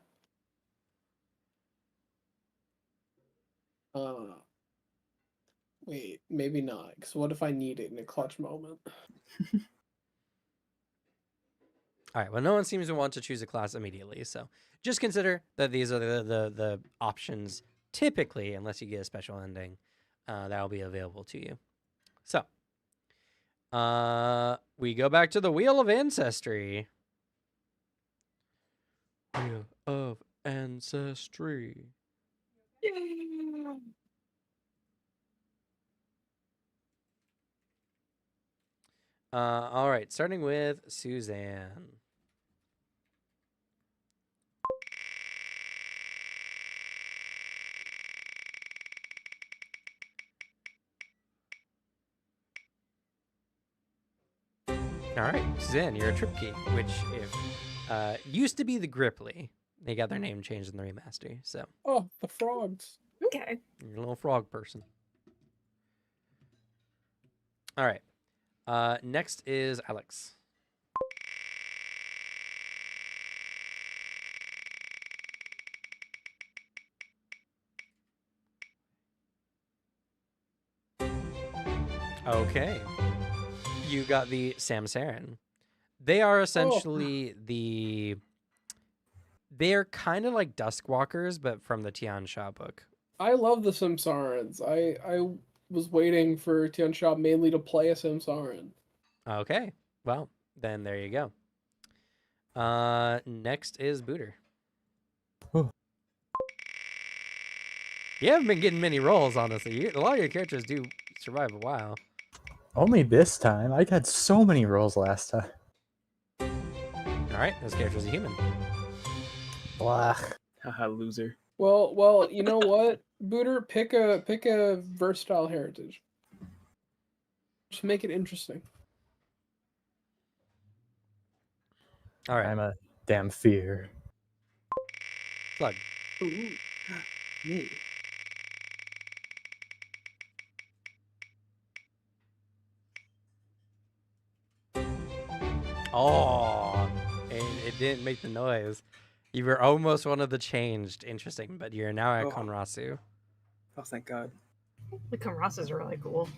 Wait, maybe not. Because what if I need it in a clutch moment? All right, well, no one seems to want to choose a class immediately, so just consider that these are the options typically, unless you get a special ending, that will be available to you. So, we go back to the Wheel of Ancestry. Wheel of Ancestry. All right, starting with Suzanne. All right, Suzanne, you're a Tripkey, which used to be the Gripply. They got their name changed in the remaster, so. Oh, the frogs. Okay. You're a little frog person. All right. Next is Alex. Okay. You got the Samsaran. They are essentially they're kind of like Duskwalkers, but from the Tian Sha book. I love the Samsarans. I was waiting for Tian Sha mainly to play a Samsaran. Okay. Well, then there you go. Next is Booter. You haven't been getting many rolls, honestly. A lot of your characters do survive a while. Only this time. I had so many rolls last time. All right, this character's a human. Blah. Haha, loser. Well, you know what, Booter, pick a versatile heritage. Just make it interesting. All right, I'm a damn fear. Slug. Ooh. Me. Oh, it didn't make the noise. You were almost one of the changed. Interesting, but you're now at Oh. Konrasu. Oh, thank God. The Kamras is really cool.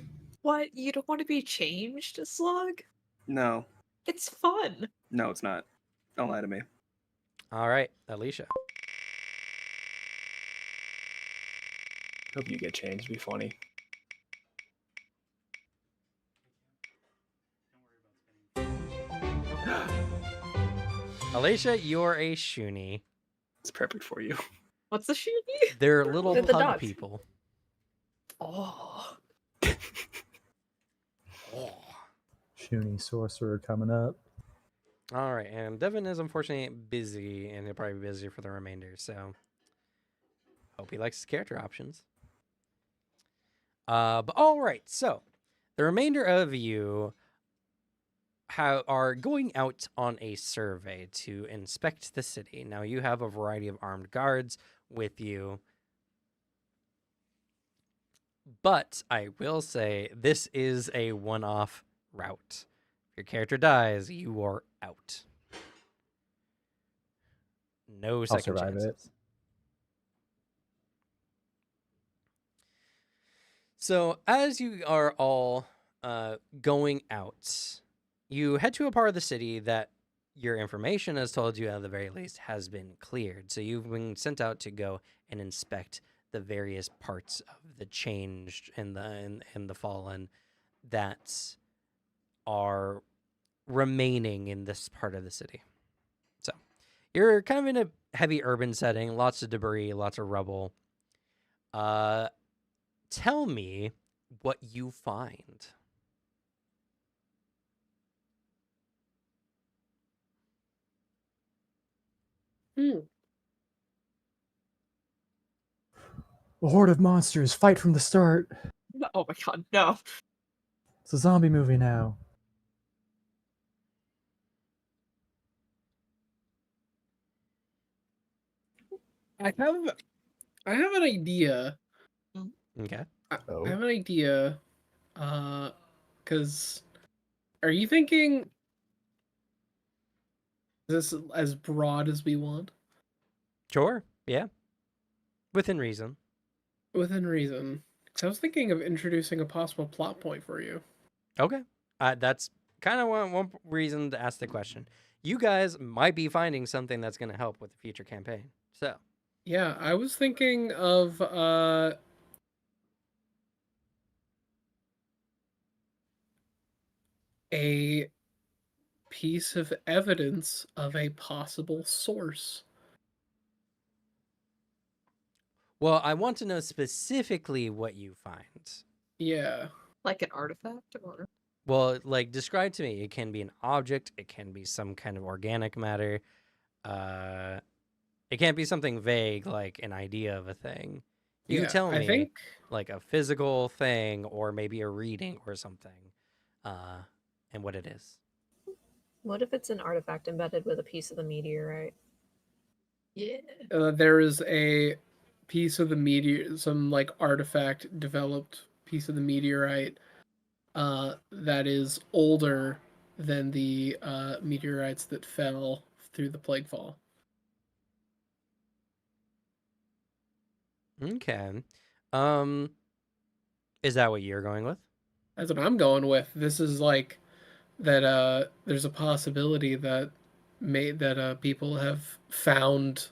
What? You don't want to be changed, Slug? No. It's fun. No, it's not. Don't lie to me. All right, Alicia. Hope you get changed. It'd be funny. Alicia, you're a Shuni. It's perfect for you. What's the shooty? They're little They're the pug dogs. people. Oh. Shuni sorcerer coming up. All right, and Devin is unfortunately busy, and he'll probably be busy for the remainder. So, hope he likes his character options. But all right, so the remainder of you are going out on a survey to inspect the city. Now, you have a variety of armed guards with you, but I will say this is a one-off route. If your character dies, you are out. No second survive it. chances. So as you are all going out, you head to a part of the city that your information has told you, at the very least, has been cleared. So you've been sent out to go and inspect the various parts of the changed and the fallen that are remaining in this part of the city. So you're kind of in a heavy urban setting, lots of debris, lots of rubble. Tell me what you find. A horde of monsters fight from the start. Oh my god, no. It's a zombie movie now. I have an idea. Okay. I Oh. have an idea. Because are you thinking this as broad as we want? Sure. Yeah. Within reason. Within reason. Because I was thinking of introducing a possible plot point for you. Okay. That's kind of one reason to ask the question. You guys might be finding something that's going to help with the future campaign. So, Yeah, I was thinking of a piece of evidence of a possible source. well, I want to know specifically what you find. Yeah. Like an artifact or Well, like describe to me. It can be an object. It can be some kind of organic matter. It can't be something vague like an idea of a thing. You Yeah, can tell I me think like a physical thing or maybe a reading or something, and what it is. What if it's an artifact embedded with a piece of the meteorite? yeah. there is a piece of the meteor, some like artifact developed piece of the meteorite that is older than the meteorites that fell through the plague fall. Okay. Is that what you're going with? That's what I'm going with. This is like that there's a possibility that people have found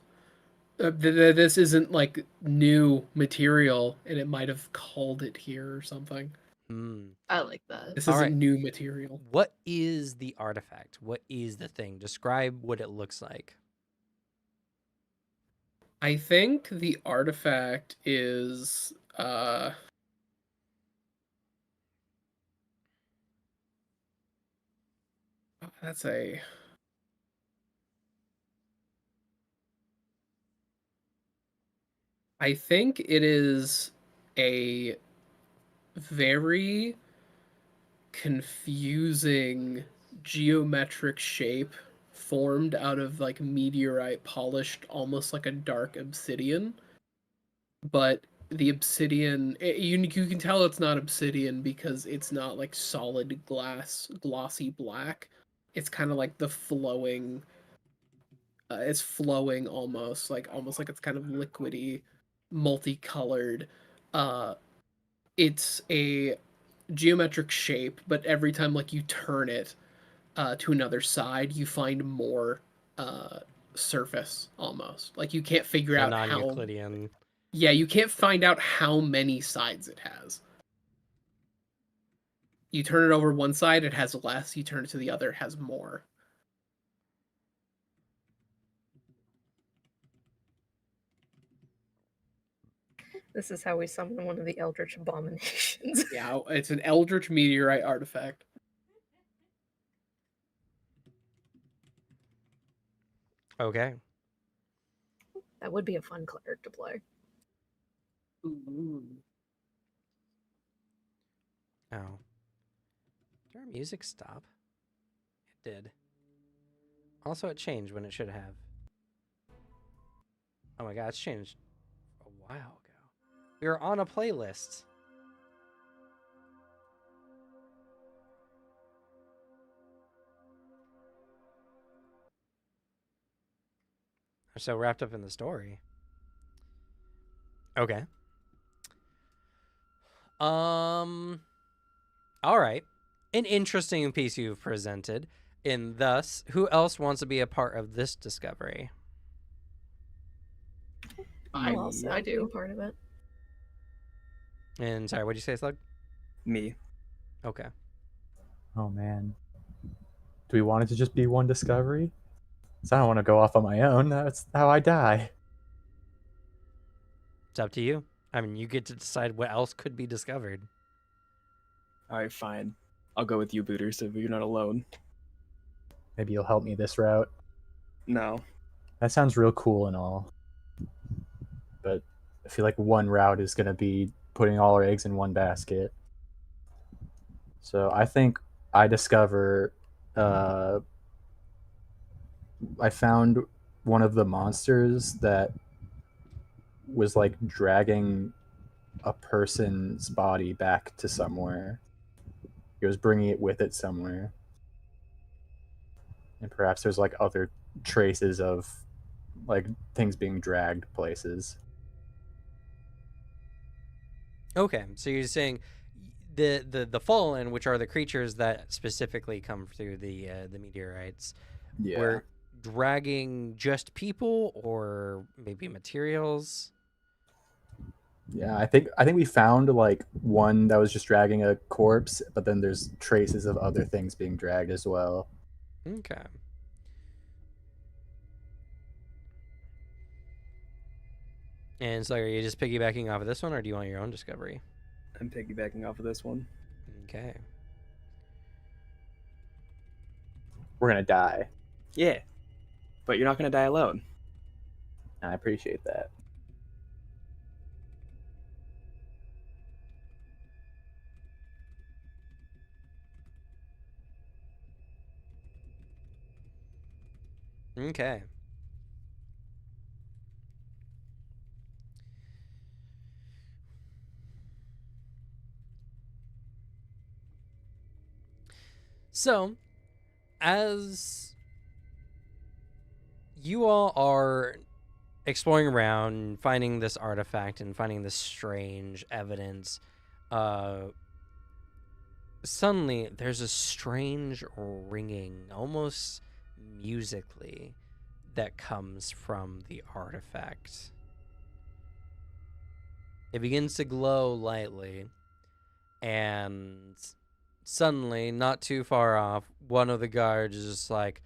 that this isn't like new material and it might have called it here or something. Hmm. I like that. This All isn't right. new material. What is the artifact? What is the thing? Describe what it looks like. I think the artifact is that's a I think it is a very confusing geometric shape formed out of like meteorite polished almost like a dark obsidian, but the obsidian you can tell it's not obsidian because it's not like solid glass glossy black. It's kind of like the flowing it's flowing almost like it's kind of liquidy, multicolored. uh it's a geometric shape, but every time like you turn it to another side, you find more uh, surface almost. Like you can't figure A out how. non-Euclidean. Yeah, you can't find out how many sides it has. You turn it over one side, it has less. You turn it to the other, it has more. This is how we summon one of the Eldritch Abominations. Yeah, it's an Eldritch meteorite artifact. Okay. That would be a fun cleric to play. Ooh. Oh. Did our music stop? It did. Also, it changed when it should have. Oh my god, it's changed a while ago. We were on a playlist. I'm so wrapped up in the story. Okay. All right. An interesting piece you've presented. And thus, who else wants to be a part of this discovery? I, I'll also I be do. part of it. And sorry, what'd you say, Slug? Me. Okay. Oh man. Do we want it to just be one discovery? 'Cause I don't want to go off on my own. That's how I die. It's up to you. I mean, you get to decide what else could be discovered. All right, fine. I'll go with you, Booter, so you're not alone. Maybe you'll help me this route. No. That sounds real cool and all. But I feel like one route is going to be putting all our eggs in one basket. So I think I discover I found one of the monsters that was like dragging a person's body back to somewhere. It was bringing it with it somewhere. And perhaps there's like other traces of like things being dragged places. Okay, so you're saying the fallen, which are the creatures that specifically come through the meteorites, were dragging just people or maybe materials. Yeah, I think we found like one that was just dragging a corpse, but then there's traces of other things being dragged as well. Okay. And so are you just piggybacking off of this one, or do you want your own discovery? I'm piggybacking off of this one. Okay. We're gonna die. Yeah. But you're not going to die alone. I appreciate that. Okay. So, as you all are exploring around, finding this artifact and finding this strange evidence, suddenly there's a strange ringing, almost musically, that comes from the artifact. It begins to glow lightly, and suddenly, not too far off, one of the guards is just like,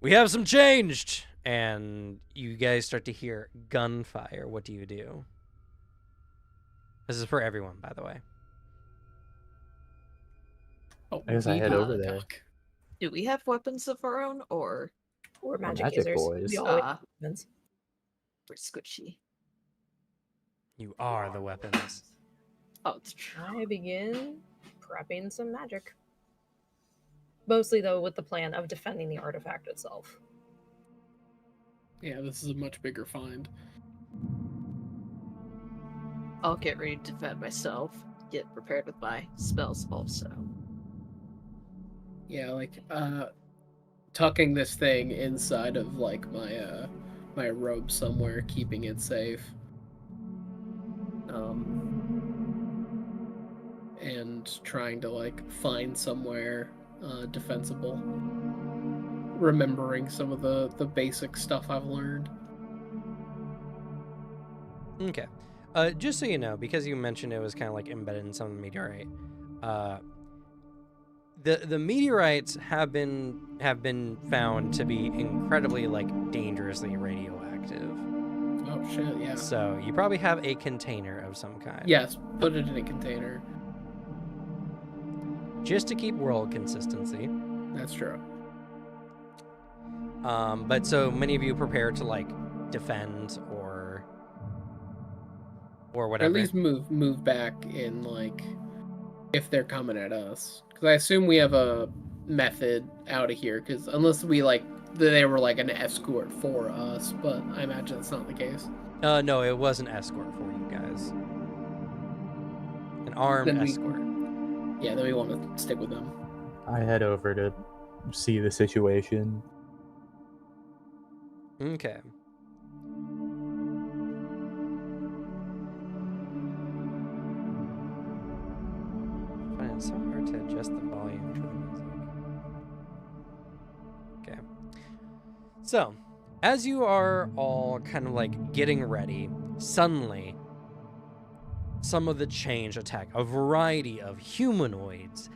"We have some changed. and you guys start to hear gunfire. What do you do? This is for everyone, by the way. Oh, I guess I we head got over the there. duck. Do we have weapons of our own, or We're magic, magic users. boys. We always Ah. have weapons. we're squishy? You are the weapons. Oh, it's true. I begin prepping some magic. Mostly, though, with the plan of defending the artifact itself. Yeah, this is a much bigger find. I'll get ready to defend myself. Get prepared with my spells also. Yeah, like tucking this thing inside of like my robe somewhere, keeping it safe. And trying to like find somewhere defensible. Remembering some of the basic stuff I've learned. Okay. Just so you know, because you mentioned it was kind of like embedded in some of the meteorite, the meteorites have been found to be incredibly like dangerously radioactive. Oh shit, yeah. So you probably have a container of some kind. Yes, put it in a container. Just to keep world consistency. That's true. But so many of you prepare to like defend or Or whatever. at least move back in like if they're coming at us. Because I assume we have a method out of here. Because unless we like they were like an escort for us, but I imagine that's not the case. No, it was an escort for you guys. An armed Then we- escort. Yeah, then we want to stick with them. I head over to see the situation. Okay. I find it so hard to adjust the volume to the music. Okay. So, as you are all kind of like getting ready, suddenly some of the change attack a variety of humanoids,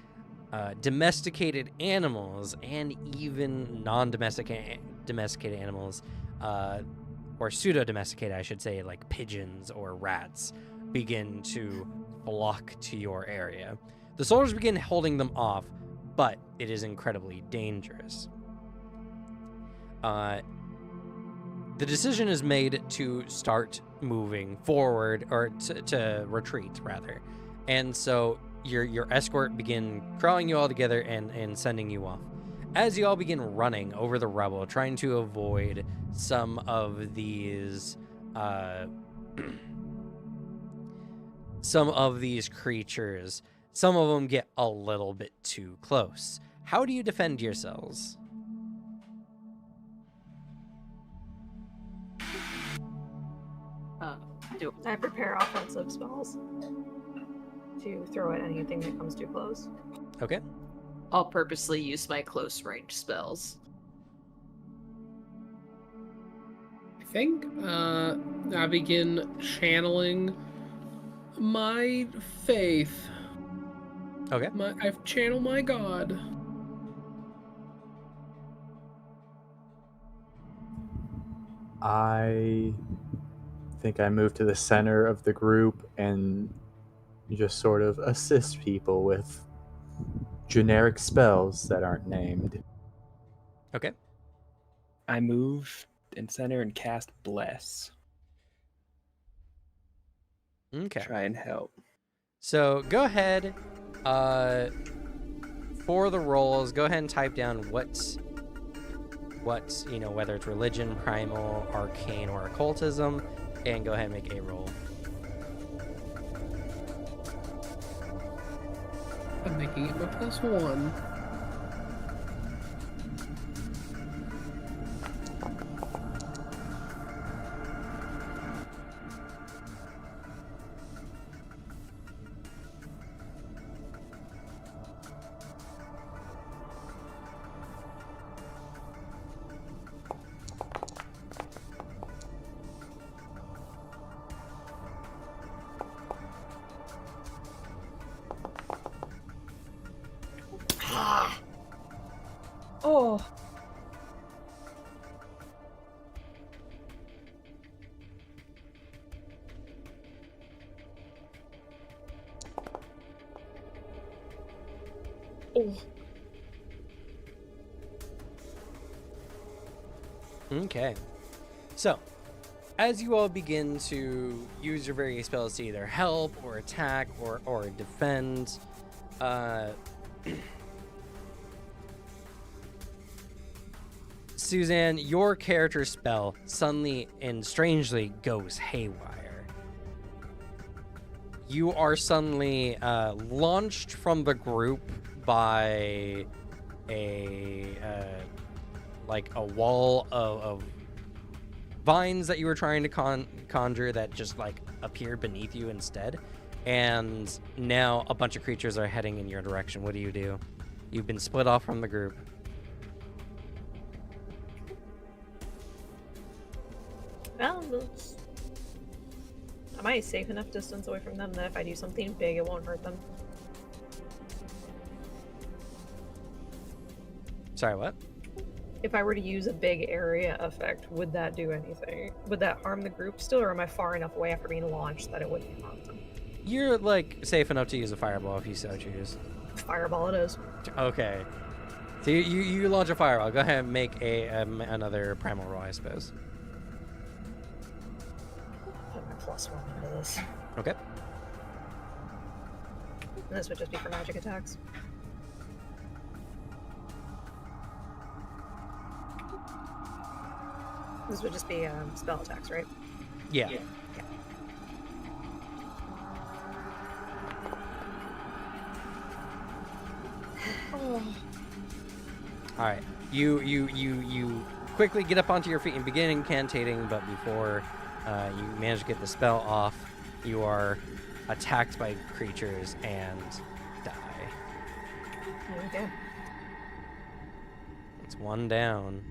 domesticated animals, and even non-domesticated animals, or pseudo-domesticated, I should say, like pigeons or rats, begin to flock to your area. The soldiers begin holding them off, but it is incredibly dangerous. The decision is made to start moving forward, or to retreat, rather. And so your escort begin crawling you all together and sending you off. As you all begin running over the rubble, trying to avoid some of these creatures, some of them get a little bit too close. How do you defend yourselves? I prepare offensive spells to throw at anything that comes too close. Okay. I'll purposely use my close range spells. I think I begin channeling my faith. Okay. I've channeled my god. I think I move to the center of the group and just sort of assist people with generic spells that aren't named. Okay. I move in center and cast Bless. Okay. Try and help. So go ahead. For the rolls, go ahead and type down what's whether it's religion, primal, arcane, or occultism, and go ahead and make a roll. I'm making it my +1. Oh, Oh, Okay. So, as you all begin to use your various spells to either help or attack or defend, Suzanne, your character spell suddenly and strangely goes haywire. You are suddenly launched from the group by a wall of vines that you were trying to conjure that just like appeared beneath you instead, and now a bunch of creatures are heading in your direction. What do? You've been split off from the group. well, am I a safe enough distance away from them that if I do something big, it won't hurt them? Sorry, what? If I were to use a big area effect, would that do anything? Would that harm the group still, or am I far enough away after being launched that it wouldn't harm them? You're like safe enough to use a fireball if you so choose. Fireball it is. Okay. So you launch a fireball. Go ahead and make another primal roll, I suppose. Put my +1 into this. Okay. And this would just be for magic attacks. This would just be spell attacks, right? Yeah. Oh. All right. You quickly get up onto your feet and begin incantating, but before you manage to get the spell off, you are attacked by creatures and die. Okay. It's one down.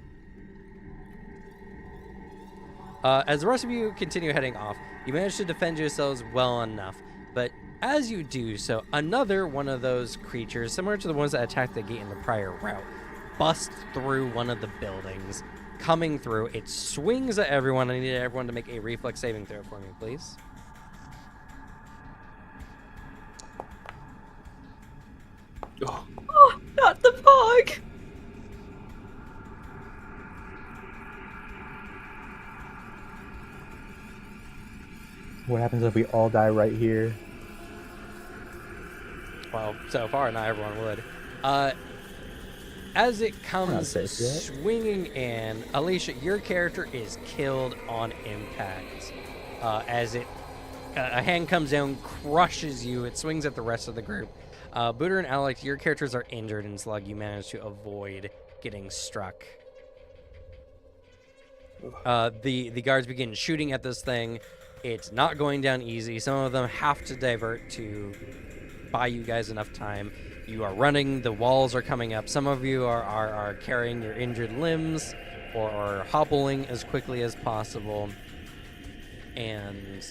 As the rest of you continue heading off, you manage to defend yourselves well enough, but as you do so, another one of those creatures, similar to the ones that attacked the gate in the prior route, busts through one of the buildings. Coming through, it swings at everyone. I need everyone to make a reflex saving throw for me, please. Oh, not the pog! What happens if we all die right here? Well, so far, not everyone would. As it comes safe yet. swinging in, Alicia, your character is killed on impact. As a hand comes down, crushes you. It swings at the rest of the group. Booter and Alex, your characters are injured, and Slug, you manage to avoid getting struck. The guards begin shooting at this thing. It's not going down easy. Some of them have to divert to buy you guys enough time. You are running. The walls are coming up. Some of you are carrying your injured limbs or hobbling as quickly as possible. And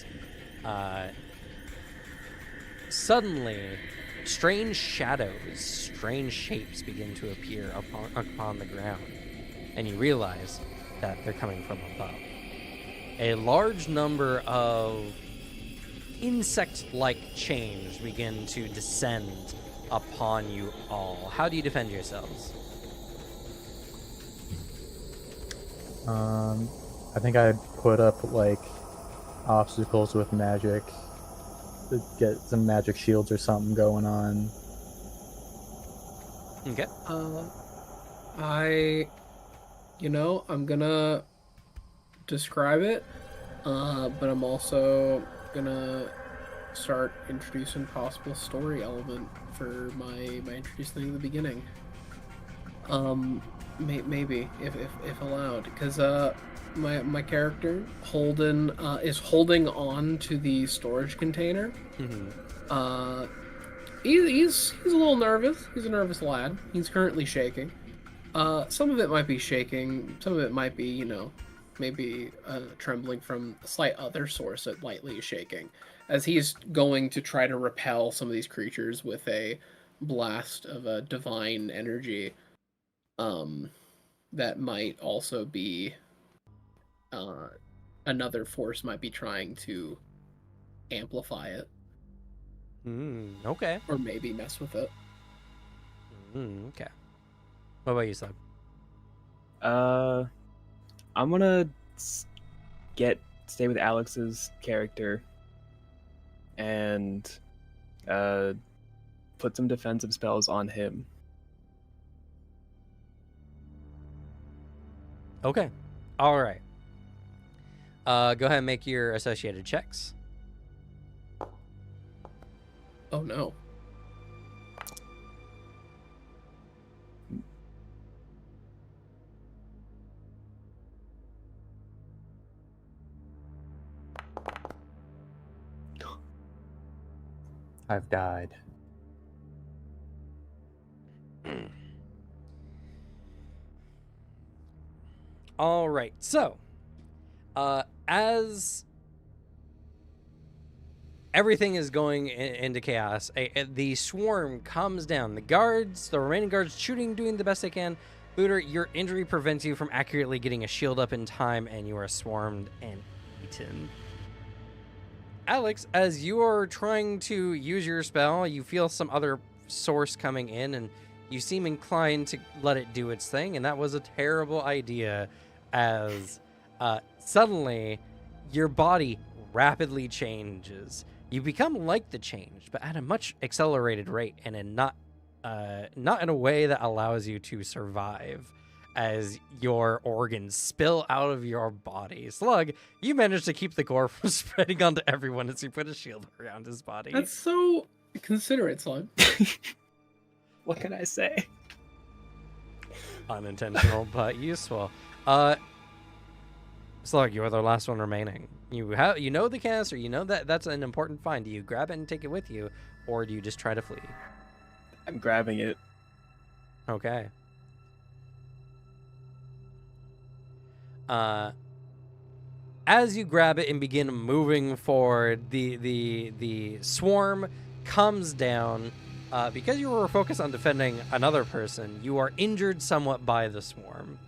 suddenly, strange shadows, strange shapes begin to appear upon the ground. And you realize that they're coming from above. A large number of insect-like chains begin to descend upon you all. How do you defend yourselves? I think I'd put up like obstacles with magic to get some magic shields or something going on. Okay. I'm gonna describe it, but I'm also gonna start introducing possible story element for my introduced thing at the beginning. Maybe if allowed, because my character Holden is holding on to the storage container. Mm-hmm. He's a little nervous. He's a nervous lad. He's currently shaking. Some of it might be shaking. Some of it might be, maybe trembling from a slight other source that lightly is shaking, as he's going to try to repel some of these creatures with a blast of a divine energy. That might also be another force might be trying to amplify it. Okay. Or maybe mess with it. Okay. What about you, Slug? I'm gonna stay with Alex's character and put some defensive spells on him. Okay. All right. Go ahead and make your associated checks. Oh no. I've died. All right. So, as everything is going into chaos, the swarm comes down. The remaining guards shooting, doing the best they can. Booter, your injury prevents you from accurately getting a shield up in time, and you are swarmed and eaten. Alex, as you are trying to use your spell, you feel some other source coming in, and you seem inclined to let it do its thing, and that was a terrible idea, as suddenly your body rapidly changes. You become like the change, but at a much accelerated rate, and not in a way that allows you to survive, as your organs spill out of your body. Slug, you managed to keep the gore from spreading onto everyone as you put a shield around his body. That's so considerate, Slug. What can I say? Unintentional, but useful. Slug, you are the last one remaining. You know the canister, you know that that's an important find. Do you grab it and take it with you, or do you just try to flee? I'm grabbing it. Okay. As you grab it and begin moving forward, the swarm comes down. Because you were focused on defending another person, you are injured somewhat by the swarm.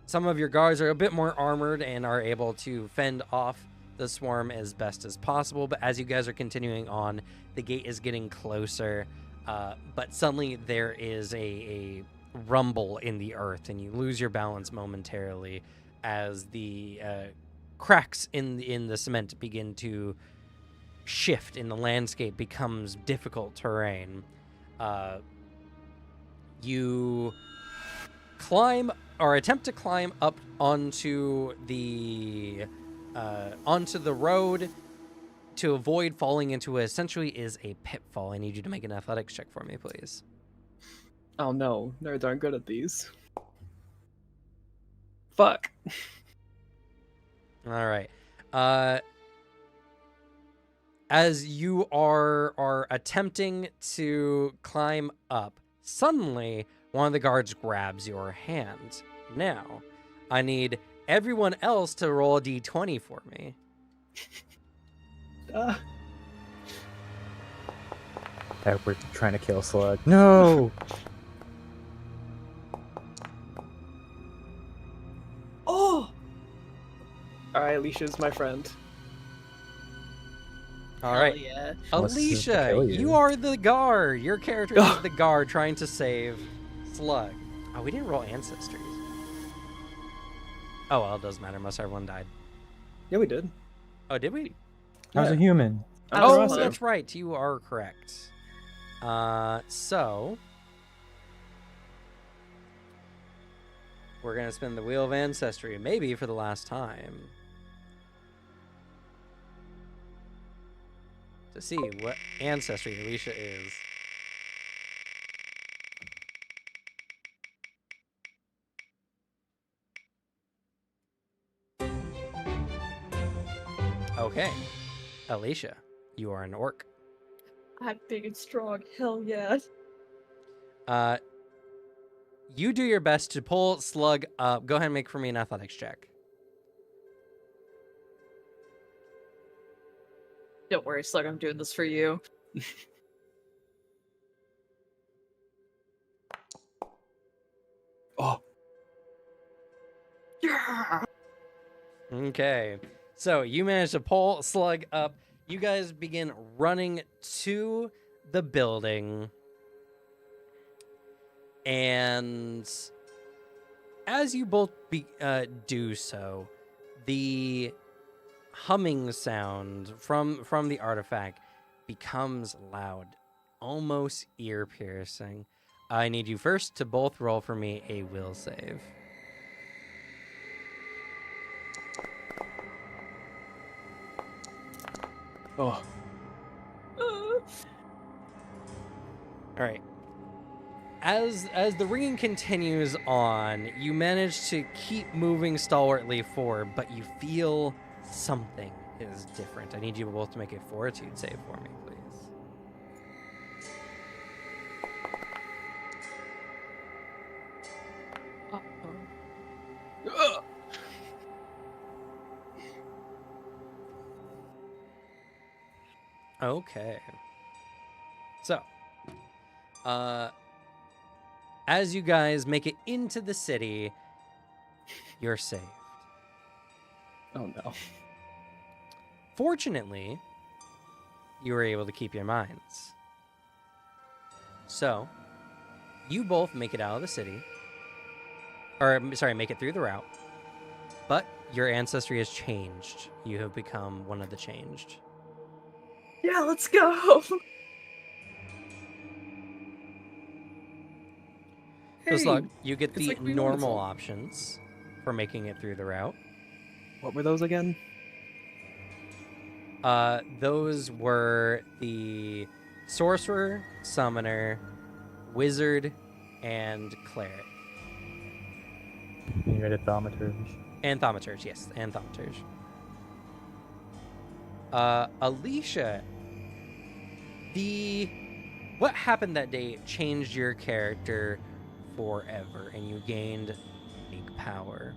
Some of your guards are a bit more armored and are able to fend off the swarm as best as possible, but as you guys are continuing on, the gate is getting closer, but suddenly there is a rumble in the earth, and you lose your balance momentarily as the cracks in the cement begin to shift and the landscape becomes difficult terrain. You climb or attempt to climb up onto the road to avoid falling into what essentially is a pitfall. I need you to make an athletics check for me, please. Oh no, nerds aren't good at these. Fuck. All right. As you are attempting to climb up, suddenly one of the guards grabs your hand. Now, I need everyone else to roll a d20 for me. We're trying to kill Slug. No! Oh! Alright, Alicia's my friend. All right. Yeah. What's to Alicia, kill you you? are the guard. Your character is the guard trying to save Slug. Oh, we didn't roll ancestries. Oh, well, it doesn't matter. Most everyone died. Yeah, we did. Oh, did we? I was a human. I'm Oh, awesome. that's right. You are correct. So we're gonna spin the wheel of ancestry, maybe for the last time, to see what ancestry Alicia is. Okay, Alicia, you are an orc. I'm big and strong. Hell yeah. You do your best to pull Slug up. Go ahead and make for me an athletics check. Don't worry, Slug, I'm doing this for you. Oh. Yeah. Okay, so you managed to pull Slug up. You guys begin running to the building. And as you both do so, the humming sound from the artifact becomes loud, almost ear-piercing. I need you first to both roll for me a will save. Oh, All right. As the ringing continues on, you manage to keep moving stalwartly forward, but you feel something is different. I need you both to make a fortitude save for me, please. Uh-oh. Okay. So, as you guys make it into the city, you're saved. oh no. Fortunately, you were able to keep your minds. So, you both make it out of the city. Or, sorry, make it through the route. But your ancestry has changed. You have become one of the changed. Yeah, let's go. So, Slug, you get it's the like we normal wanted options for making it through the route. What were those again? Those were the sorcerer, summoner, wizard, and cleric. You read a thaumaturge. And thaumaturge, yes, and thaumaturge. Alicia, what happened that day changed your character forever, and you gained unique power.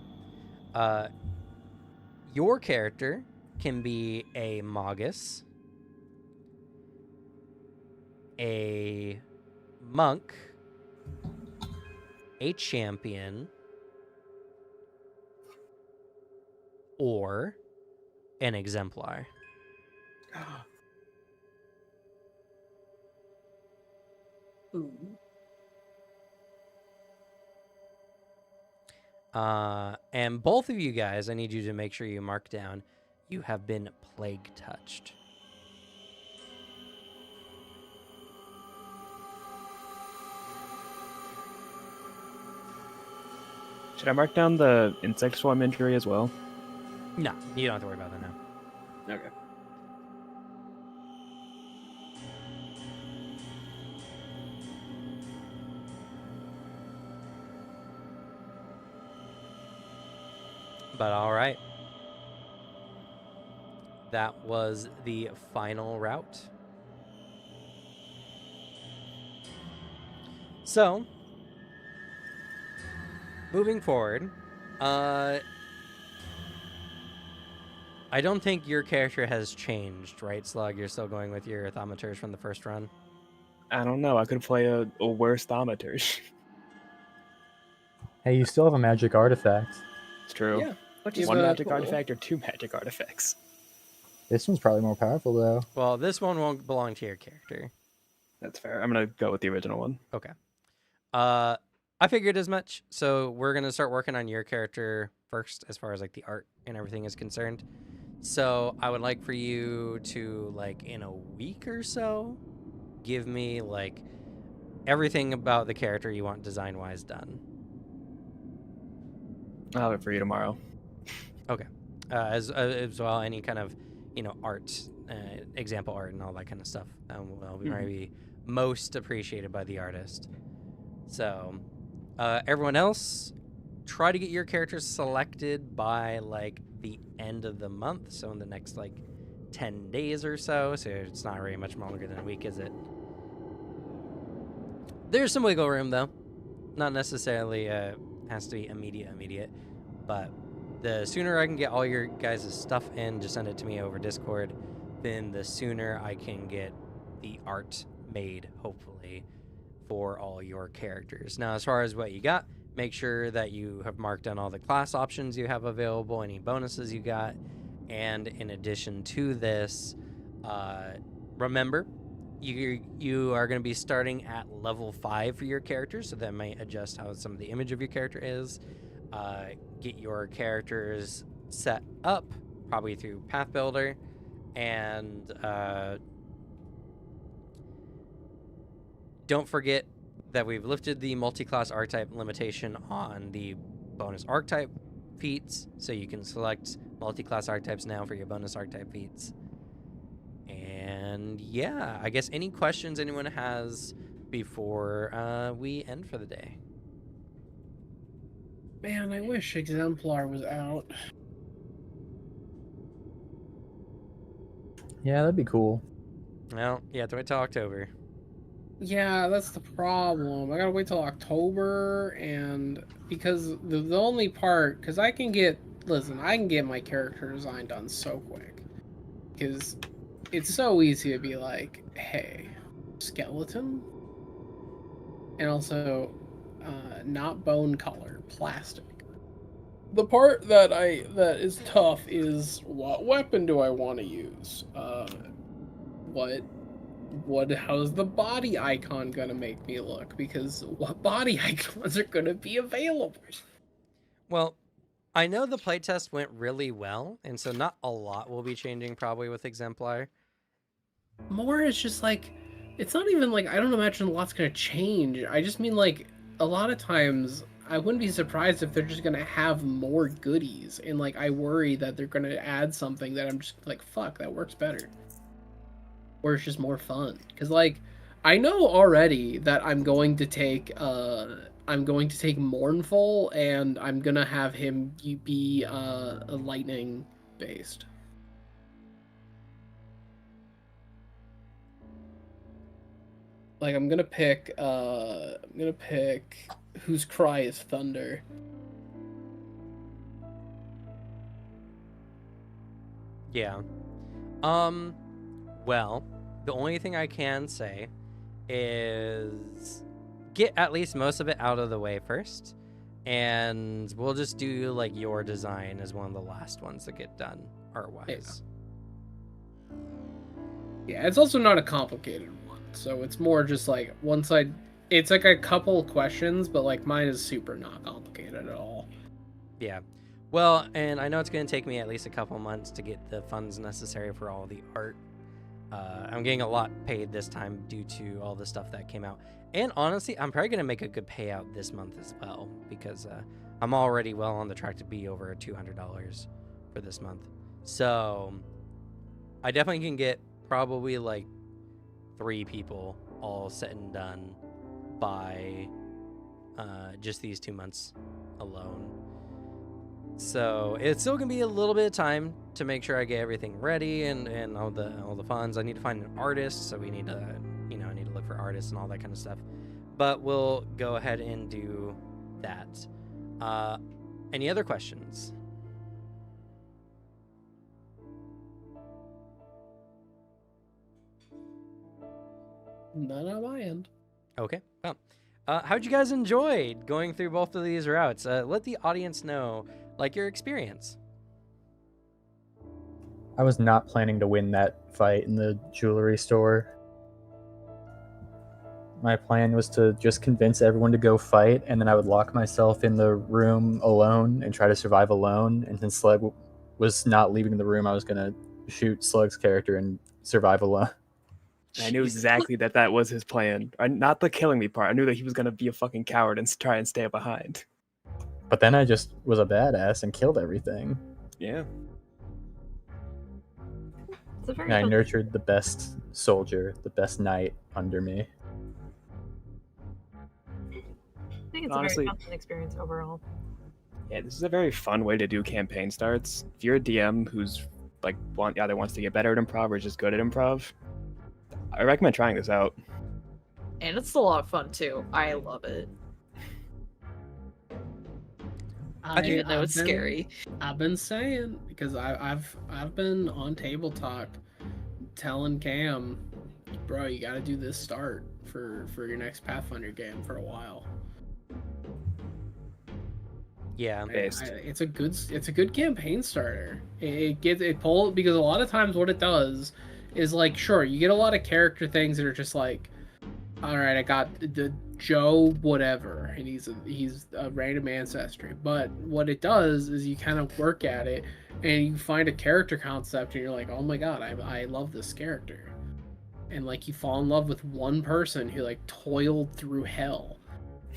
Your character can be a magus, a monk, a champion, or an exemplar. Ooh. And both of you guys, I need you to make sure you mark down, you have been plague touched. Should I mark down the insect swarm injury as well? No, you don't have to worry about that now. Okay. But all right. That was the final route. So, moving forward, I don't think your character has changed, right, Slug? You're still going with your thaumaturge from the first run? I don't know. I could play a worse thaumaturge. Hey, you still have a magic artifact. It's true. Yeah. One He's, magic cool. artifact or two magic artifacts? This one's probably more powerful, though. Well, this one won't belong to your character. That's fair. I'm gonna go with the original one. Okay. I figured as much. So we're gonna start working on your character first, as far as like the art and everything is concerned. So I would like for you to, like, in a week or so, give me like everything about the character you want design wise done. I'll have it for you tomorrow. Okay. As well, any kind of, art, example art and all that kind of stuff will probably be most appreciated by the artist. So, everyone else, try to get your characters selected by like the end of the month. So in the next like 10 days or so. So it's not really much longer than a week, is it? There's some wiggle room though. Not necessarily has to be immediate, but the sooner I can get all your guys' stuff in, just send it to me over Discord, then the sooner I can get the art made, hopefully, for all your characters. Now, as far as what you got, make sure that you have marked down all the class options you have available, any bonuses you got, and in addition to this, remember, you are going to be starting at level 5 for your character, so that might adjust how some of the image of your character is. Get your characters set up, probably through Path Builder, and don't forget that we've lifted the multi-class archetype limitation on the bonus archetype feats, so you can select multi-class archetypes now for your bonus archetype feats. And yeah, I guess any questions anyone has before we end for the day? Man, I wish Exemplar was out. Yeah, that'd be cool. Well, you have to wait till October. Yeah, that's the problem. I gotta wait till October, and because the only part, because I can get my character design done so quick, because it's so easy to be like, hey, skeleton, and also not bone color, plastic. The part that is tough is what weapon do I want to use? How's the body icon gonna make me look? Because what body icons are gonna be available? Well, I know the playtest went really well, and so not a lot will be changing probably with Exemplar. More is just like, it's not even like I don't imagine a lot's gonna change. I just mean like a lot of times I wouldn't be surprised if they're just gonna have more goodies, and like I worry that they're gonna add something that I'm just like, fuck, that works better. Or it's just more fun. Because like I know already that I'm going to take Mournful, and I'm gonna have him be a lightning based. Like I'm gonna pick whose cry is thunder. Yeah. Well, the only thing I can say is get at least most of it out of the way first, and we'll just do like your design as one of the last ones that get done art-wise. Yeah, it's also not a complicated one, so it's more just like it's like a couple questions, but like mine is super not complicated at all. Yeah. Well, and I know it's going to take me at least a couple months to get the funds necessary for all the art. I'm getting a lot paid this time due to all the stuff that came out. And honestly, I'm probably going to make a good payout this month as well, because I'm already well on the track to be over $200 for this month. So I definitely can get probably like 3 people all said and done by just these 2 months alone. So it's still gonna be a little bit of time to make sure I get everything ready and all the funds. I need to find an artist, so we need to I need to look for artists and all that kind of stuff. But we'll go ahead and do that. Any other questions? None on my end. Okay. Well, how'd you guys enjoy going through both of these routes? Let the audience know like your experience. I was not planning to win that fight in the jewelry store. My plan was to just convince everyone to go fight, and then I would lock myself in the room alone and try to survive alone. And since Slug was not leaving the room, I was going to shoot Slug's character and survive alone. I knew exactly that was his plan. Not the killing me part. I knew that he was going to be a fucking coward and try and stay behind. But then I just was a badass and killed everything. Yeah. It's a very And I fun- nurtured the best soldier, the best knight under me. I think it's Honestly- a very fun experience overall. Yeah, this is a very fun way to do campaign starts. If you're a DM who's like either wants to get better at improv or is just good at improv, I recommend trying this out. And it's a lot of fun too. I love it. Even though it's scary. I've been saying, because I've been on Table Talk telling Cam, bro, you got to do this start for your next Pathfinder game for a while. Yeah. It's a good campaign starter. It pulls, because a lot of times what it does is like, sure, you get a lot of character things that are just like, all right, I got the Joe whatever, and he's a random ancestry. But what it does is you kind of work at it, and you find a character concept, and you're like, oh my god, I love this character, and like you fall in love with one person who like toiled through hell.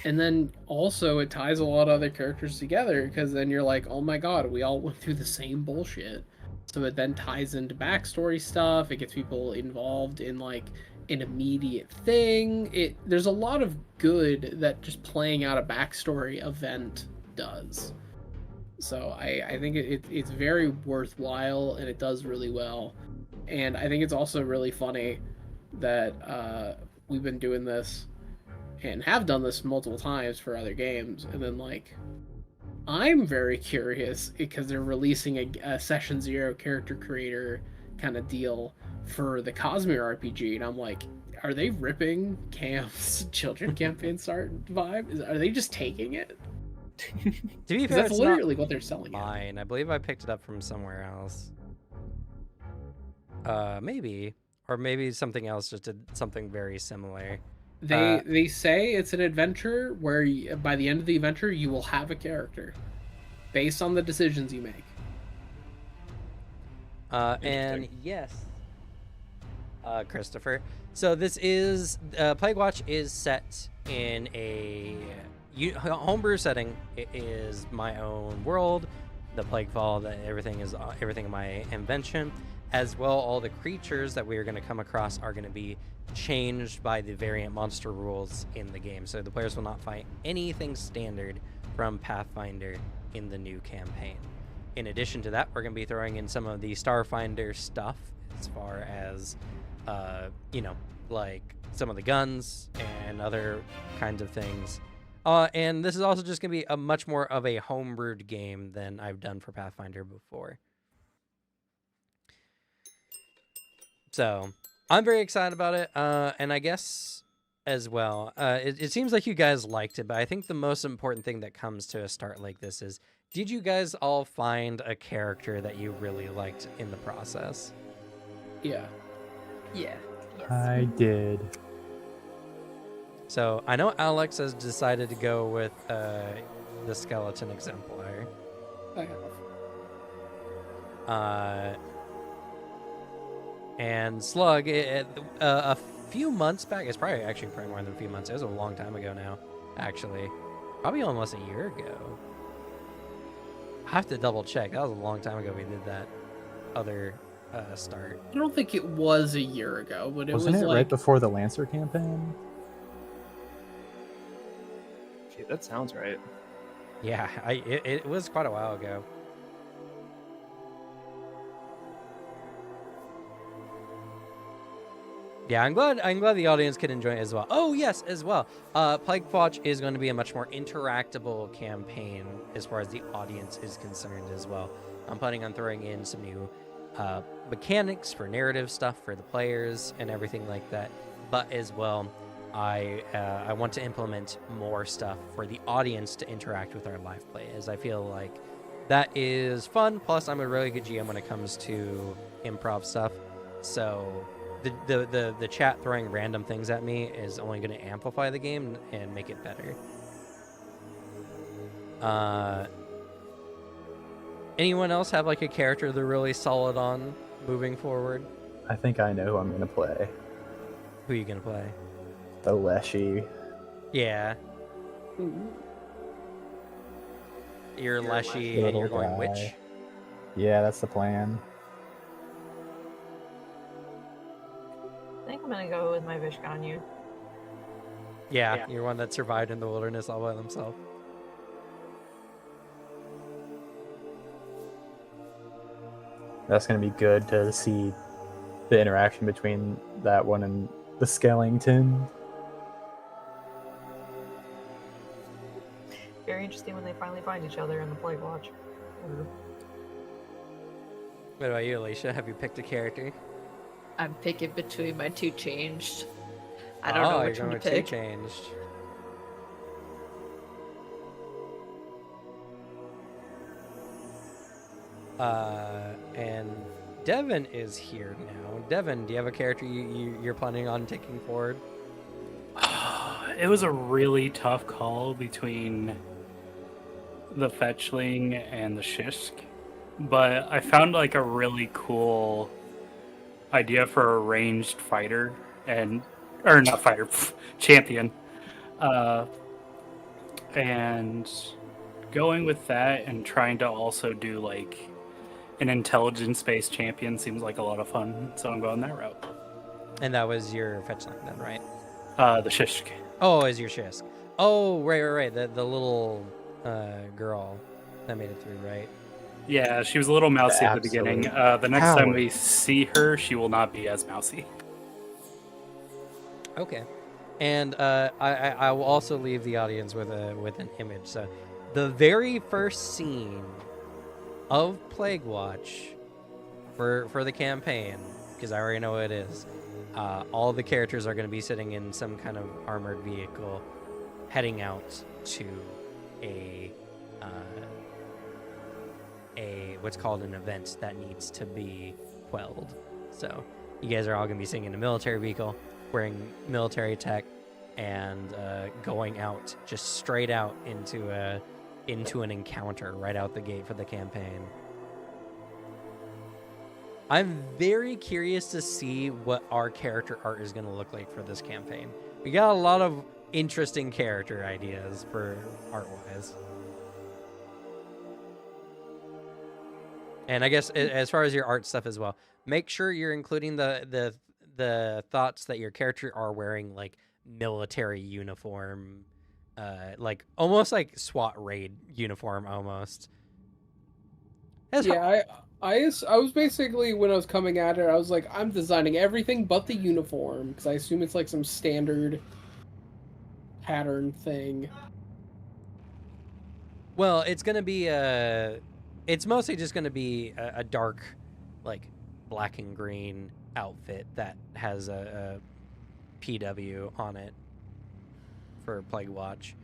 And then also it ties a lot of other characters together because then you're like, oh my god, we all went through the same bullshit. So it then ties into backstory stuff. It gets people involved in like an immediate thing. There's a lot of good that just playing out a backstory event does. So I think it's very worthwhile and it does really well. And I think it's also really funny that we've been doing this and have done this multiple times for other games, and then like I'm very curious because they're releasing a session 0 character creator kind of deal for the Cosmere RPG, and I'm like, are they ripping Cam's children campaign start vibe? Are they just taking it? To be fair, That's it's literally not what they're selling. mine. I believe I picked it up from somewhere else. Maybe, or maybe something else just did something very similar. They say it's an adventure where by the end of the adventure you will have a character based on the decisions you make. And yes, Christopher. So this is Plague Watch is set in a homebrew setting. It is my own world. The Plague Fall, that everything is everything my invention. As well, all the creatures that we are going to come across are going to be changed by the variant monster rules in the game. So the players will not fight anything standard from Pathfinder in the new campaign. In addition to that, we're going to be throwing in some of the Starfinder stuff as far as, like some of the guns and other kinds of things. And this is also just going to be a much more of a homebrewed game than I've done for Pathfinder before. So I'm very excited about it. And I guess as well, it seems like you guys liked it, but I think the most important thing that comes to a start like this is, did you guys all find a character that you really liked in the process? Yeah. Yeah. Yes. I did. So I know Alex has decided to go with the skeleton exemplar. I have. And Slug, a few months back, it's probably more than a few months. It was a long time ago now, actually. Probably almost a year ago. I have to double check. That was a long time ago we did that other start. I don't think it was a year ago, but Wasn't was it like right before the Lancer campaign? Okay, that sounds right. Yeah, it was quite a while ago. Yeah, I'm glad the audience can enjoy it as well. Oh yes, as well. Plague Watch is going to be a much more interactable campaign as far as the audience is concerned as well. I'm planning on throwing in some new mechanics for narrative stuff for the players and everything like that. But as well, I want to implement more stuff for the audience to interact with our live play, as I feel like that is fun. Plus, I'm a really good GM when it comes to improv stuff. So the chat throwing random things at me is only going to amplify the game and make it better. Anyone else have like a character they're really solid on moving forward? I think I know who I'm gonna play. Who are you gonna play? The Leshy. Yeah. You're Leshy and little you're going guy. witch? Yeah, that's the plan. I think I'm gonna go with my Vishkanyu. Yeah, you're one that survived in the wilderness all by himself. That's gonna be good to see the interaction between that one and the Skellington. Very interesting when they finally find each other in the Plague Watch. What about you, Alicia? Have you picked a character? I'm picking between my two changed. I don't know which you're one to going with pick. two changed. And Devin is here now. Devin, do you have a character you're planning on taking forward? It was a really tough call between the fetchling and the Shisk, but I found like a really cool idea for a ranged fighter or not fighter, champion, and going with that and trying to also do like an intelligence-based champion seems like a lot of fun, so I'm going that route. And that was your fetchling then, right? The Shisk. Oh, is your Shisk. Oh, right. The little girl that made it through, right? Yeah, she was a little mousy at the beginning. absolute The next time coward. we see her, she will not be as mousy. Okay. And I will also leave the audience with an image. So, the very first scene of Plague Watch for the campaign, because I already know what it is. All the characters are going to be sitting in some kind of armored vehicle, heading out to a what's called an event that needs to be quelled. So you guys are all going to be sitting in a military vehicle, wearing military tech, and going out just straight out into an encounter right out the gate for the campaign. I'm very curious to see what our character art is going to look like for this campaign. We got a lot of interesting character ideas for art-wise. And I guess as far as your art stuff as well, make sure you're including the thoughts that your character are wearing like military uniform, like almost like SWAT raid uniform almost. Yeah, I was basically, when I was coming at it, I was like, I'm designing everything but the uniform, because I assume it's like some standard pattern thing. Well, it's gonna be it's mostly just gonna be a dark, like black and green outfit that has a PW on it for Plague Watch.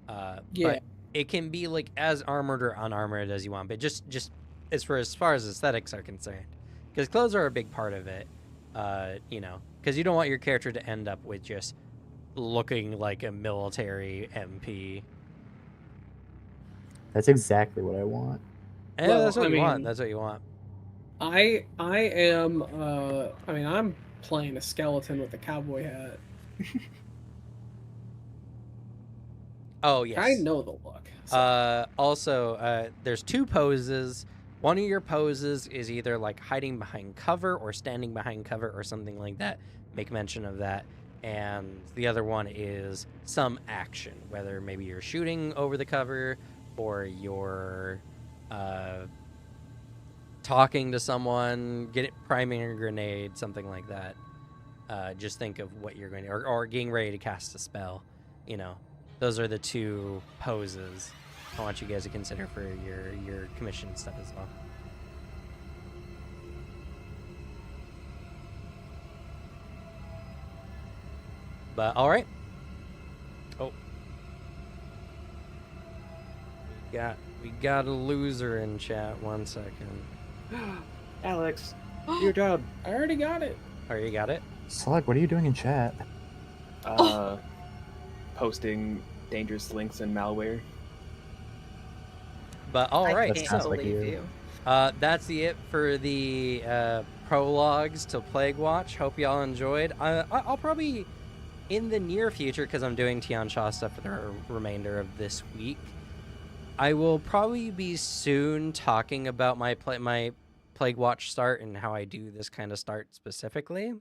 Yeah. But it can be like as armored or unarmored as you want, but just as far as aesthetics are concerned, because clothes are a big part of it. Because you don't want your character to end up with just looking like a military MP. That's exactly what I want. And Well, that's what I you want. mean- That's what you want. I'm playing a skeleton with a cowboy hat. Oh yes. I know the look. So. Also, there's two poses. One of your poses is either like hiding behind cover or standing behind cover or something like that. Make mention of that. And the other one is some action, whether maybe you're shooting over the cover or you're talking to someone, priming a grenade, something like that. Just think of what you're going to, or getting ready to cast a spell. Those are the two poses I want you guys to consider for your commission stuff as well. But all right. Oh, we got a loser in chat. 1 second. Alex, your job. I already got it. Oh, you got it. Slug, what are you doing in chat? Posting dangerous links and malware. But all right. I can't sounds like believe you. you. That's it for the prologues to Plague Watch. Hope y'all enjoyed. I'll probably, in the near future, because I'm doing Tian Sha stuff for the remainder of this week, I will probably be soon talking about my Plague Watch start and how I do this kind of start specifically,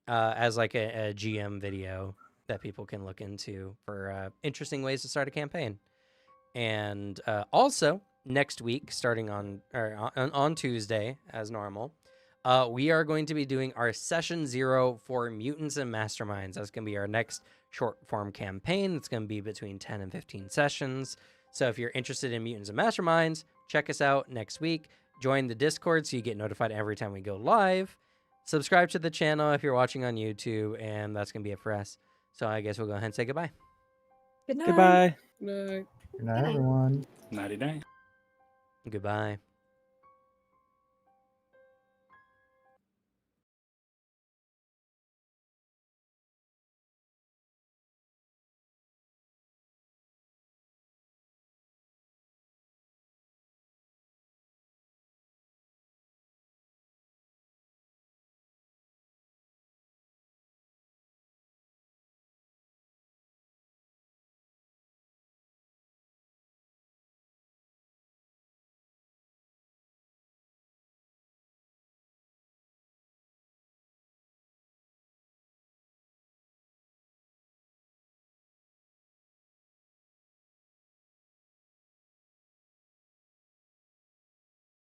as like a GM video that people can look into for interesting ways to start a campaign. And also next week, starting on Tuesday as normal, we are going to be doing our session 0 for Mutants and Masterminds. That's going to be our next short form campaign. It's going to be between 10 and 15 sessions. So if you're interested in Mutants and Masterminds, check us out next week. Join the Discord so you get notified every time we go live. Subscribe to the channel if you're watching on YouTube, and that's going to be it for us. So I guess we'll go ahead and say goodbye. Good night. Goodbye. No. Good night, everyone. Nighty night. Goodbye.